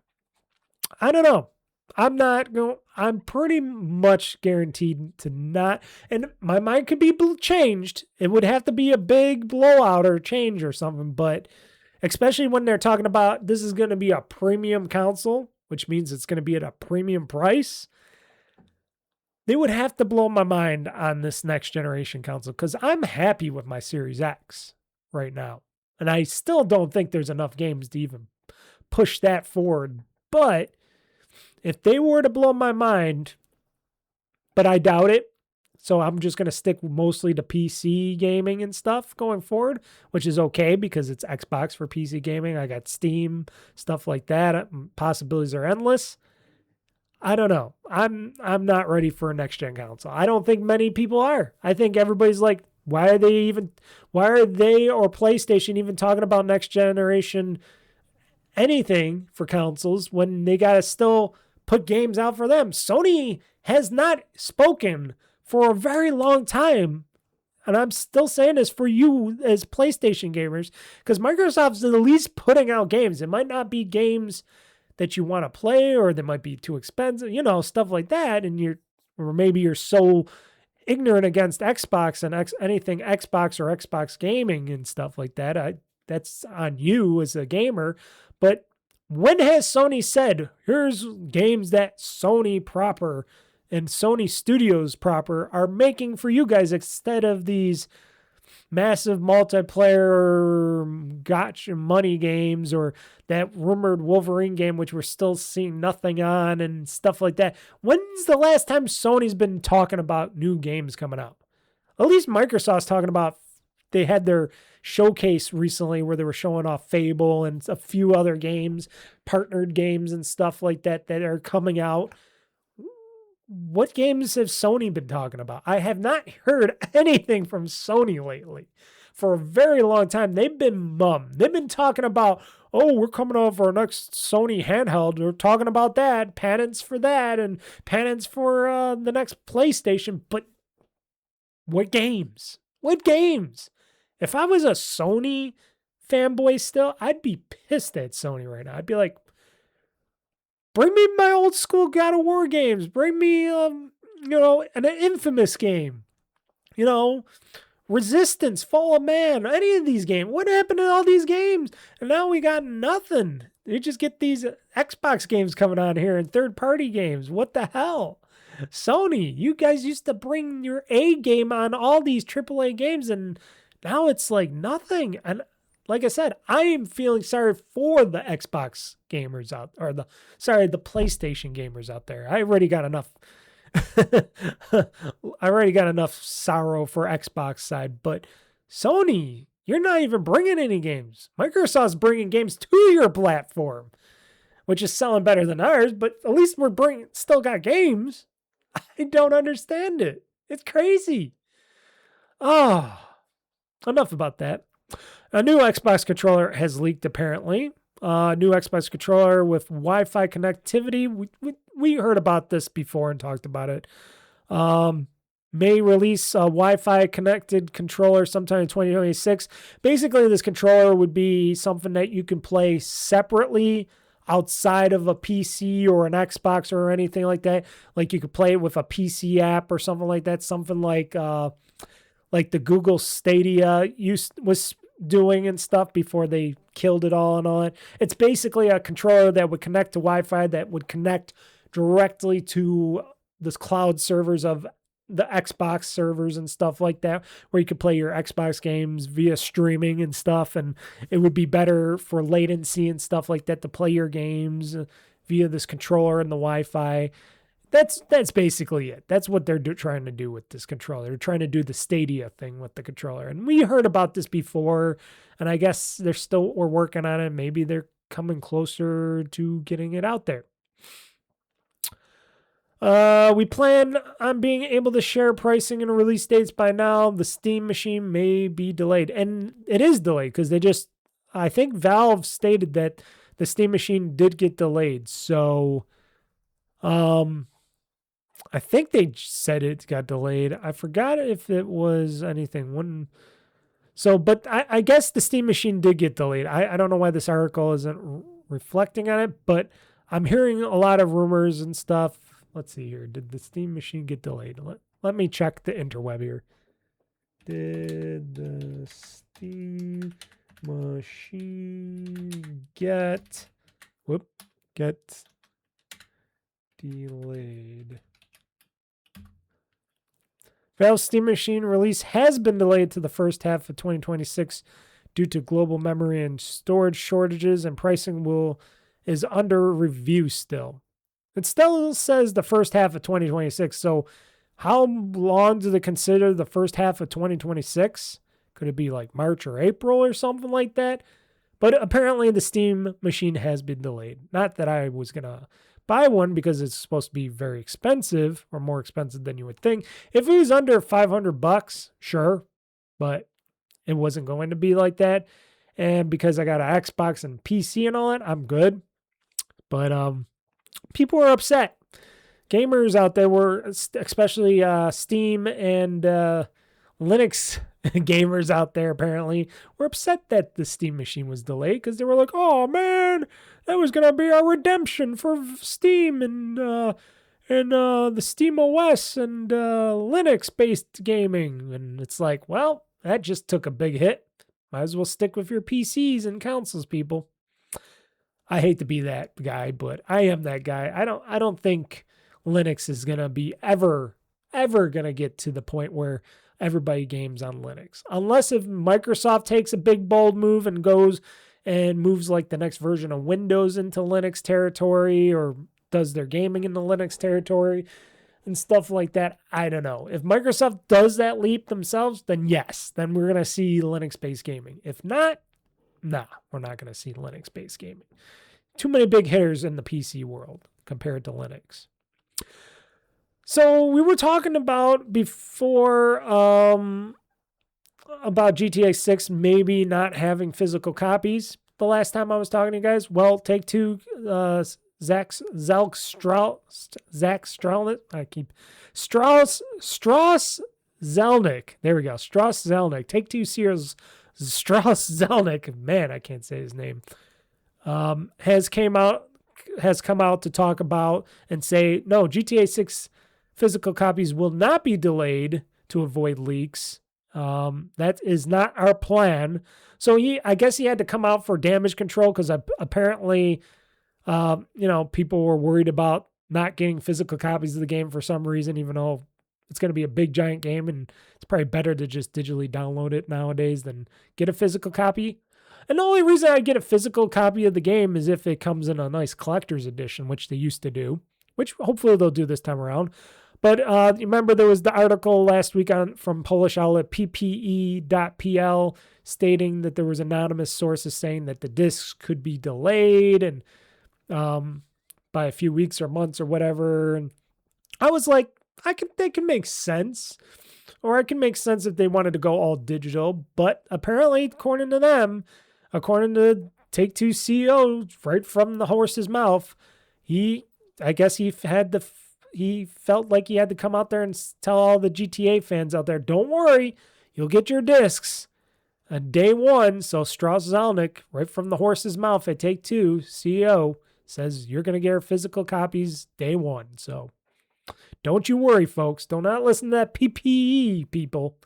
Speaker 2: I don't know. I'm pretty much guaranteed to not, and my mind could be changed. It would have to be a big blowout or change or something, but especially when they're talking about this is going to be a premium console, which means it's going to be at a premium price. They would have to blow my mind on this next generation console because I'm happy with my Series X right now. And I still don't think there's enough games to even push that forward. But if they were to blow my mind, but I doubt it, so I'm just going to stick mostly to PC gaming and stuff going forward, which is okay because it's Xbox for PC gaming. I got Steam, stuff like that. Possibilities are endless. I don't know. I'm not ready for a next-gen console. I don't think many people are. I think everybody's like, why are they or PlayStation even talking about next generation anything for consoles when they got to still put games out for them? Sony has not spoken for a very long time. And I'm still saying this for you as PlayStation gamers, because Microsoft's at least putting out games. It might not be games that you want to play, or they might be too expensive, stuff like that. And maybe you're so ignorant against Xbox and anything Xbox or Xbox gaming and stuff like that. That's on you as a gamer. But when has Sony said, here's games that Sony proper and Sony Studios proper are making for you guys instead of these massive multiplayer gotcha money games or that rumored Wolverine game, which we're still seeing nothing on and stuff like that? When's the last time Sony's been talking about new games coming out? At least Microsoft's talking about, they had their showcase recently where they were showing off Fable and a few other games, partnered games and stuff like that are coming out. What games have Sony been talking about? I have not heard anything from Sony lately. For a very long time, they've been mum. They've been talking about, we're coming out for our next Sony handheld. We're talking about that, patents for that, and patents for the next PlayStation. But what games? What games? If I was a Sony fanboy still, I'd be pissed at Sony right now. I'd be like, bring me my old school God of War games. Bring me, an Infamous game. Resistance, Fall of Man, any of these games. What happened to all these games? And now we got nothing. You just get these Xbox games coming on here and third-party games. What the hell? Sony, you guys used to bring your A game on all these AAA games, and now it's like nothing. And like I said, I am feeling sorry for the Xbox gamers out, or the PlayStation gamers out there. I already got enough. I already got enough sorrow for Xbox side, but Sony, you're not even bringing any games. Microsoft's bringing games to your platform, which is selling better than ours, but at least we're still got games. I don't understand it. It's crazy. Enough about that. A new Xbox controller has leaked, apparently. New Xbox controller with Wi-Fi connectivity. We heard about this before and talked about it. May release a Wi-Fi connected controller sometime in 2026. Basically, this controller would be something that you can play separately outside of a PC or an Xbox or anything like that. Like you could play it with a PC app or something like that. Something like the Google Stadia was doing and stuff before they killed it all and all that. It's basically a controller that would connect to Wi-Fi, that would connect directly to the cloud servers of the Xbox servers and stuff like that, where you could play your Xbox games via streaming and stuff, and it would be better for latency and stuff like that to play your games via this controller and the Wi-Fi. That's basically it. That's what they're trying to do with this controller. They're trying to do the Stadia thing with the controller. And we heard about this before, and I guess we're working on it. Maybe they're coming closer to getting it out there. We plan on being able to share pricing and release dates by now. The Steam machine may be delayed. And it is delayed because I think Valve stated that the Steam machine did get delayed. So, I think they said it got delayed. I forgot if it was anything. But I guess the Steam machine did get delayed. I don't know why this article isn't reflecting on it, but I'm hearing a lot of rumors and stuff. Let's see here. Did the Steam machine get delayed? Let me check the interweb here. Did the Steam machine get delayed? Valve's Steam machine release has been delayed to the first half of 2026 due to global memory and storage shortages, and pricing is under review still. It still says the first half of 2026, so how long do they consider the first half of 2026? Could it be like March or April or something like that? But apparently the Steam machine has been delayed. Not that I was going to buy one because it's supposed to be very expensive, or more expensive than you would think. If it was under $500, sure, but it wasn't going to be like that. And because I got an Xbox and PC and all that, I'm good. But people are upset. Gamers out there were, especially Steam and Linux gamers out there apparently, were upset that the Steam machine was delayed because they were like, oh man, that was going to be our redemption for Steam and the Steam OS and Linux-based gaming. And it's like, well, that just took a big hit. Might as well stick with your PCs and consoles, people. I hate to be that guy, but I am that guy. I don't think Linux is going to be ever going to get to the point where everybody games on Linux. Unless if Microsoft takes a big bold move and goes and moves like the next version of Windows into Linux territory, or does their gaming in the Linux territory and stuff like that. I don't know. If Microsoft does that leap themselves, then yes, then we're going to see Linux-based gaming. If not, nah, we're not going to see Linux-based gaming. Too many big hitters in the PC world compared to Linux. So we were talking about before about GTA 6 maybe not having physical copies the last time I was talking to you guys. Well, Take-Two, Zach Strauss Zelnick. There we go. Strauss Zelnick. Take-Two Sears Strauss Zelnick. Man, I can't say his name. Has come out to talk about and say, no, GTA 6 physical copies will not be delayed to avoid leaks. That is not our plan. So I guess he had to come out for damage control because apparently, people were worried about not getting physical copies of the game for some reason, even though it's going to be a big giant game and it's probably better to just digitally download it nowadays than get a physical copy. And the only reason I get a physical copy of the game is if it comes in a nice collector's edition, which they used to do, which hopefully they'll do this time around. But remember there was the article last week from Polish outlet ppe.pl stating that there was anonymous sources saying that the discs could be delayed and by a few weeks or months or whatever. And I was like, they can make sense. Or it can make sense if they wanted to go all digital. But apparently, according to them, according to Take-Two CEO, right from the horse's mouth, he felt like he had to come out there and tell all the GTA fans out there, don't worry, you'll get your discs on day one. So Strauss Zelnick, right from the horse's mouth at Take-Two, CEO, says you're going to get your physical copies day one. So don't you worry, folks. Do not listen to that PPE, people.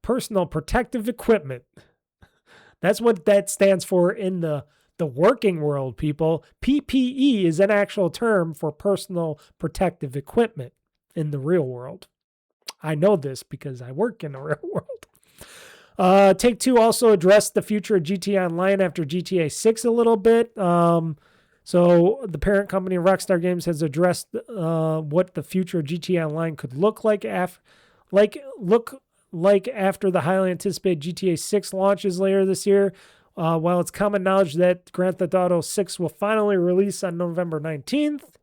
Speaker 2: Personal protective equipment. That's what that stands for in the working world, people. PPE is an actual term for personal protective equipment in the real world. I know this because I work in the real world. Take-Two also addressed the future of GTA Online after GTA 6 a little bit. So the parent company Rockstar Games has addressed what the future of GTA Online could look like after the highly anticipated GTA 6 launches later this year. While it's common knowledge that Grand Theft Auto 6 will finally release on November 19th,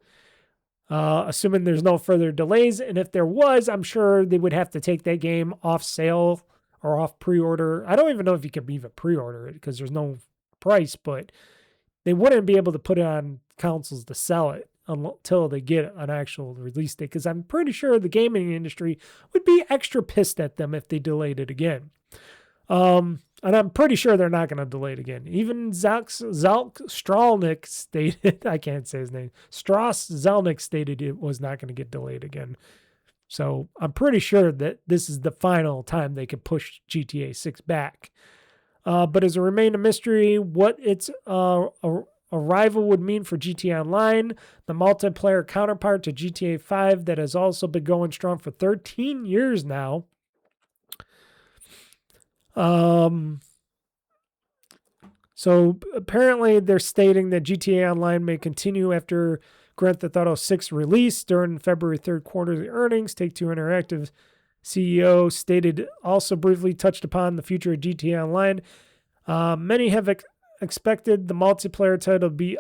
Speaker 2: assuming there's no further delays. And if there was, I'm sure they would have to take that game off sale or off pre-order. I don't even know if you could even pre-order it because there's no price, but they wouldn't be able to put it on consoles to sell it until they get an actual release date, because I'm pretty sure the gaming industry would be extra pissed at them if they delayed it again. And I'm pretty sure they're not going to delay it again. Even Stralnik stated, I can't say his name, Strauss Zelnick stated it was not going to get delayed again. So I'm pretty sure that this is the final time they could push GTA 6 back. But as it remained a mystery what its arrival would mean for GTA Online, the multiplayer counterpart to GTA 5 that has also been going strong for 13 years now. So apparently they're stating that GTA Online may continue after Grand Theft Auto 6 release during February 3rd quarterly earnings. Take-Two Interactive CEO stated, also briefly touched upon the future of GTA Online. Many have expected the multiplayer title to be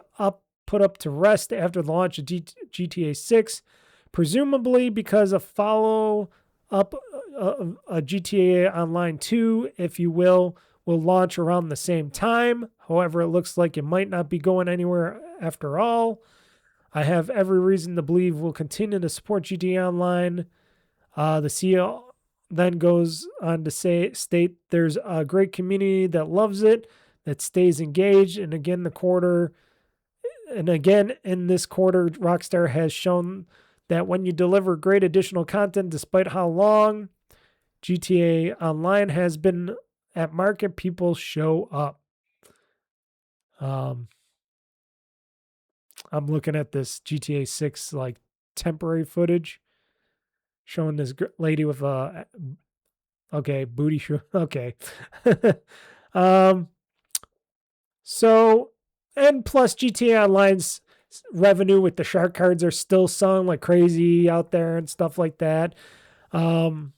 Speaker 2: put up to rest after the launch of GTA 6, presumably because a follow-up a GTA Online 2, if you will launch around the same time. However, it looks like it might not be going anywhere after all. I have every reason to believe we'll continue to support GTA Online. The CEO then goes on to state there's a great community that loves it, that stays engaged. And again, in this quarter, Rockstar has shown that when you deliver great additional content, despite how long GTA Online has been at market, people show up. I'm looking at this GTA 6 like temporary footage showing this lady with a booty shoe. Okay. So, and plus GTA Online's revenue with the shark cards are still selling like crazy out there and stuff like that. And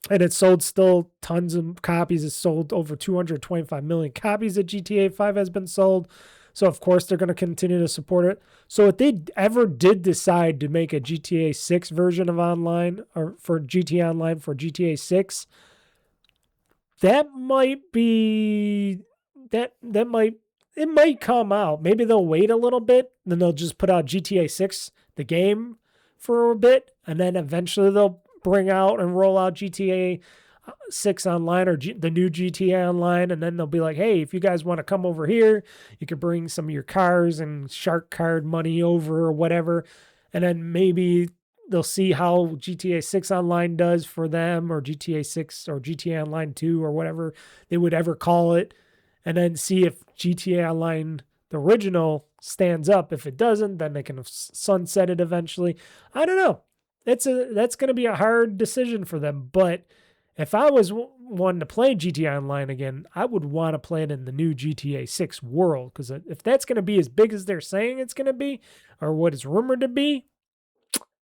Speaker 2: it sold still tons of copies. It sold over 225 million copies of GTA 5 has been sold. So, of course, they're going to continue to support it. So, if they ever did decide to make a GTA 6 version of online, or for GTA Online for GTA 6, that might be, it might come out. Maybe they'll wait a little bit, then they'll just put out GTA 6, the game, for a bit, and then eventually they'll bring out and roll out GTA 6 Online or the new GTA Online, and then they'll be like, hey, if you guys want to come over here, you could bring some of your cars and shark card money over or whatever, and then maybe they'll see how GTA 6 Online does for them, or GTA 6 or GTA Online 2 or whatever they would ever call it, and then see if GTA Online, the original, stands up. If it doesn't, then they can sunset it eventually. I don't know. That's going to be a hard decision for them. But if I was wanting to play GTA Online again, I would want to play it in the new GTA 6 world. Because if that's going to be as big as they're saying it's going to be, or what it's rumored to be,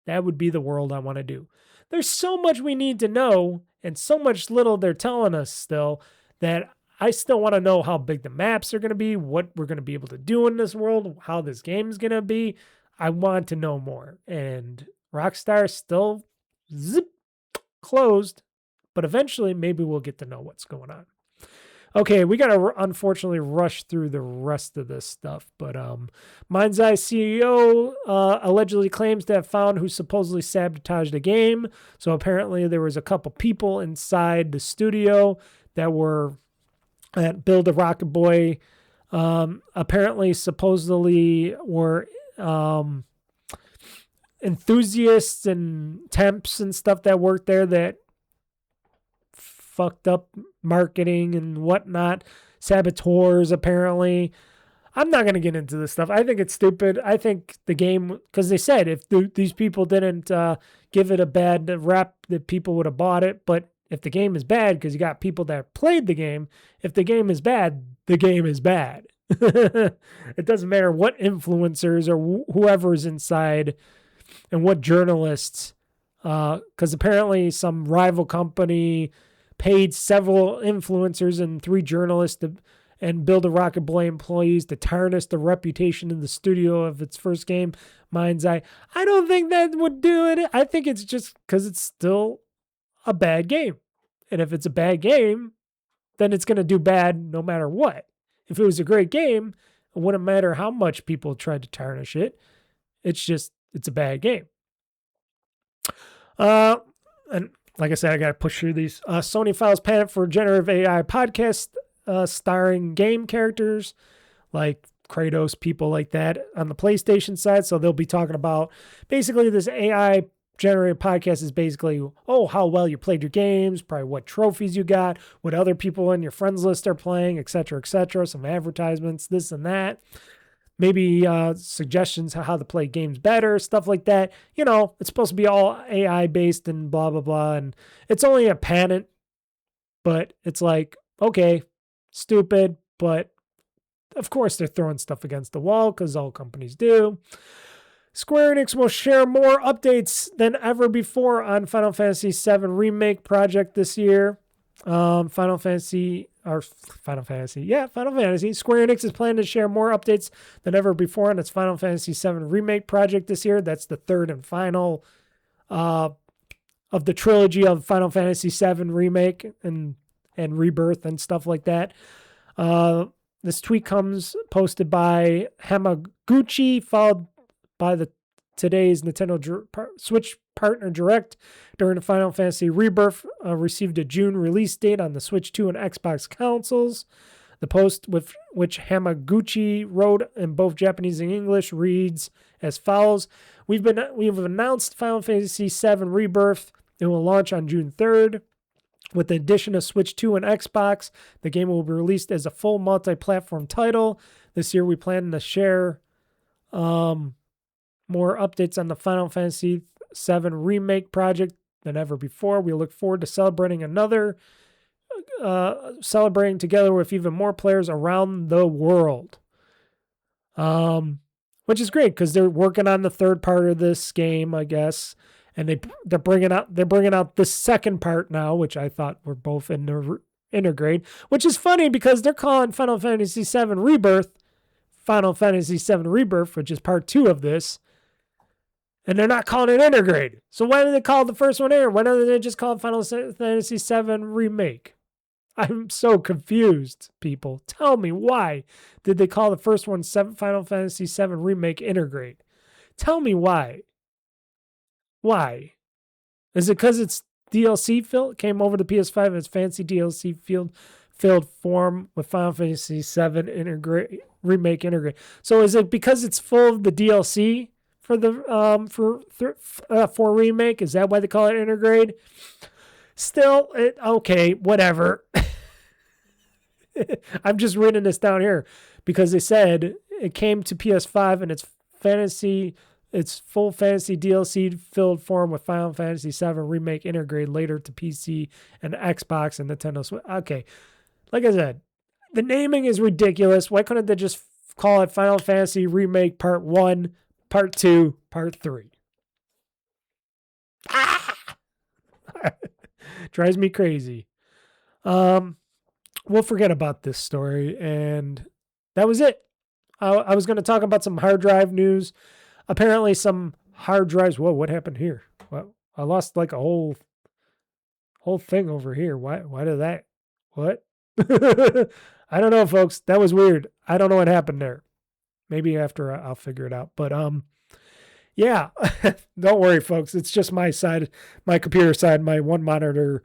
Speaker 2: that would be the world I want to do. There's so much we need to know, and so much little they're telling us still, that I still want to know how big the maps are going to be, what we're going to be able to do in this world, how this game's going to be. I want to know more. And Rockstar still closed, but eventually maybe we'll get to know what's going on. Okay, we got to unfortunately rush through the rest of this stuff, but Mind's Eye CEO allegedly claims to have found who supposedly sabotaged the game. So apparently there was a couple people inside the studio that were at Build a Rocket Boy, apparently supposedly were enthusiasts and temps and stuff that worked there that fucked up marketing and whatnot. Saboteurs, apparently. I'm not going to get into this stuff. I think it's stupid. I think the game, because they said if these people didn't give it a bad rap, that people would have bought it. But if the game is bad, because you got people that played the game, if the game is bad, the game is bad. It doesn't matter what influencers or whoever's inside and what journalists, because apparently some rival company paid several influencers and 3 journalists and Build a Rocket Boy employees to tarnish the reputation in the studio of its first game, Mind's Eye. I don't think that would do it. I think it's just because it's still a bad game. And if it's a bad game, then it's going to do bad no matter what. If it was a great game, it wouldn't matter how much people tried to tarnish it. It's a bad game. And like I said, I got to push through these. Sony files patent for generative AI podcast starring game characters like Kratos, people like that on the PlayStation side. So they'll be talking about basically this AI generated podcast is basically, how well you played your games, probably what trophies you got, what other people on your friends list are playing, etc., etc. Some advertisements, this and that. Maybe suggestions how to play games better, stuff like that. It's supposed to be all AI based and blah, blah, blah. And it's only a patent, but it's like, okay, stupid. But of course they're throwing stuff against the wall because all companies do. Square Enix will share more updates than ever before on Final Fantasy VII Remake project this year. Final Fantasy. Square Enix is planning to share more updates than ever before on its Final Fantasy VII Remake project this year. That's the third and final of the trilogy of Final Fantasy VII Remake and Rebirth and stuff like that. This tweet comes posted by Hamaguchi, followed by today's Nintendo Switch Partner Direct during the Final Fantasy Rebirth received a June release date on the Switch 2 and Xbox consoles. The post, with which Hamaguchi wrote in both Japanese and English, reads as follows: We've announced Final Fantasy VII Rebirth. It will launch on June 3rd. With the addition of Switch 2 and Xbox, the game will be released as a full multi-platform title. This year we plan to share more updates on the Final Fantasy VII Remake project than ever before. We look forward to celebrating together with even more players around the world. Which is great because they're working on the third part of this game, I guess, and they're bringing out the second part now, which I thought were both in the Intergrade, which is funny because they're calling Final Fantasy VII Rebirth, which is part 2 of this. And they're not calling it Intergrade. So why did they call the first one Why don't they just call it Final Fantasy VII Remake? I'm so confused, people. Tell me, why did they call the first one Final Fantasy VII Remake Intergrade? Tell me why. Why? Is it because it's DLC came over to PS5 and it's fancy DLC filled form with Final Fantasy VII Remake Intergrade? So is it because it's full of the DLC for the for Remake. Is that why they call it Intergrade? Still, okay, whatever. I'm just reading this down here because they said it came to PS5 and its full fantasy DLC filled form with Final Fantasy VII Remake Intergrade later to PC and Xbox and Nintendo Switch. Okay, like I said, the naming is ridiculous. Why couldn't they just call it Final Fantasy Remake Part 1, Part 2, Part 3? Drives me crazy. We'll forget about this story, and that was it. I was going to talk about some hard drive news. Apparently some hard drives. Whoa, what happened here? Well, I lost like a whole thing over here. Why did that? What? I don't know, folks. That was weird. I don't know what happened there. Maybe after I'll figure it out. But yeah, don't worry, folks. It's just my side, my computer side. My one monitor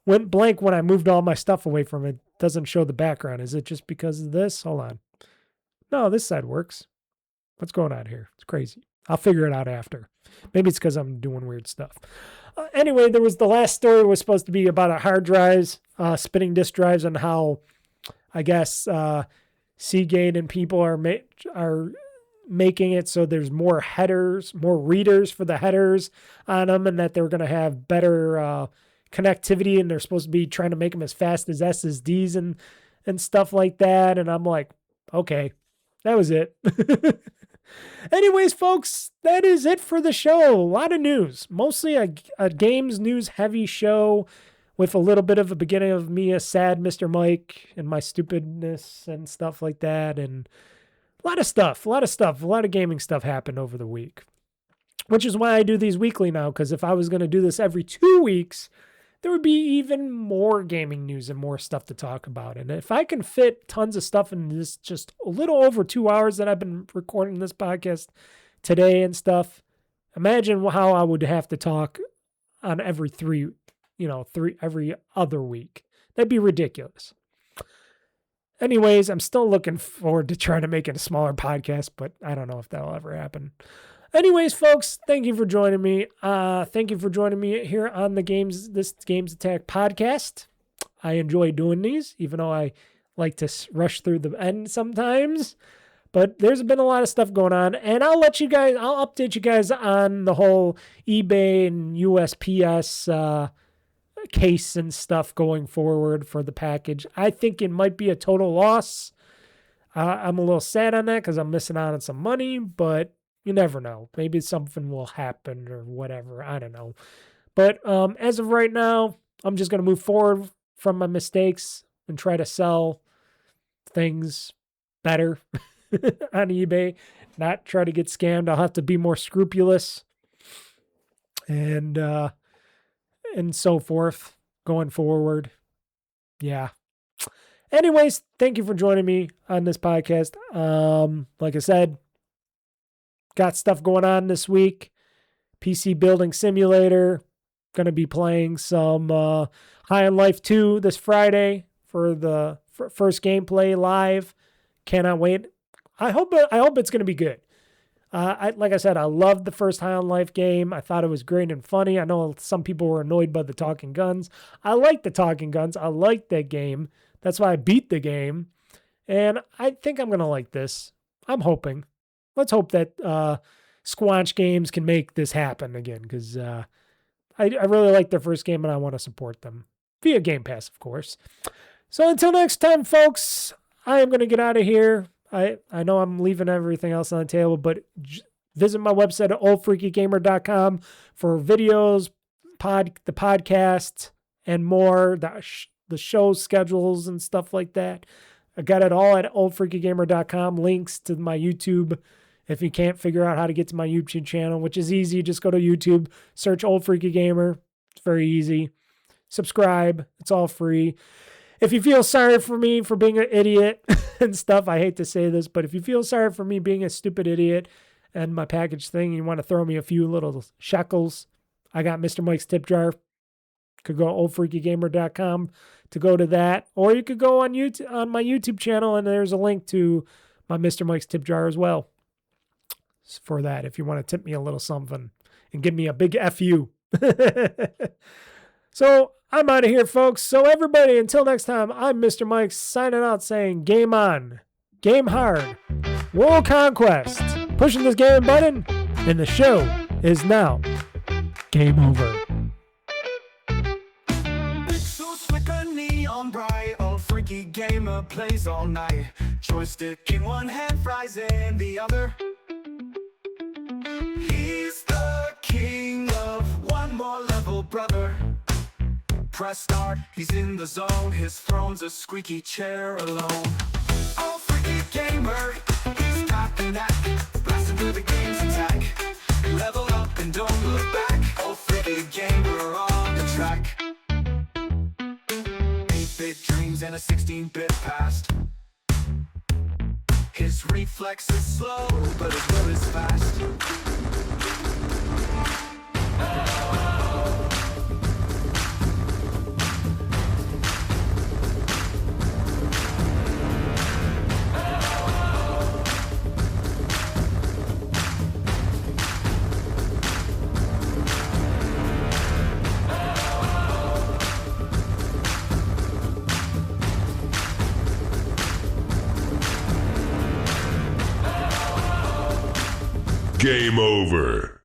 Speaker 2: went blank when I moved all my stuff away from it. Doesn't show the background. Is it just because of this? Hold on. No, this side works. What's going on here? It's crazy. I'll figure it out after. Maybe it's because I'm doing weird stuff. Anyway, there was the last story was supposed to be about a hard drives, spinning disk drives, and how I guess Seagate and people are making it so there's more headers, more readers for the headers on them, and that they're going to have better connectivity, and they're supposed to be trying to make them as fast as SSDs and stuff like that. And I'm like, okay, that was it. Anyways, folks, that is it for the show. A lot of news, mostly a games news heavy show with a little bit of a beginning of me, a sad Mr. Mike, and my stupidness and stuff like that. And a lot of gaming stuff happened over the week, which is why I do these weekly now. Because if I was going to do this every 2 weeks, there would be even more gaming news and more stuff to talk about. And if I can fit tons of stuff in this just a little over 2 hours that I've been recording this podcast today and stuff, imagine how I would have to talk on every every other week. That'd be ridiculous. Anyways, I'm still looking forward to trying to make it a smaller podcast, but I don't know if that'll ever happen. Anyways, folks, thank you for joining me. Thank you for joining me here on this GamezAttack podcast. I enjoy doing these, even though I like to rush through the end sometimes. But there's been a lot of stuff going on, and I'll update you guys on the whole eBay and USPS case and stuff going forward for the package. I think it might be a total loss. I'm a little sad on that because I'm missing out on some money, but you never know. Maybe something will happen or whatever. I don't know. But as of right now, I'm just going to move forward from my mistakes and try to sell things better on eBay, not try to get scammed. I'll have to be more scrupulous and so forth going forward. Yeah. Anyways, thank you for joining me on this podcast. Like I said, got stuff going on this week. PC Building Simulator. Going to be playing some High on Life 2 this Friday for the first gameplay live. Cannot wait. I hope it's going to be good. Like I said, I loved the first High on Life game. I thought it was great and funny. I know some people were annoyed by the talking guns. I like the talking guns. I like that game. That's why I beat the game. And I think I'm going to like this. I'm hoping. Let's hope that Squanch Games can make this happen again, because I really like their first game and I want to support them via Game Pass, of course. So until next time, folks, I am going to get out of here. I know I'm leaving everything else on the table, but visit my website at OldFreakyGamer.com for videos, the podcast, and more, the show schedules and stuff like that. I got it all at OldFreakyGamer.com. Links to my YouTube. If you can't figure out how to get to my YouTube channel, which is easy, just go to YouTube, search OldFreakyGamer. It's very easy. Subscribe. It's all free. If you feel sorry for me for being an idiot and stuff, I hate to say this, but if you feel sorry for me being a stupid idiot and my package thing, and you want to throw me a few little shekels, I got Mr. Mike's tip jar. Could go to oldfreakygamer.com to go to that, or you could go on my YouTube channel, and there's a link to my Mr. Mike's tip jar as well. for that if you want to tip me a little something and give me a big FU. So I'm out of here, folks. So everybody, until next time, I'm Mr. Mike signing out saying game on, game hard, world conquest, pushing this game button, and the show is now game over.
Speaker 1: Pixels flicker neon bright, old freaky gamer plays all night. Joystick in one hand, fries in the other. He's the king of one more level, brother. Press start, he's in the zone. His throne's a squeaky chair alone. Old freaky gamer, he's tapping that, blasting through the game's attack. Level up and don't look back. Old freaky gamer on the track. 8-bit dreams and a 16-bit past. His reflex is slow, but his will is fast.
Speaker 3: Game over.